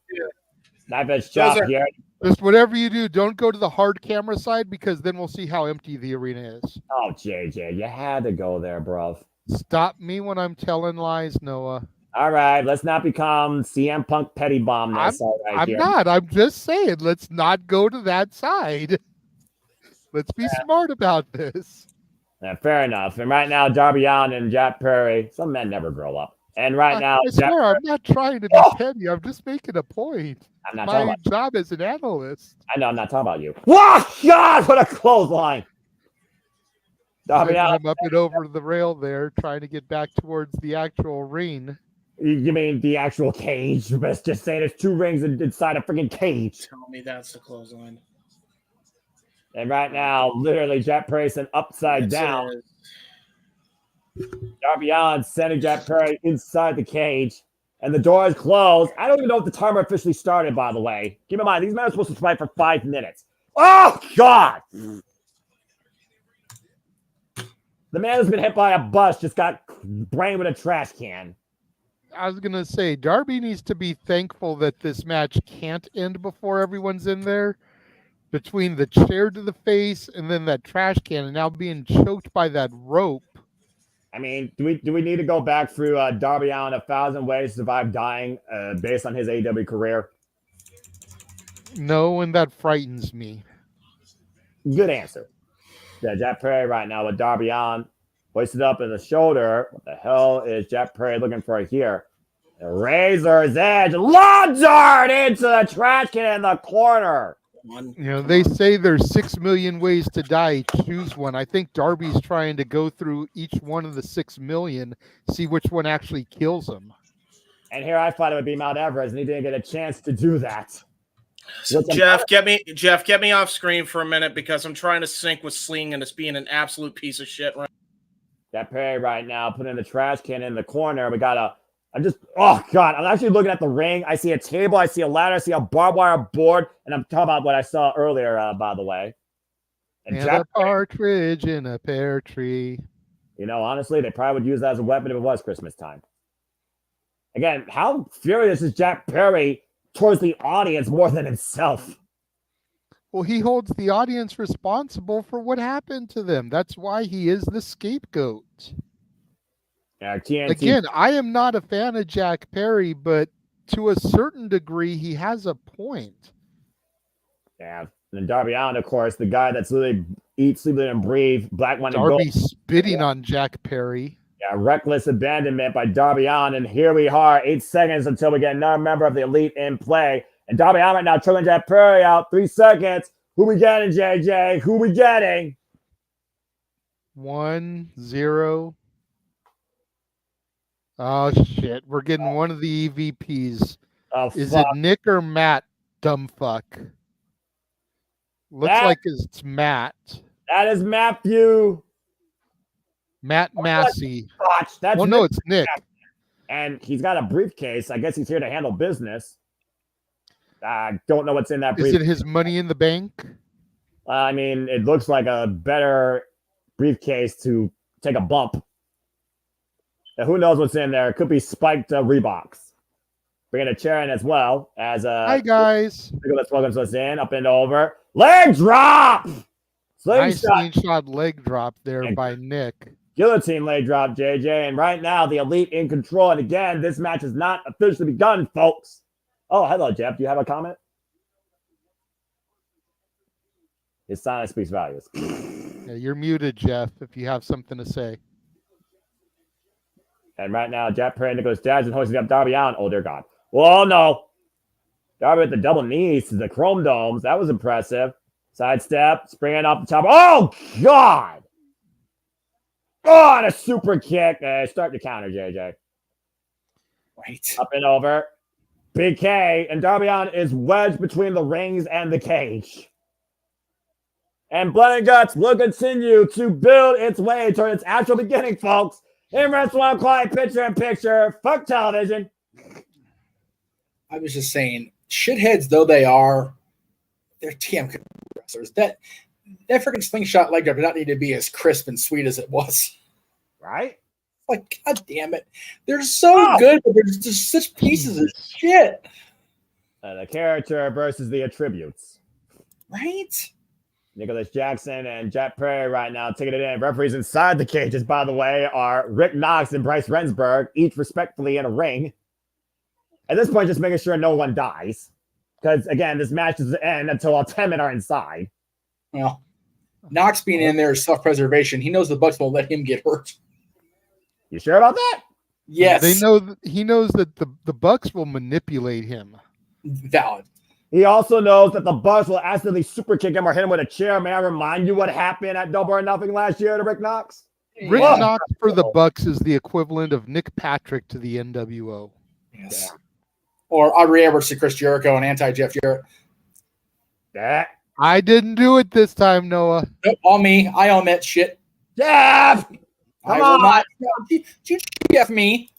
Knife edge chop here. Just whatever you do, don't go to the hard camera side because then we'll see how empty the arena is. Oh, JJ, you had to go there, bro. Stop me when I'm telling lies, Noah. All right, let's not become CM Punk petty bomb. I'm not. I'm just saying, let's not go to that side. Let's be smart about this. Yeah, fair enough. And right now, Darby Allin and Jack Perry, some men never grow up. And right now, I swear, I'm not trying to be petty. I'm just making a point. I'm not My job as an analyst. I know, I'm not talking about you. Whoa, God, what a clothesline. Darby Allin. I'm up and over the rail there, trying to get back towards the actual ring. You mean the actual cage? Let's just say there's 2 rings inside a freaking cage. Tell me that's the clothesline. And right now, literally, Jack Perry's upside down. Darby Allin sending Jack Perry inside the cage. And the door is closed. I don't even know if the timer officially started, by the way. Keep in mind, these men are supposed to fight for 5 minutes. Oh, God! The man who's been hit by a bus just got brained with a trash can. I was going to say, Darby needs to be thankful that this match can't end before everyone's in there. Between the chair to the face and then that trash can and now being choked by that rope. I mean, do we need to go back through Darby Allin 1,000 Ways to Survive Dying based on his AEW career? No, and that frightens me. Good answer. Yeah, Jack Perry right now with Darby Allin hoisted up in the shoulder. What the hell is Jack Perry looking for here? The Razor's Edge. Lawn dart into the trash can in the corner. They say there's 6 million ways to die. Choose one. I think Darby's trying to go through each one of the 6 million, see which one actually kills him. And here I thought it would be Mount Everest, and he didn't get a chance to do that. Jeff, get me off screen for a minute because I'm trying to sync with Sling and it's being an absolute piece of shit right now. That Perry right now putting the trash can in the corner. We got I'm actually looking at the ring. I see a table, I see a ladder, I see a barbed wire board, and I'm talking about what I saw earlier, by the way. And a partridge in a pear tree. Honestly, they probably would use that as a weapon if it was Christmas time. Again, how furious is Jack Perry towards the audience more than himself? Well, he holds the audience responsible for what happened to them. That's why he is the scapegoat. Again, I am not a fan of Jack Perry, but to a certain degree, he has a point. Yeah, and Darby Allin, of course, the guy that's literally eat, sleep, and breathe, black one. Darby spitting on Jack Perry. Yeah, reckless abandonment by Darby Allin, and here we are, 8 seconds until we get another member of the Elite in play. And Darby Allin right now triggering Jack Perry out, 3 seconds. Who we getting, JJ? Who we getting? 1-0. Oh, shit. We're getting one of the EVPs. Oh, is it Nick or Matt, dumb fuck? Looks like it's Matt. That is Matthew. Matt Massey. That's no, it's Nick. And he's got a briefcase. I guess he's here to handle business. I don't know what's in that briefcase. Is it his Money in the Bank? I mean, it looks like a better briefcase to take a bump. Now, who knows what's in there? It could be spiked Reeboks. Bringing a chair in as well as hi guys. Nicholas welcomes us in, up and over. Leg drop. Nice slingshot leg drop there by Nick. Guillotine leg drop, JJ. And right now, the Elite in control. And again, this match has not officially begun, folks. Oh, hello, Jeff. Do you have a comment? His silence speaks volumes. Yeah, you're muted, Jeff, if you have something to say. And right now, Jack Perry and Nicholas Jackson hosting up Darby Allin. Oh, dear God. Well, no. Darby with the double knees to the chrome domes. That was impressive. Sidestep, springing off the top. Oh, God. Oh, and a super kick. Start the counter, JJ. Right. Up and over. Big K. And Darby Allin is wedged between the rings and the cage. And Blood and Guts will continue to build its way toward its actual beginning, folks. In Wrestling Quiet Picture-in-Picture. Fuck television. I was just saying, shitheads though they are, they're damn good wrestlers. That freaking slingshot leg drop did not need to be as crisp and sweet as it was. Right? Like, God damn it. They're so good, but they're just such pieces of shit. The character versus the attributes. Right? Nicholas Jackson and Jack Perry right now taking it in. Referees inside the cages, by the way, are Rick Knox and Bryce Rensburg, each respectfully in a ring. At this point, just making sure no one dies. Because, again, this match doesn't end until all 10 men are inside. Well, Knox being in there is self-preservation. He knows the Bucks won't let him get hurt. You sure about that? Yes. He knows that the Bucks will manipulate him. Valid. He also knows that the Bucks will accidentally super kick him or hit him with a chair. May I remind you what happened at Double or Nothing last year to Rick Knox? Rick Knox for the Bucks is the equivalent of Nick Patrick to the NWO. Yes. Yeah. Or Aubrey Edwards to Chris Jericho and anti-Jeff Jarrett. That. I didn't do it this time, Noah. Nope, all me. I own that shit. Jeff! Come on. You Jeff me.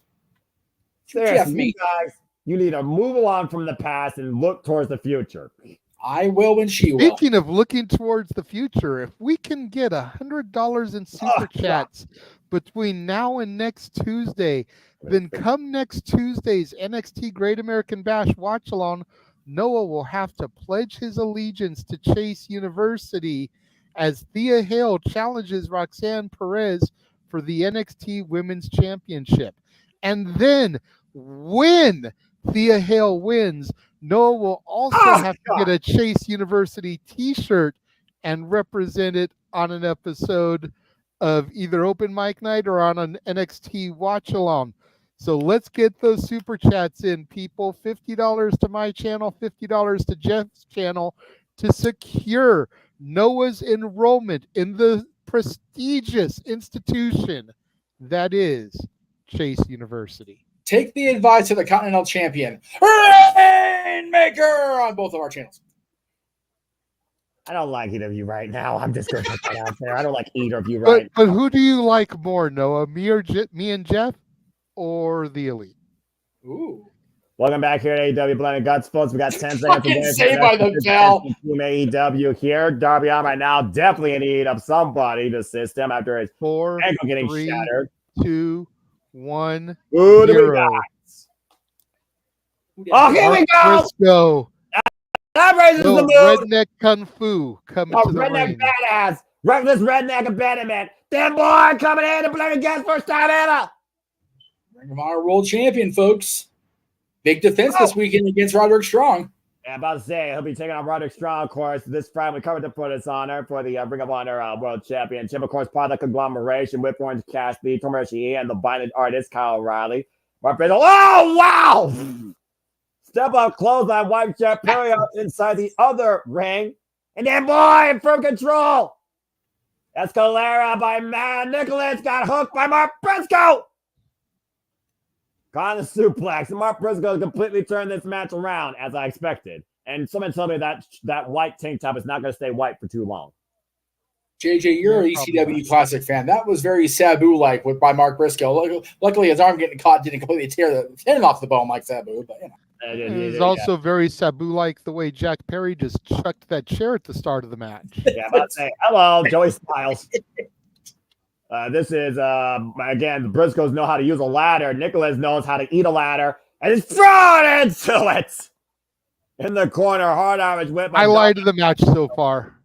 Jeff me. Guys, you need to move on from the past and look towards the future. I will when she will. Speaking of looking towards the future, if we can get $100 in super chats between now and next Tuesday, then come next Tuesday's NXT Great American Bash watch along, Noah will have to pledge his allegiance to Chase University as Thea Hale challenges Roxanne Perez for the NXT Women's Championship. And then when Thea Hale wins, Noah will also have to get a Chase University t-shirt and represent it on an episode of either Open Mic Night or on an NXT watch along. So let's get those super chats in, people. $50 to my channel, $50 to Jeff's channel to secure Noah's enrollment in the prestigious institution that is Chase University. Take the advice of the Continental Champion, Rainmaker, on both of our channels. I don't like either of you right now. I'm just going to put that out there. I don't like either of you right But who do you like more, Noah? Me and Jeff, or the Elite? Ooh. Welcome back here at AEW Blood and Guts, folks. We got 10 seconds. Saved by the bell. Team AEW here. Darby on right now. Definitely in need of somebody to assist him after his ankle getting shattered. 2, 1, Who do 0. we got? Oh, here we go. Briscoe. That raises the mood. Redneck Kung Fu coming to the redneck ring. badass. Reckless redneck abandonment. Damn boy coming in to Blood and Guts first time ever. Ring of Honor World Champion, folks. Big defense this weekend against Roderick Strong. Yeah, I'm about to say, he'll be taking on Roderick Strong, of course. This Friday, we covered the for this honor for the Ring of Honor World Championship. Of course, part of the conglomeration with Orange Cassidy, Tomoshi, and the binded artist, Kyle O'Reilly. Oh, wow! Step up close on White Jet Perry inside the other ring. And then, boy, in full control. Escalera by Man Nicholas got hooked by Mark Briscoe. Got on the suplex, and Mark Briscoe completely turned this match around, as I expected. And someone told me that white tank top is not going to stay white for too long. JJ, you're an ECW Classic fan. That was very Sabu-like by Mark Briscoe. Luckily, his arm getting caught didn't completely tear the tendon off the bone like Sabu. But, you know. It was also very Sabu-like the way Jack Perry just chucked that chair at the start of the match. Yeah, I'm about to say, hello, Joey Styles. This is, again, the Briscoes know how to use a ladder. Nicholas knows how to eat a ladder. And he's thrown into it. In the corner, hard Irish whip. Highlight of the match so far.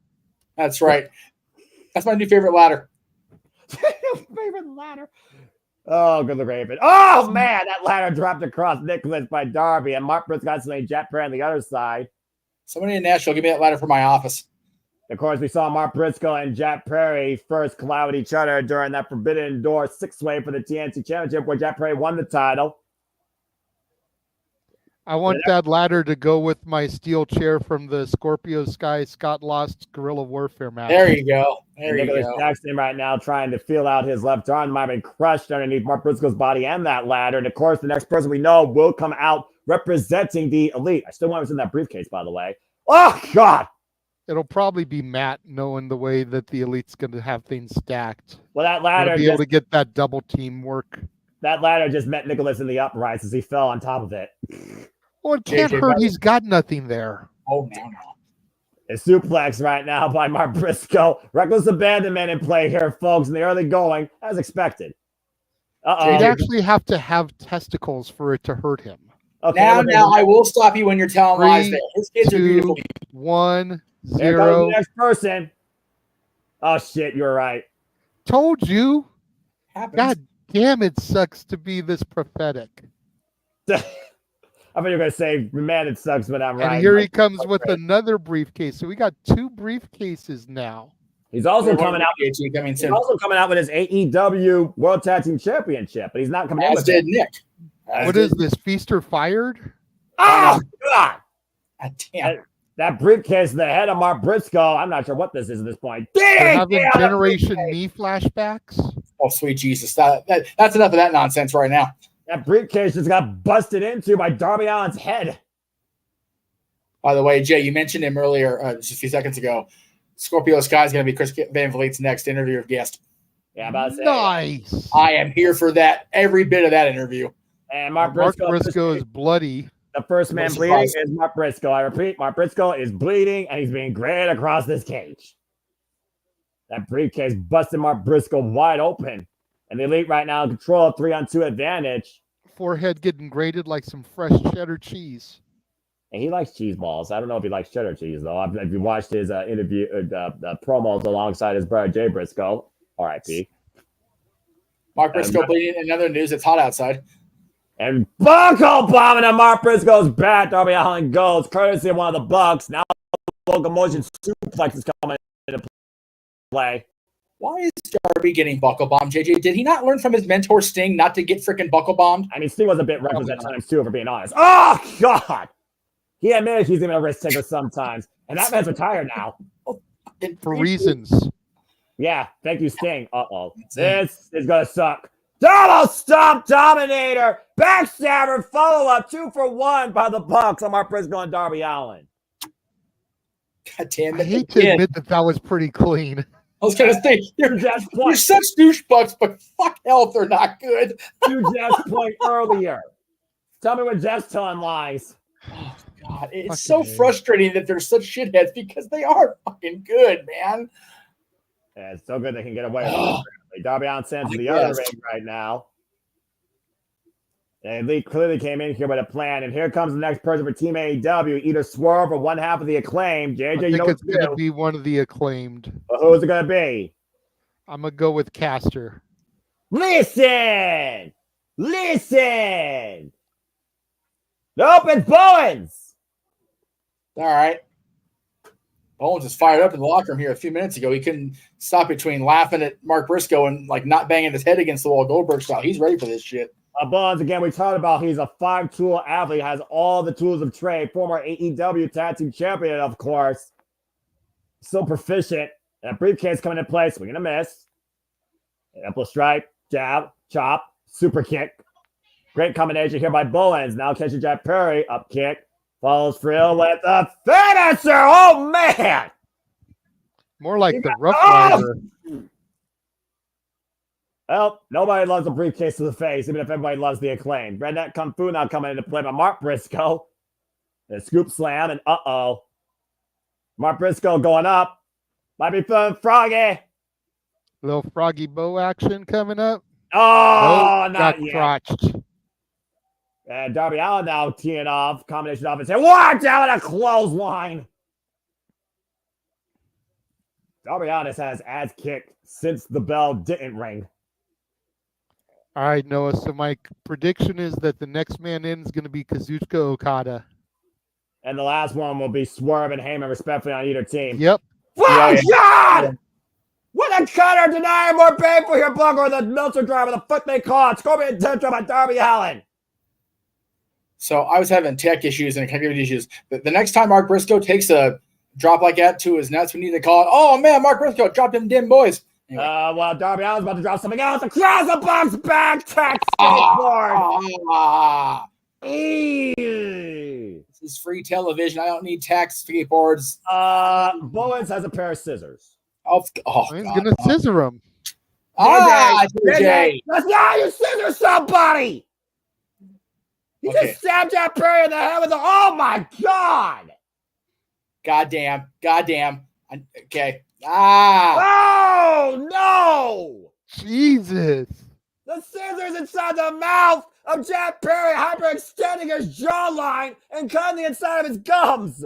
That's right. That's my new favorite ladder. Favorite ladder. Oh, good Lord, Raven. Oh, man, that ladder dropped across Nicholas by Darby. And Mark Briscoe slaying Jet Perry on the other side. Somebody in Nashville, give me that ladder for my office. Of course, we saw Mark Briscoe and Jack Perry first collide with each other during that Forbidden Door 6-way for the TNT Championship where Jack Perry won the title. I want that ladder to go with my steel chair from the Scorpio Sky Scott Lost Guerrilla Warfare match. There you go. Nicholas Jackson right now trying to feel out his left arm. Might have been crushed underneath Mark Briscoe's body and that ladder. And of course, the next person we know will come out representing the Elite. I still want what's in that briefcase, by the way. Oh, God. It'll probably be Matt, knowing the way that the Elite's going to have things stacked. Well, that ladder be able to get that double team work. That ladder just met Nicholas in the uprights as he fell on top of it. Well, it can't hurt. He's got nothing there. Oh, no. A suplex right now by Mark Briscoe. Reckless abandonment in play here, folks, in the early going, as expected. He'd actually have to have testicles for it to hurt him. Okay, now I will stop you when you're telling lies there. His kids are beautiful. 1, 0. Here comes the next person. Oh, shit, you're right. Told you. Happens. God damn, it sucks to be this prophetic. I thought you were going to say, man, it sucks, but I'm right. And here he comes with another briefcase. So we got 2 briefcases now. He's also coming out. He's also coming out with his AEW World Tag Team Championship, but he's not coming out with did Nick. What is this? Feaster fired? Oh, God. Damn. That briefcase in the head of Mark Briscoe. I'm not sure what this is at this point. They're having Generation Me flashbacks. Oh, sweet Jesus. That's enough of that nonsense right now. That briefcase just got busted into by Darby Allin's head. By the way, Jay, you mentioned him earlier, just a few seconds ago. Scorpio Sky is going to be Chris Van Vliet's next interview guest. Yeah, I'm about to say. Nice. I am here for that. Every bit of that interview. And Mark Briscoe is bloody. The first man What a bleeding surprise. is Mark Briscoe. I repeat, Mark Briscoe is bleeding, and he's being grabbed across this cage. That briefcase busted Mark Briscoe wide open. And the Elite right now control a 3-on-2 advantage. Forehead getting grated like some fresh cheddar cheese. And he likes cheese balls. I don't know if he likes cheddar cheese, though. If you watched his interview, promos alongside his brother, Jay Briscoe, RIP. Mark Briscoe bleeding. In other news, it's hot outside. And buckle bombing on Mark Briscoe's back. Darby Allin goes, courtesy of one of the Bucks. Now locomotion suplex is coming into play. Why is Darby getting buckle bombed, JJ? Did he not learn from his mentor Sting not to get freaking buckle bombed? I mean, Sting was a bit reckless at times, too, if we're being honest. Oh, God! He admitted he's even a risk taker sometimes. And that man's retired now. For reasons. Yeah, thank you, Sting. Uh-oh. This is going to suck. Double stomp dominator. Backstabber follow-up. 2-for-1 by the Bucks on Mark Briscoe and Darby Allin. God damn it. I hate to admit that was pretty clean. I was going to say, you're such douchebugs, but fuck hell if they're not good. To Jeff's point earlier. Tell me when Jeff's telling lies. Oh, God. It's so frustrating that they're such shitheads because they are fucking good, man. Yeah, it's so good they can get away with it. Darby Allin sends to the other ring right now. And Lee clearly came in here with a plan. And here comes the next person for Team AEW. Either Swerve or one half of the Acclaimed. JJ, I think it's going to be one of the Acclaimed. But who's it going to be? I'm going to go with Caster. Listen! Listen! Nope, it's Bowens! All right. Bowens is fired up in the locker room here a few minutes ago. He couldn't stop between laughing at Mark Briscoe and like not banging his head against the wall Goldberg style. He's ready for this shit. Bowens, again, we talked about he's a 5-tool athlete, has all the tools of trade, former AEW Tag Team Champion, of course. So proficient. That briefcase coming into play, swinging a miss. Apple stripe, jab, chop, super kick. Great combination here by Bowens. Now catching Jack Perry, up kick. Follows Frill with a finisher. Oh, man. More like the Rough Rider. Well, nobody loves a briefcase to the face, even if everybody loves the Acclaim. Redneck Kung Fu now coming into play by Mark Briscoe. A scoop slam, and uh-oh. Mark Briscoe going up. Might be feeling froggy. Little Froggy Bow action coming up. Oh, nope, not got yet. crotched. And Darby Allin now teeing off. Combination offense. And watch out, a clothesline. Darby Allin has had his ass kicked since the bell didn't ring. All right, Noah. So my prediction is that the next man in is going to be Kazuchika Okada. And the last one will be Swerve and Heyman, respectfully, on either team. Yep. Oh, God! What a cutter! Denying more painful here, Bug, or the Meltzer driver, the fuck they call it. Scorpion Tantrum by Darby Allin. So I was having tech issues and connectivity issues. The next time Mark Briscoe takes a drop like that to his nuts, we need to call it, oh, man, Mark Briscoe dropped them dim boys. Anyway. Well, Darby Allin's about to drop something else. Across the box, back, tech, skateboard. This is free television. I don't need tax skateboards. Bowens has a pair of scissors. He's going to scissor him. JJ. You scissor somebody. He just stabbed that Perry in the head with oh, my God. Goddamn. Okay. Oh, no. Jesus. The scissors inside the mouth of Jack Perry, hyperextending his jawline and cutting the inside of his gums.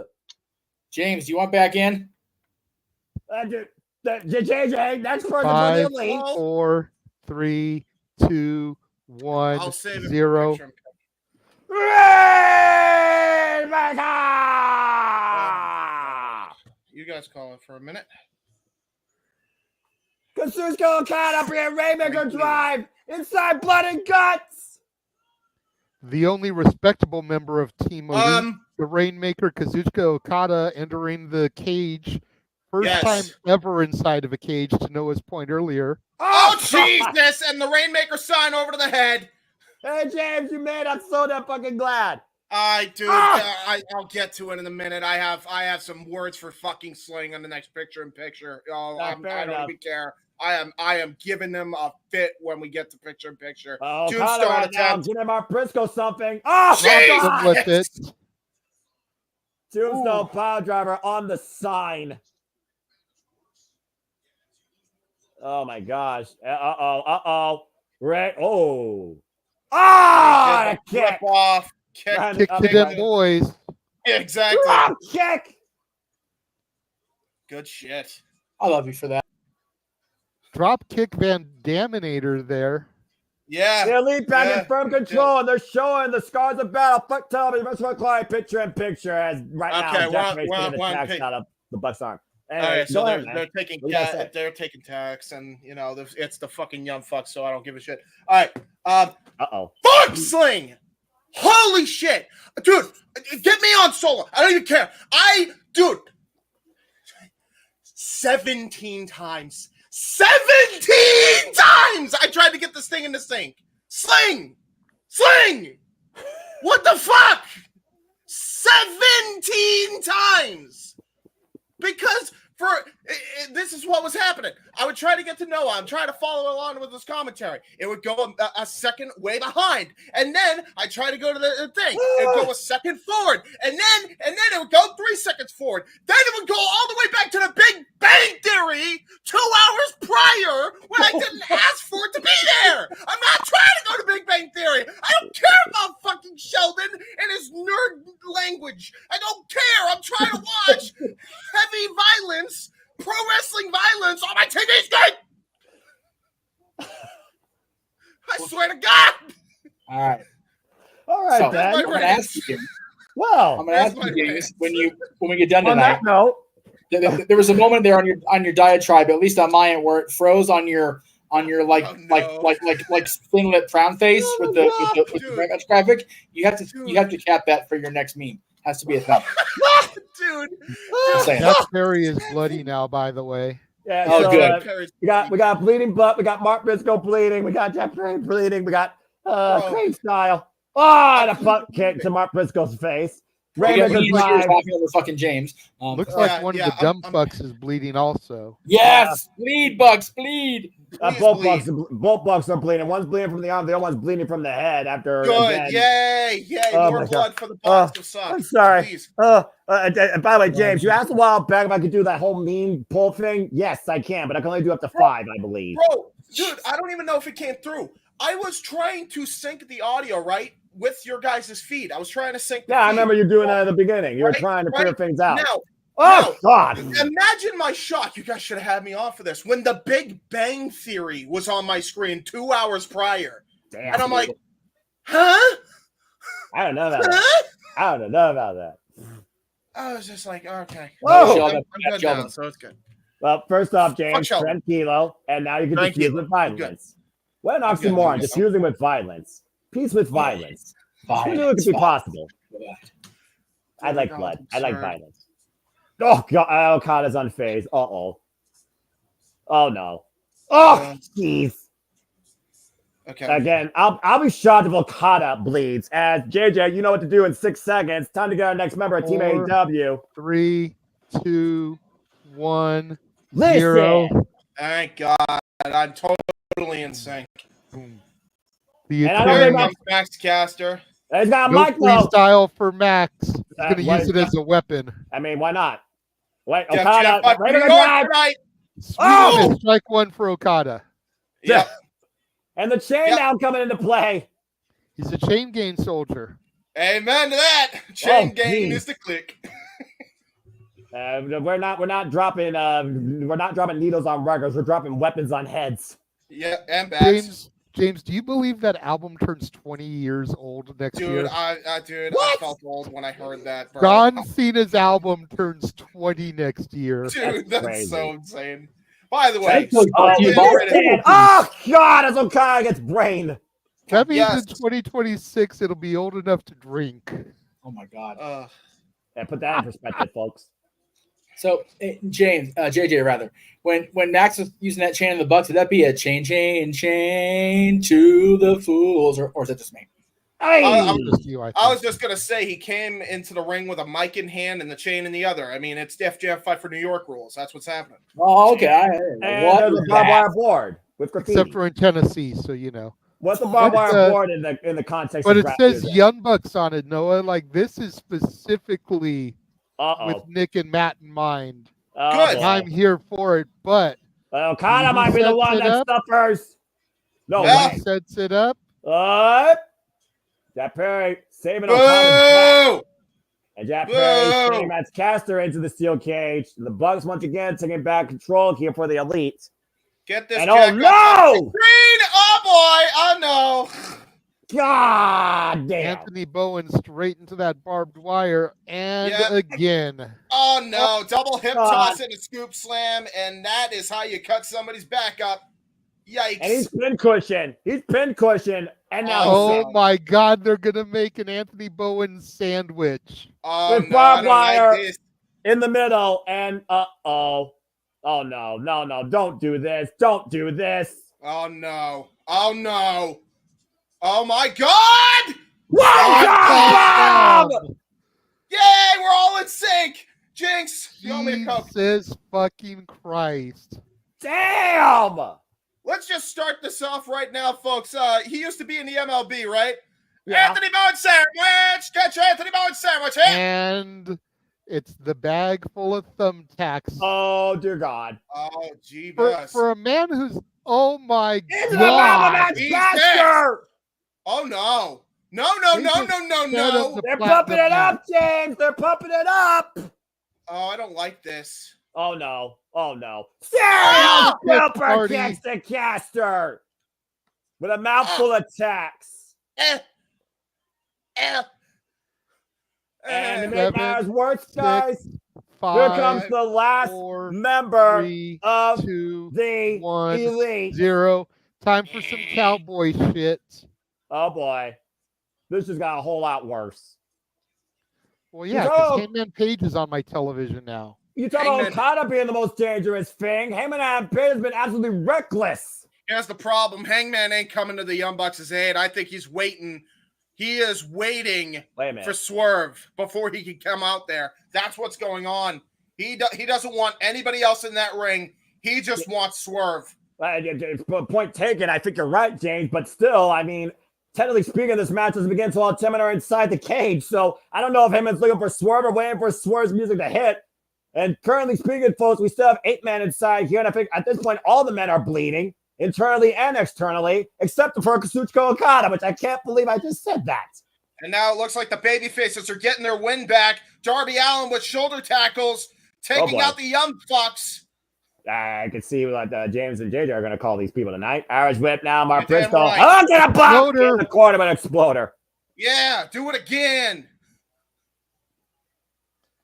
James, you want back in? JJ, next person 5, for the Elite. 4, 3, 2, 1, I'll save it 0. You guys call it for a minute. Kazuchika Okada bringing Rainmaker Drive inside Blood and Guts. The only respectable member of Team Elite, the Rainmaker, Kazuchika Okada, entering the cage. First time ever inside of a cage, to Noah's point earlier. Oh, Jesus! And the Rainmaker sign over to the head. Hey, James, you made us so damn fucking glad. I'll get to it in a minute. I have some words for fucking Sling on the next picture-in-picture. I don't even care. I am giving them a fit when we get to picture in picture. Oh, Tombstone right now, attempt. giving Mark Briscoe something. Oh, Jesus! With it. Tombstone power driver on the sign. Oh my gosh. Uh-oh. Right. Oh. Ah, Flip off. Kick to them boys. Exactly. Drop kick. Good shit. I love you for that. Drop kick Van Daminator there. Yeah. The Elite back in firm control, and they're showing the scars of battle. Fuck television, wrestling client, picture in picture. As right now, Jeff Mace getting the tax out of the Bucks arm. Anyway, All right, so ahead, they're taking tax, and it's the fucking young fuck, so I don't give a shit. All right, Fork sling. Holy shit, dude! Get me on solo. I don't even care. Dude, 17 times. 17 times I tried to get this thing in the sink. Sling. What the fuck? 17 times. Because this is what was happening. I would try to get to Noah. I'm trying to follow along with this commentary. It would go a second way behind, and then I try to go to the thing. It would go a second forward, and then it would go 3 seconds forward. Then it would go all the way back to the Big Bang Theory 2 hours prior when I didn't ask for it to be there. I'm not trying to go to Big Bang Theory. I don't care about fucking Sheldon and his nerd language. I don't care. I'm trying to watch heavy violence, pro wrestling violence on my TV screen. I swear to God. All right. So, Dan. I'm going to ask you. Well, I'm going to ask you, James, when we get done on tonight. that note, there was a moment there on your diatribe, at least on my end, where it froze on your like thin lip frown face with the very much graphic. You have to cap that for your next meme. Has to be a thing. Dude. That Perry is bloody now, by the way. Yeah, good. We got bleeding butt. We got Mark Briscoe bleeding. We got Jeff Perry bleeding. We got Crane Style. Oh, the butt kick to Mark Briscoe's face. Talking over fucking James. Looks like one of the dumb fucks is bleeding also. Yes, bleed, Bucks, bleed. Both bucks are bleeding. One's bleeding from the arm. The other one's bleeding from the head. After good, yay! More blood for the Bucks. I'm sorry. By the way, James, you asked a while back if I could do that whole mean pull thing. Yes, I can, but I can only do up to 5, I believe. Bro, dude, I don't even know if it came through. I was trying to sync the audio right with your guys' feed. I was trying to sync. I remember you doing that at the beginning. You were trying to figure things out. Now, God! Imagine my shock. You guys should have had me on for this. When the Big Bang Theory was on my screen 2 hours prior. Damn, and I'm like, huh? I don't know about that. I don't know about that. I was just like, okay. Whoa. I'm good now, so it's good. Well, first off, James, tranquilo, and now you can diffuse with violence. What an oxymoron, diffusing with violence. Peace with violence. Who knew it could be possible? I like blood. I like violence. Oh, God. Okada's unfazed. Uh-oh. Oh, no. Oh, jeez. Okay. Again, I'll be shocked if Okada bleeds. As JJ, you know what to do in 6 seconds. Time to get our next member of Team AEW. 3, 2, 1, Listen. 0. Thank God. I'm totally in sync. The Max Caster. He's got a no mic freestyle for Max. He's going to use it as a weapon. I mean, why not? Wait, Jeff, Okada. Jeff, right on the drive. Oh! Strike one for Okada. Yeah. And the chain down coming into play. He's a chain gang soldier. Amen to that. Chain gang is the click. We're not dropping needles on ruggers. We're dropping weapons on heads. Yeah, and bats. James, do you believe that album turns 20 years old next year? I felt old when I heard that, bro. John Cena's album turns 20 next year. Dude, that's so insane. By the way, oh God, as Okada gets brained. That means in 2026 it'll be old enough to drink. Oh my God. Yeah, put that in perspective, folks. So, James, JJ, rather, when Max was using that chain in the Bucks, would that be a chain to the fools, or is that just me? I was just gonna say he came into the ring with a mic in hand and the chain in the other. I mean, it's FJF Fight for New York rules. That's what's happening. Oh, okay. And there's a barbed wire board with graffiti. Except for in Tennessee, so you know. What's the barbed wire board in the context? But of it says music? Young Bucks on it, Noah. Like this is specifically with Nick and Matt in mind. Good. I'm here for it, but Okada might be the one that suffers. No, he sets it up. Jack Perry saving Okada's back. And Jack Perry sending Matt's caster into the steel cage. The Bucks once again taking back control here for the Elite. Get this. And oh no! Green! Oh boy! Oh no! God damn! Anthony Bowen straight into that barbed wire, and again. Oh no! Double hip toss and a scoop slam, and that is how you cut somebody's back up. Yikes! And he's pin cushion. And now oh my God! They're gonna make an Anthony Bowen sandwich with barbed wire in the middle, and oh no! Don't do this! Don't do this! Oh no! Oh no! Oh my God! Welcome! Yay! We're all in sync. Jinx, you owe me a Coke. Jesus fucking Christ! Damn! Let's just start this off right now, folks. He used to be in the MLB, right? Yeah. Anthony Bowen sandwich. Get your Anthony Bowen sandwich here. And it's the bag full of thumbtacks. Oh dear God! Oh Jesus! For a man who's oh my It's God! Oh no! No! They're pumping it up, James. They're pumping it up. Oh, I don't like this. Oh no! Serial Cooper kicks the caster with a mouthful of tacks. And to make matters worse, guys, here comes the last member of the Elite. 0. Time for some cowboy shit. Oh boy, this has got a whole lot worse. Well, yeah, because Hangman Page is on my television now. You talk about Okada being the most dangerous thing. Hangman Page has been absolutely reckless. Here's the problem. Hangman ain't coming to the Young Bucks' aid. I think he's waiting. He is waiting for Swerve before he can come out there. That's what's going on. He doesn't want anybody else in that ring. He just wants Swerve. Point taken. I think you're right, James. But still, I mean, technically speaking, this match doesn't begin until all 10 men are inside the cage. So I don't know if Heyman's looking for Swerve or waiting for Swerve's music to hit. And currently speaking, folks, we still have 8 men inside here. And I think at this point, all the men are bleeding, internally and externally, except for Kazuchika Okada, which I can't believe I just said that. And now it looks like the baby faces are getting their win back. Darby Allin with shoulder tackles, taking out the Young Bucks. I can see what James and JJ are going to call these people tonight. Irish whip now, Mark Briscoe. Right. Oh, get a bump in the corner of an exploder. Yeah, do it again.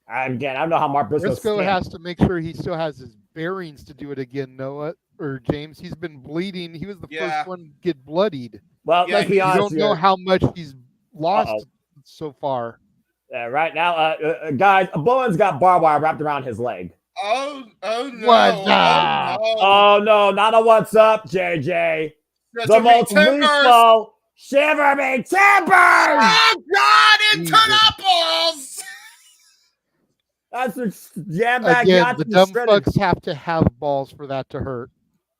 Again, I don't know how Mark Briscoe has to make sure he still has his bearings to do it again, Noah or James. He's been bleeding. He was the first one to get bloodied. Well, let's be honest. You don't know how much he's lost so far. Right now, guys, Bowen's got barbed wire wrapped around his leg. Oh no. What's up? Oh no, not a what's up, JJ. The most lethal shiver me timbers! Oh God, into the balls! That's a jam back again, the dumb fucks have to have balls for that to hurt.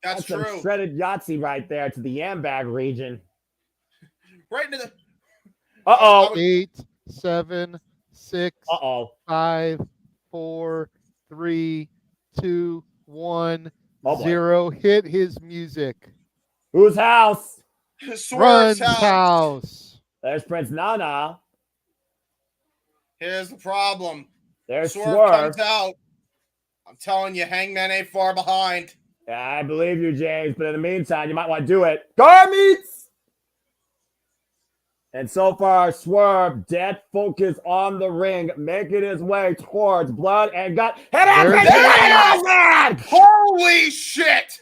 That's true. Some shredded Yahtzee right there to the Yambag region. Right into the 8, 7, 6, 5, 4, 3, 2, 1, 0. Hit his music. Whose house? Run's house. There's Prince Nana. Here's the problem. There's Swerve comes out. I'm telling you, Hangman ain't far behind. Yeah, I believe you, James. But in the meantime, you might want to do it. Garmeets! And so far, Swerve, dead focus on the ring, making his way towards blood and gut. Holy shit!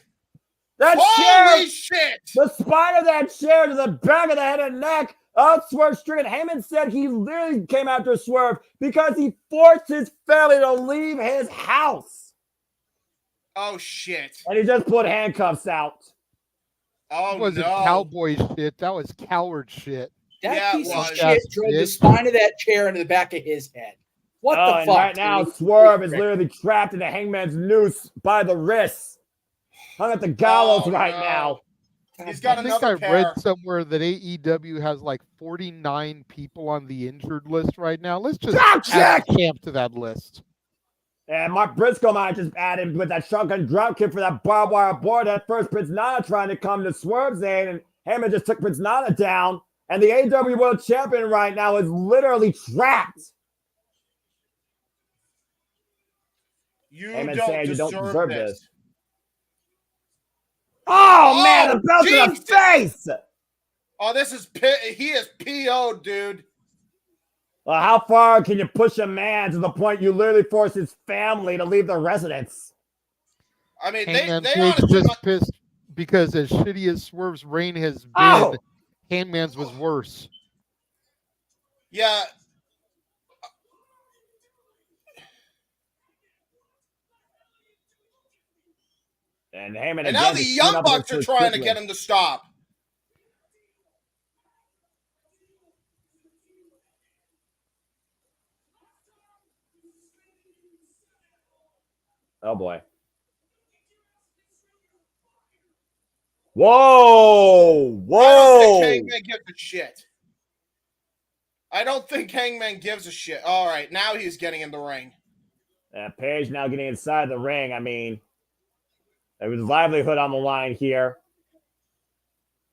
Holy shit! The spine of that chair to the back of the head and neck. Swerve stricken. Heyman said he literally came after Swerve because he forced his family to leave his house. Oh, shit. And he just put handcuffs out. Oh, that wasn't cowboy shit. That was coward shit. That piece of was. shit drove the spine of that chair into the back of his head. What the and fuck? right now, Swerve is literally trapped in the Hangman's noose by the wrists. Hung at the gallows now. He's got I think another I read pair. somewhere that AEW has like 49 people on the injured list right now. Let's just add Camp to that list. And Mark Briscoe might just add him with that shotgun drop kick for that barbed wire board. At first, Prince Nana trying to come to Swerve's aid, and Heyman just took Prince Nana down. And the AEW World Champion right now is literally trapped. You don't deserve this. Oh, man, the belt to the face! Oh, he is PO'd, dude. Well, how far can you push a man to the point you literally force his family to leave their residence? I mean, Hangman they Page honestly just pissed because as shitty as Swerve's reign has been, Hangman's was worse. Yeah. And Heyman And now the Young Bucks are trying to get him to stop. Oh boy. Whoa! I don't think Hangman gives a shit. I don't think Hangman gives a shit. All right, now he's getting in the ring. Page now getting inside the ring. I mean, there was livelihood on the line here.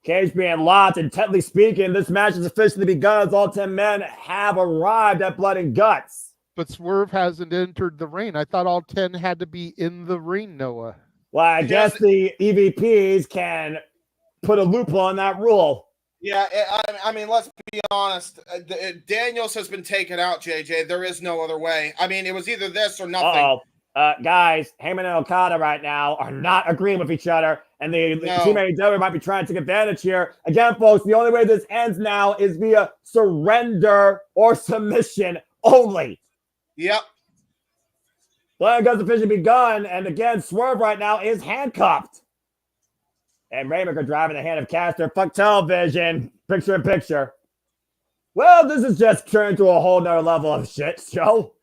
Cage being locked, intently speaking, this match is officially begun as all 10 men have arrived at Blood and Guts. But Swerve hasn't entered the ring. I thought all 10 had to be in the ring, Noah. Well, I guess the EVPs can put a loophole on that rule. Yeah, I mean, let's be honest. Daniels has been taken out, JJ. There is no other way. I mean, it was either this or nothing. Guys, Heyman and Okada right now are not agreeing with each other, and the Team AEW might be trying to take advantage here. Again, folks, the only way this ends now is via surrender or submission only. Yep. Blood and Guts officially begun, and again, Swerve right now is handcuffed. And Rainmaker driving the hand of Caster. Fuck television. Picture in picture. Well, this has just turned to a whole nother level of shit show.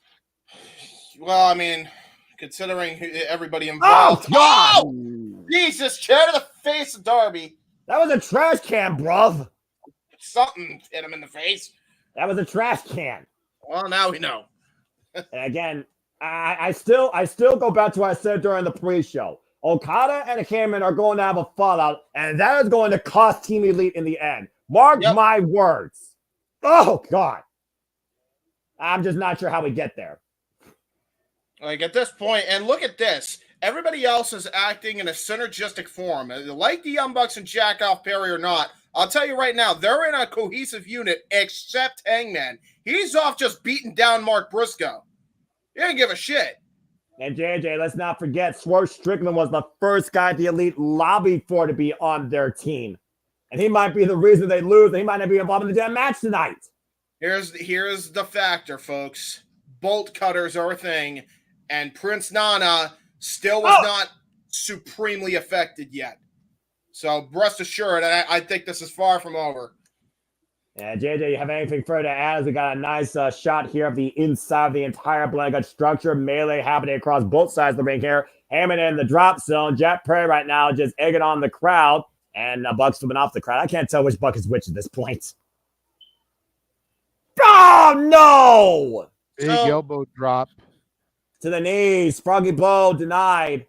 Well, I mean, considering everybody involved. Oh, God! Oh! Jesus, chair to the face of Darby. That was a trash can, bruv. Something hit him in the face. That was a trash can. Well, now we know. And again, I still go back to what I said during the pre-show. Okada and Heyman are going to have a fallout, and that is going to cost Team Elite in the end. Mark my words. Oh, God. I'm just not sure how we get there. Like, at this point, and look at this. Everybody else is acting in a synergistic form. Like the Young Bucks and Jack Off Perry or not, I'll tell you right now, they're in a cohesive unit except Hangman. He's off just beating down Mark Briscoe. He didn't give a shit. And JJ, let's not forget, Swerve Strickland was the first guy the Elite lobbied for to be on their team. And he might be the reason they lose. He might not be involved in the damn match tonight. Here's the factor, folks. Bolt cutters are a thing, and Prince Nana still was not supremely affected yet. So rest assured, I think this is far from over. Yeah, JJ, you have anything further to add? As we got a nice shot here of the inside of the entire Blood and Guts structure. Melee happening across both sides of the ring here. Hammond in the drop zone. Jack Perry right now just egging on the crowd. And Buck's flipping off the crowd. I can't tell which Buck is which at this point. Oh, no! Big elbow drop. To the knees. Froggy blow denied.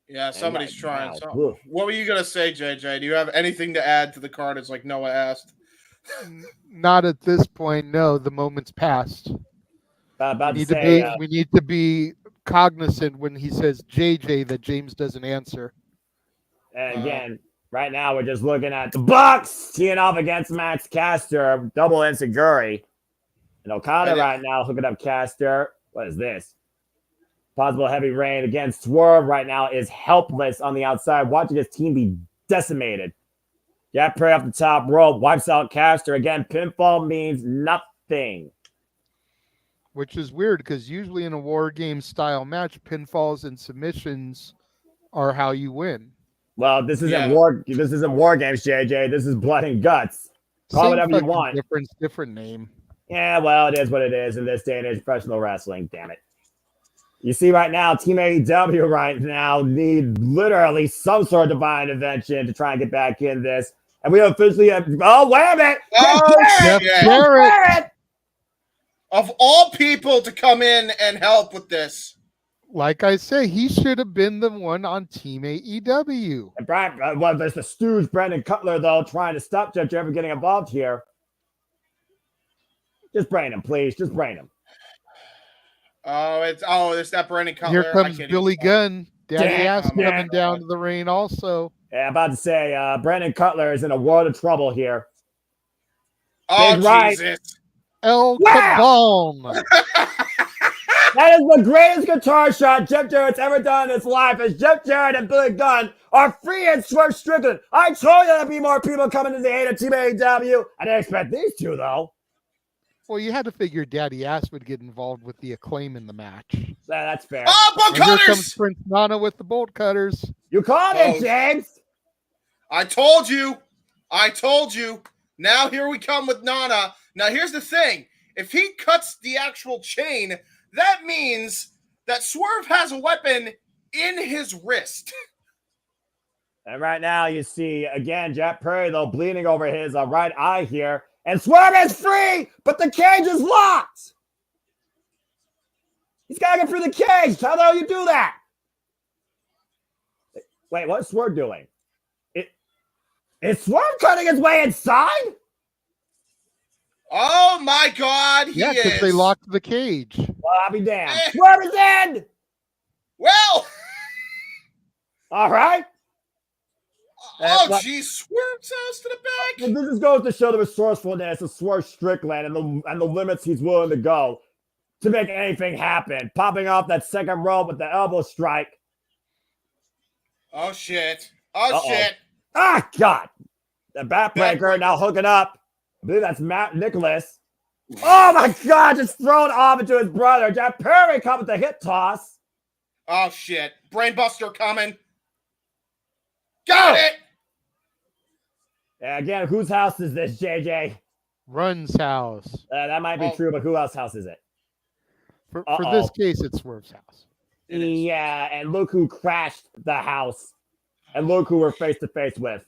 Yeah, somebody's trying. So, what were you going to say, JJ? Do you have anything to add to the card as like Noah asked? Not at this point, no. The moment's passed. We need to be cognizant when he says JJ that James doesn't answer. And again, right now we're just looking at the Bucks teeing off against Max Caster, double Enziguri. And Okada right now hooking up Caster. What is this? Possible heavy rain. Again, Swerve right now is helpless on the outside, watching his team be decimated. Jack Perry off the top rope, wipes out Caster. Again, pinfall means nothing. Which is weird because usually in a war game style match, pinfalls and submissions are how you win. Well, this isn't war. This isn't war games, JJ. This is Blood and Guts. Call it Same whatever you fucking want. difference, different name. Yeah, well, it is what it is in this day and age of professional wrestling. Damn it. You see right now, Team AEW right now need literally some sort of divine intervention to try and get back in this. And we officially have, oh, wait a minute. Jeff Jarrett. Of all people to come in and help with this. Like I say, he should have been the one on Team AEW. And Brian, well, there's the stooge, Brandon Cutler, though, trying to stop Jeff Jarrett from getting involved here. Just brain him, please. Just brain him. It's that Brandon Cutler. Here comes Billy Gunn. Daddy Ass coming down to the ring also. Yeah, about to say, Brandon Cutler is in a world of trouble here. Oh, Big right. Jesus. El Cabal. That is the greatest guitar shot Jeff Jarrett's ever done in his life, as Jeff Jarrett and Billy Gunn are free and Swerve Strickland. I told you there'd be more people coming to the aid of Team AEW. I didn't expect these two, though. Well, you had to figure Daddy Ass would get involved with the Acclaim in the match. That's fair. Oh, bolt And here cutters! comes Prince Nana with the bolt cutters. You called it, James. I told you. Now here we come with Nana. Now here's the thing. If he cuts the actual chain, that means that Swerve has a weapon in his wrist. And right now you see, again, Jack Perry, though, bleeding over his right eye here. And Swerve is free, but the cage is locked. He's got to get through the cage. How the hell you do that? Wait, what's Swerve doing? Is Swerve cutting his way inside? Oh, my God, he Yeah, because is. they locked the cage. Well, I'll be damned. Swerve is in! Well! All right. Oh, geez, Swerve's house to the back. Well, this just goes to show the resourcefulness of Swerve Strickland and the limits he's willing to go to make anything happen. Popping off that second rope with the elbow strike. Oh, shit. Oh, shit. Ah, God. The backbreaker now hooking up. I believe that's Matt Nicholas. Oh, my God. Just thrown off into his brother. Jack Perry caught with the hip toss. Oh, shit. Brainbuster coming. Got it. Yeah, again, whose house is this, JJ? Run's house. That might be true, but who else's house is it? For this case, it's Swerve's house. Yeah, and look who crashed the house. And look who we're face to face with.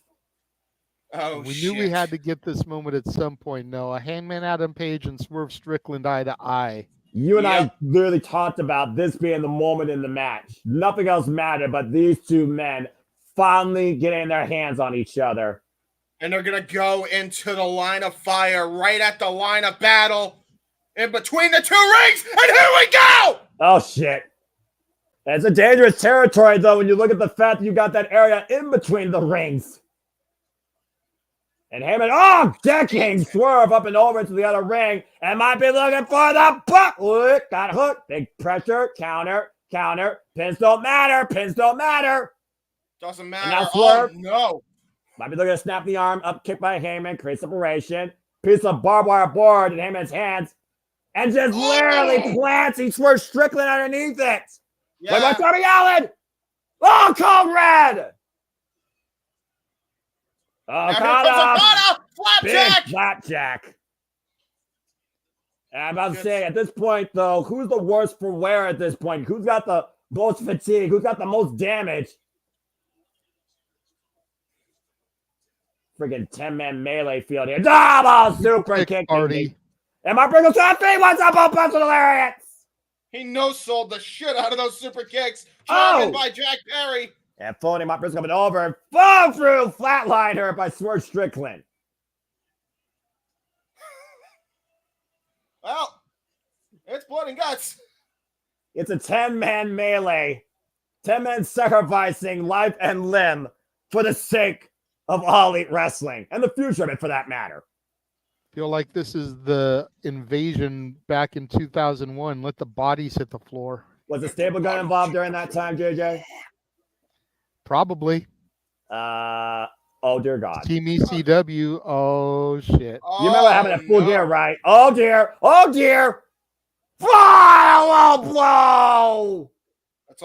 Oh, we knew we had to get this moment at some point, Noah. Hangman Adam Page and Swerve Strickland eye to eye. You and I literally talked about this being the moment in the match. Nothing else mattered but these two men finally getting their hands on each other. And they're going to go into the line of fire, right at the line of battle, in between the two rings, and here we go! Oh, shit. It's a dangerous territory, though, when you look at the fact that you got that area in between the rings. And Heyman, decking Swerve up and over into the other ring, and might be looking for the butt. Look, got hooked. Big pressure, counter. Pins don't matter. Doesn't And matter. now Swerve. Oh, no. Might be looking to snap the arm, up kick by Heyman, create separation. Piece of barbed wire board in Heyman's hands. And just literally plants Swerve Strickland underneath it. Yeah. Wait, what's Darby Allin? Oh, cold red. Oh, Now here comes Okada. Flapjack. Big flapjack. And I'm about to say, at this point, though, who's the worst for wear at this point? Who's got the most fatigue? Who's got the most damage? Friggin' 10-man melee field here. Double super kick. Party. And my Pringles to the feet. What's up, oh, Buster Lariat? He no-sold the shit out of those super kicks. Dragon by Jack Perry. And Phony Mopper's coming over and fall through flatline her by Swerve Strickland. Well, it's blood and guts. It's a 10-man melee. 10 men sacrificing life and limb for the sake of All Elite Wrestling and the future of it, for that matter. Feel like this is the invasion back in 2001. Let the bodies hit the floor. Was the stable gun involved during that time, JJ? Probably. Oh, dear God. Team ECW. Oh, shit. You remember having a full gear, right? Oh, dear. Final blow!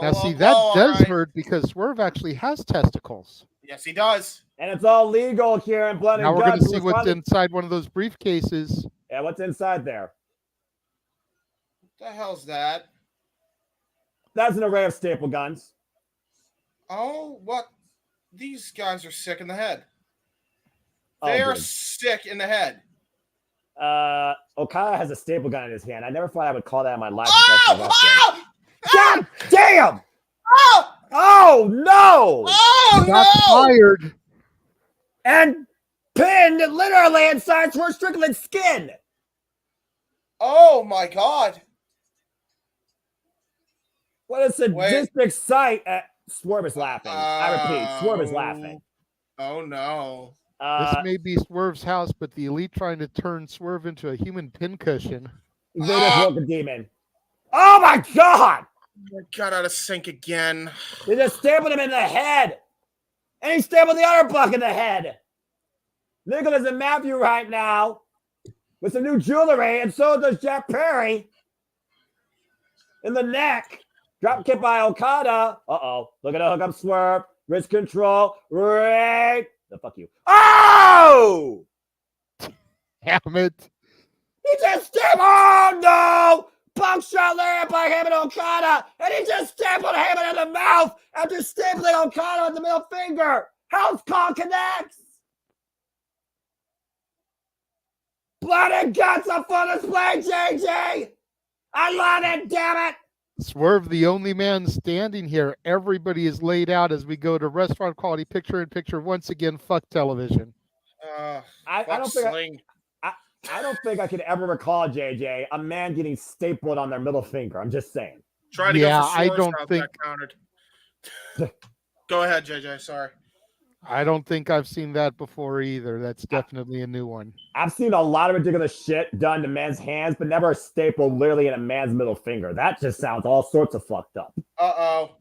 Now, see, that does hurt because Swerve actually has testicles. Yes, he does. And it's all legal here in Blood and Now we're Guts. going to see what's inside one of those briefcases. Yeah, what's inside there? What the hell's that? That's an array of staple guns. Oh, what? These guys are sick in the head. Oh, They are dude. sick in the head. Okada has a staple gun in his hand. I never thought I would call that in my life. Oh! God damn! Oh! Oh no! Oh Got no! fired. And pinned literally inside Swerve Strickland's skin. Oh my God! What a sadistic sight. Swerve is laughing. I repeat, Swerve is laughing. Oh no. This may be Swerve's house, but the Elite trying to turn Swerve into a human pincushion. They just woke a demon. Oh my God! I got out of sync again. They just stapled him in the head. And he stapled the other buck in the head. Nicholas and Matthew right now with some new jewelry, and so does Jack Perry in the neck. Drop kick by Okada. Uh-oh. Look at the hook up Swerve. Wrist control. Right. The fuck you. Oh! Damn it. He just stapled. Oh, no! Buckshot lariat by Heyman Okada. And he just stapled Heyman in the mouth after stapling Okada on the middle finger. House call connects. Blood and guts up on display, JJ. I love it, damn it. Swerve, the only man standing here. Everybody is laid out as we go to restaurant quality picture-in-picture once again. Fuck television. I don't think I could ever recall, JJ, a man getting stapled on their middle finger. I'm just saying. Try to Yeah, go for I Swerve's don't house, think- that counted. Go ahead, JJ. Sorry. I don't think I've seen that before either. That's definitely a new one. I've seen a lot of ridiculous shit done to men's hands, but never a staple literally in a man's middle finger. That just sounds all sorts of fucked up. Uh-oh.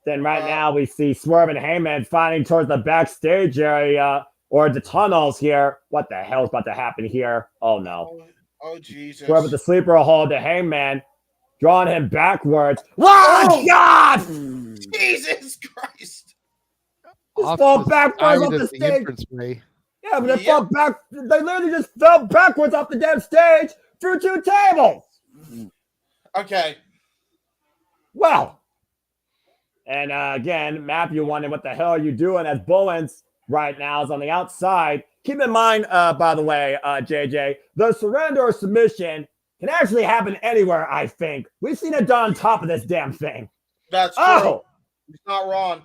Then now we see Swerve and Heyman fighting towards the backstage area or the tunnels here. What the hell is about to happen here? Oh, no. Oh, Jesus. Swerve with the sleeper hold to Heyman, drawing him backwards. Oh, God! Jesus Christ. Just fall backwards off the stage. entranceway. Yeah, but they fell back. They literally just fell backwards off the damn stage through 2 tables. Okay. Well, and again, Matthew wondering what the hell are you doing as Bowens right now is on the outside. Keep in mind, by the way, JJ, the surrender or submission can actually happen anywhere, I think. We've seen it done on top of this damn thing. That's true. Oh! He's not wrong.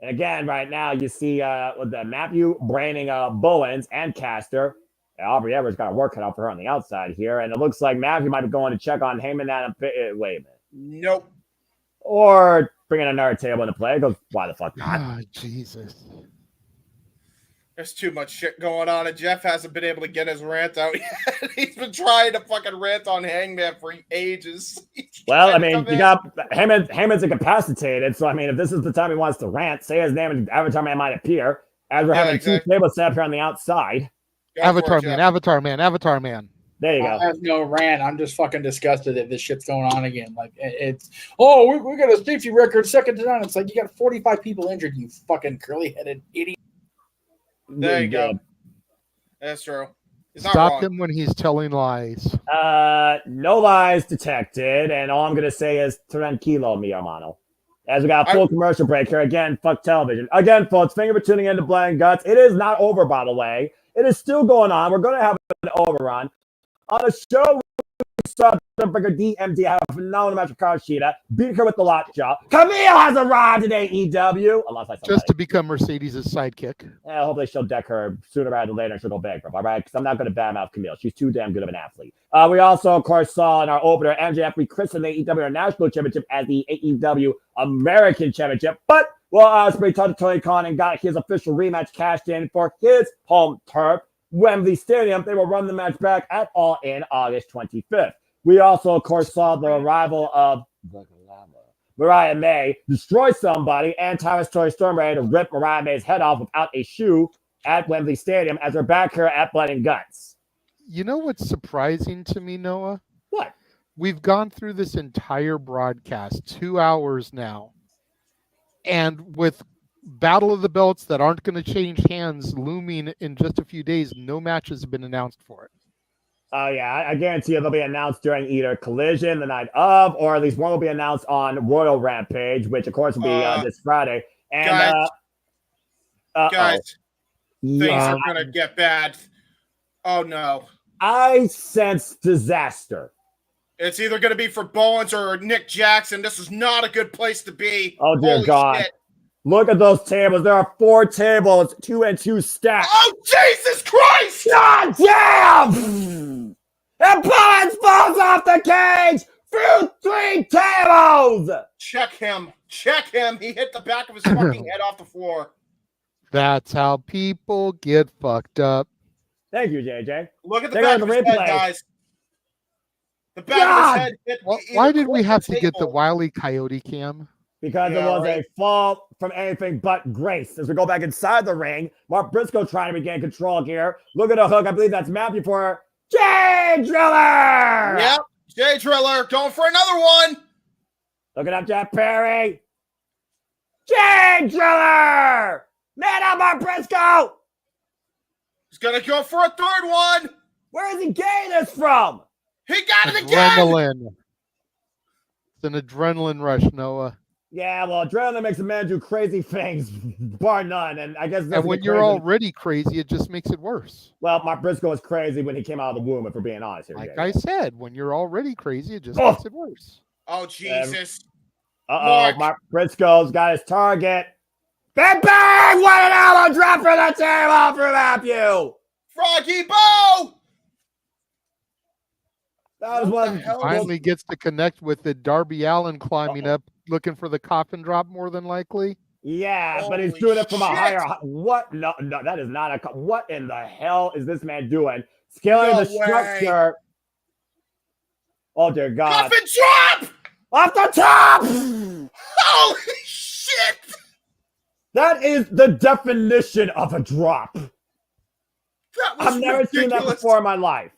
And again, right now, you see with the Matthew braining Bowens and Caster. Aubrey Edwards got a work cut out for her on the outside here. And it looks like Matthew might be going to check on Heyman. Wait a minute. Nope. Or bringing another table into play. Goes, why the fuck not? Oh, Jesus. There's too much shit going on, and Jeff hasn't been able to get his rant out yet. He's been trying to fucking rant on Hangman for ages. Well, I mean, you got Heyman's incapacitated, so I mean, if this is the time he wants to rant, say his name and Avatar Man might appear. As we're having 2 tables set up here on the outside. Avatar Man, Avatar Man, Avatar Man. There you go. I have no rant. I'm just fucking disgusted that this shit's going on again. Like it's we got a safety record second to none. It's like you got 45 people injured. You fucking curly-headed idiot. There you go. That's true. He's not Stop wrong. him when he's telling lies. No lies detected, and all I'm gonna say is tranquilo, mi hermano. As we got a full commercial break here. Again, fuck television. Again, folks, thank you for tuning in to Blood and Guts. It is not over, by the way. It is still going on. We're gonna have an overrun. On the show, we saw Breaker DMD have a phenomenal match with Karashida, beat her with the lockjaw. Camille has arrived in AEW. Just to become Mercedes' sidekick. Yeah, hopefully she'll deck her sooner rather than later and she'll go bankrupt, all right? Because I'm not going to badmouth Camille. She's too damn good of an athlete. We also, of course, saw in our opener MJF rechristened the AEW National Championship as the AEW American Championship. But, Ospreay talked to Tony Khan and got his official rematch cashed in for his home turf, Wembley Stadium. They will run the match back at All In August 25th. We also, of course, saw the arrival of Mariah May destroy somebody and Tyrus Tory Storm ready to rip Mariah May's head off without a shoe at Wembley Stadium as we're back here at Blood and Guts. You know what's surprising to me, Noah? What? We've gone through this entire broadcast, 2 hours now, and with Battle of the Belts that aren't going to change hands looming in just a few days. No matches have been announced for it. Oh, yeah, I guarantee you they'll be announced during either Collision the night of, or at least one will be announced on Royal Rampage, which, of course, will be this Friday. And, guys, things yeah, are going to get bad. Oh, no. I sense disaster. It's either going to be for Bowens or Nick Jackson. This is not a good place to be. Oh, dear Holy God. shit. Look at those tables. There are 4 tables, 2 and 2 stacked. Oh, Jesus Christ! God damn! And Bowens falls off the cage through 3 tables! Check him. Check him. He hit the back of his fucking head off the floor. That's how people get fucked up. Thank you, JJ. Look at the back of his head, guys. The back of his head hit. Why did we have to get the Wile E. Coyote cam? Because it was a fall from anything but grace. As we go back inside the ring, Mark Briscoe trying to regain control here. Look at the hook. I believe that's Matthew for Jay Driller. Yep, Jay Driller going for another one. Look at Jeff Perry. Jay Driller. Man up, Mark Briscoe. He's going to go for a third one. Where is he getting this from? He got it again. Adrenaline. It's an adrenaline rush, Noah. Yeah, well, adrenaline makes a man do crazy things, bar none. And I guess that's when you're already crazy, it just makes it worse. Well, Mark Briscoe was crazy when he came out of the womb, if we're being honest here. Like I said, when you're already crazy, it just makes it worse. Oh, Jesus. Mark Briscoe's got his target. Bang, bang! What an elbow drop for the table for Matthew! Froggy Bow! That was one. Finally gets to connect with the Darby Allin climbing up, looking for the coffin drop more than likely. Yeah, but he's doing it from a higher. What? No, that is not a. What in the hell is this man doing? Scaling the structure. Oh dear God! Coffin drop off the top. Holy shit! That is the definition of a drop. I've never seen that before in my life.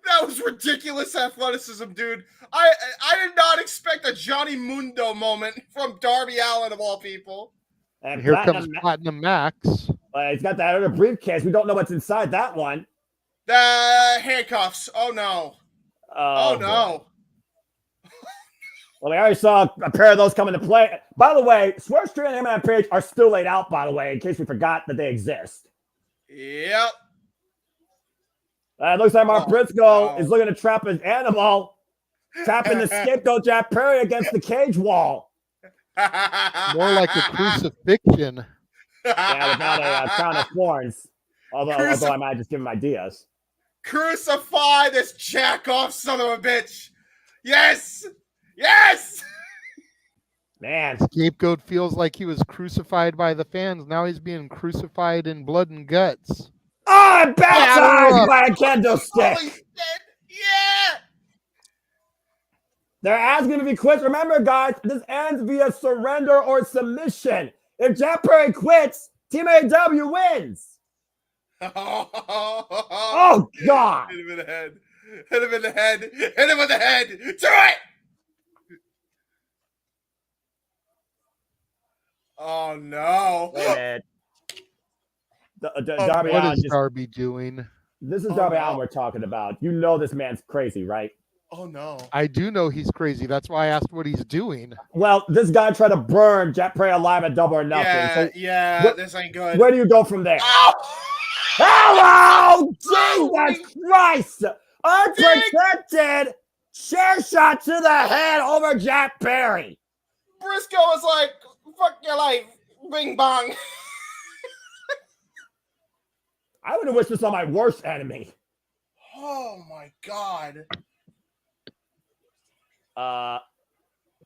That was ridiculous athleticism, dude. I did not expect a Johnny Mundo moment from Darby Allin of all people. And here comes Platinum Max. He's got that other briefcase. We don't know what's inside that one. The handcuffs. Oh no. Oh no. Well, I already saw a pair of those come into play. By the way, Swerve Street and Hangman Page are still laid out, by the way, in case we forgot that they exist. Yep. It looks like Mark Briscoe is looking to trap his animal, trapping the scapegoat Jack Perry against the cage wall. More like a crucifixion. Yeah, without a crown of thorns. Although I might just give him ideas. Crucify this jack-off son of a bitch. Yes! Yes! Man. Scapegoat feels like he was crucified by the fans. Now he's being crucified in blood and guts. Oh, and baptized by a candlestick. Holy shit. Yeah! There are going to be quits. Remember, guys, this ends via surrender or submission. If Jack Perry quits, Team AEW wins. Oh, God. Hit him in the head. Hit him in the head. Hit him in the head. Do it! Oh, no. Wait a minute. Darby what Allin is Darby doing? This is Darby Allin we're talking about. You know this man's crazy, right? Oh, no. I do know he's crazy. That's why I asked what he's doing. Well, this guy tried to burn Jack Perry alive at Double or Nothing. Yeah, this ain't good. Where do you go from there? Oh! Hello! Jesus Christ! Unprotected chair shot to the head over Jack Perry. Briscoe was like, fuck your life. Bing bong. I would have wished this on my worst enemy. Oh, my God.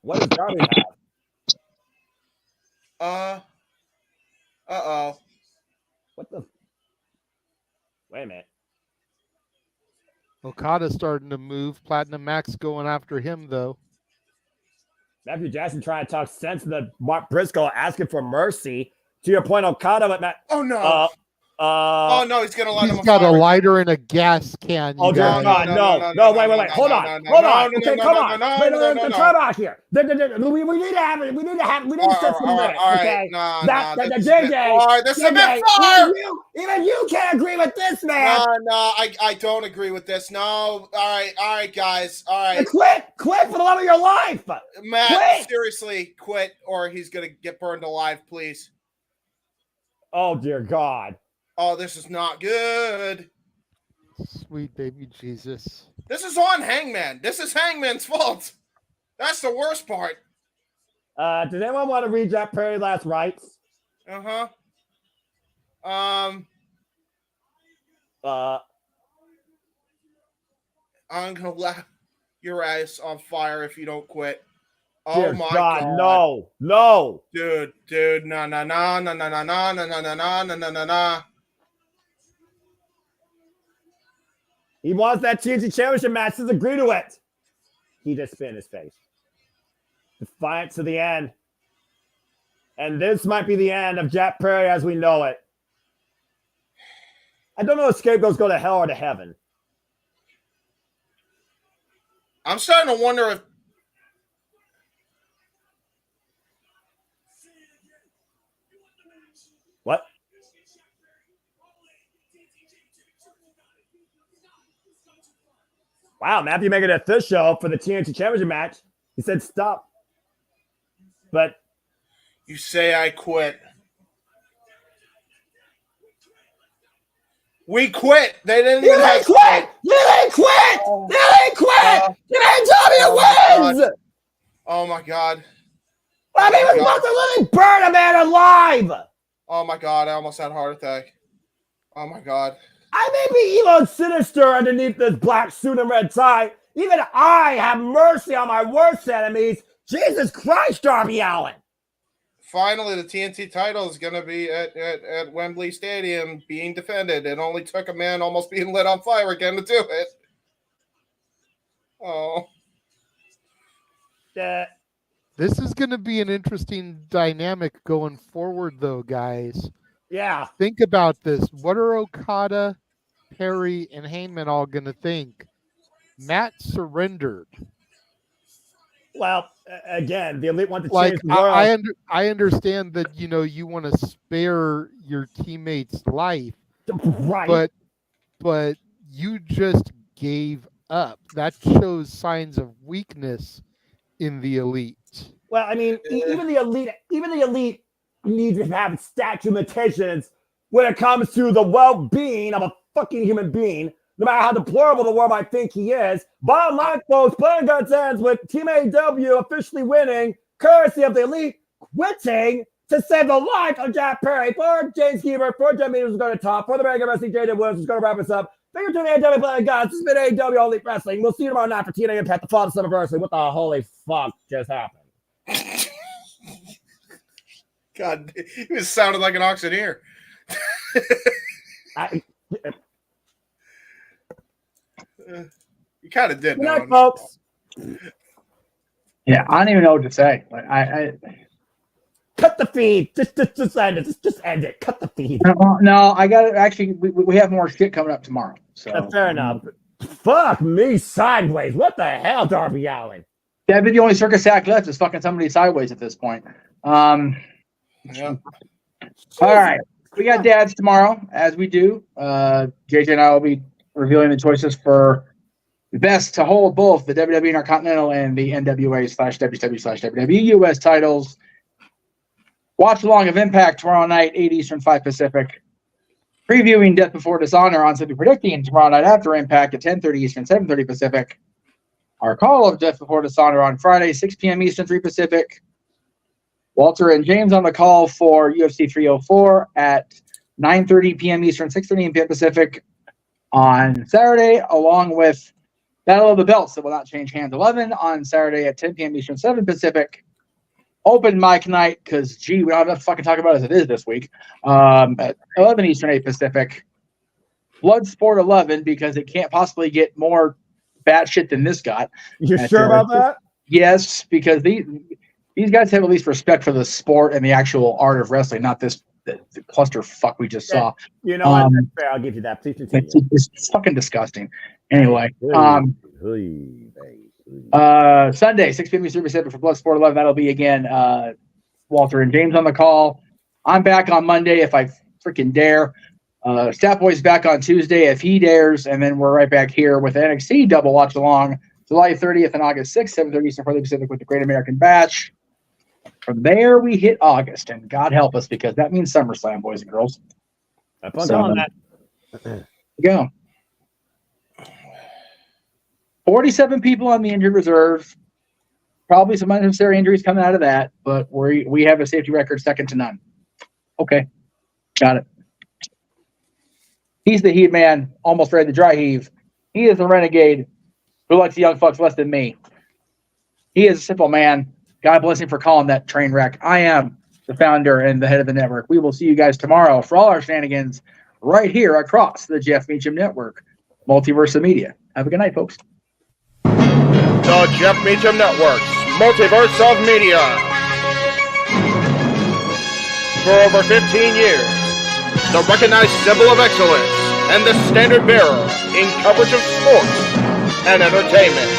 What does Darby have? Uh-oh. What the? Wait a minute. Okada's starting to move. Platinum Max going after him, though. Matthew Jackson trying to talk sense to the Mark Briscoe, asking for mercy. To your point, Okada, but Matt. Oh, no. Oh no, he's gonna light him He's on got a fire. lighter and a gas can. Oh, dear guys. God, no, wait, hold on. Okay, come on. Wait, time out here. We need to set some limits, okay? This is a bit far. Even you can't agree with this, man. No, I don't agree with this. No, all right, guys, all right. Quit for the love of your life, Matt. Seriously, quit, or he's gonna get burned alive, please. Oh dear God. Oh, this is not good. Sweet baby Jesus. This is on Hangman. This is Hangman's fault. That's the worst part. Does anyone want to read Jack Perry's last rites? I'm gonna let your ass on fire if you don't quit. Oh dear my God, God. No. Dude, no. He wants that TNT Championship match. Doesn't agree to it. He just spit in his face. Defiant to the end. And this might be the end of Jack Perry as we know it. I don't know if scapegoats go to hell or to heaven. I'm starting to wonder if what? Wow, Matthew making it official for the TNT Championship match. He said stop. But you say I quit. We quit. They didn't even quit. You didn't quit. AEW wins. Oh my God. I mean, we're about to literally burn a man alive. Oh my God. I almost had a heart attack. Oh my God. I may be evil and sinister underneath this black suit and red tie. Even I have mercy on my worst enemies. Jesus Christ, Darby Allin. Finally, the TNT title is going to be at Wembley Stadium being defended. It only took a man almost being lit on fire again to do it. Oh. This is going to be an interesting dynamic going forward, though, guys. Yeah. Think about this. What are Okada, Perry, and Heyman all going to think? Matt surrendered. Well, again, the Elite want to change the world. I understand that, you want to spare your teammate's life. Right. But you just gave up. That shows signs of weakness in the Elite. Well, I mean, even the Elite needs to have statute limitations when it comes to the well-being of a fucking human being, no matter how deplorable the world might think he is. Bottom line, folks, Blood and Guts ends with Team AEW officially winning, courtesy of the Elite quitting to save the life of Jack Perry. For James Hebert, for Jen Meters, who's going to top, for the American Wrestling, J.D. Williams, who's going to wrap us up. Thank you to the AEW Blood and Guts. This has been AEW All Elite Wrestling. We'll see you tomorrow night for TNA Impact, the Father Son Anniversary. What the holy fuck just happened? God, he was sounded like an auctioneer. You kind of did. Good night, folks. Yeah, I don't even know what to say. Like, I cut the feed. Just end it. Just end it. Cut the feed. No, I got it. Actually, we have more shit coming up tomorrow. So fair enough. Fuck me sideways. What the hell, Darby Allin? That'd be the only circus act left is fucking somebody sideways at this point. Yeah. All right. We got dads tomorrow, as we do. JJ and I will be revealing the choices for the best to hold both the WWE Intercontinental and the NWA/WCW/WWE US titles. Watch along of Impact tomorrow night, 8 Eastern, 5 Pacific. Previewing Death Before Dishonor on Simply Predicting tomorrow night after Impact at 10:30 Eastern, 7:30 Pacific. Our call of Death Before Dishonor on Friday, 6 p.m. Eastern, 3 Pacific. Walter and James on the call for UFC 304 at 9:30 p.m. Eastern, 6:30 p.m. Pacific on Saturday, along with Battle of the Belts that will not change hands 11 on Saturday at 10 p.m. Eastern, 7 Pacific. Open mic night, because, we don't have enough to fucking talk about as it is this week, at 11 Eastern, 8 Pacific. Bloodsport 11, because it can't possibly get more batshit than this got. You sure about that? Yes, because these guys have at least respect for the sport and the actual art of wrestling, not this the clusterfuck we just saw. You know what? That's fair. I'll give you that. Please continue. It's fucking disgusting. Anyway, Sunday, 6 p.m. Eastern Pacific for Bloodsport 11. That'll be again Walter and James on the call. I'm back on Monday if I freaking dare. Stat Boy's back on Tuesday if he dares, and then we're right back here with NXT double watch along July 30th and August 6th, 7:30 Eastern, 4:30 Pacific with the Great American Bash. From there, we hit August, and God help us because that means SummerSlam, boys and girls. Have fun telling that. Go. 47 people on the injured reserve. Probably some unnecessary injuries coming out of that, but we have a safety record second to none. Okay, got it. He's the heat man, almost ready to dry heave. He is the renegade who likes the young fucks less than me. He is a simple man. God bless him for calling that train wreck. I am the founder and the head of the network. We will see you guys tomorrow for all our shenanigans right here across the Jeff Meacham Network, Multiverse of Media. Have a good night, folks. The Jeff Meacham Network's Multiverse of Media. For over 15 years, the recognized symbol of excellence and the standard bearer in coverage of sports and entertainment.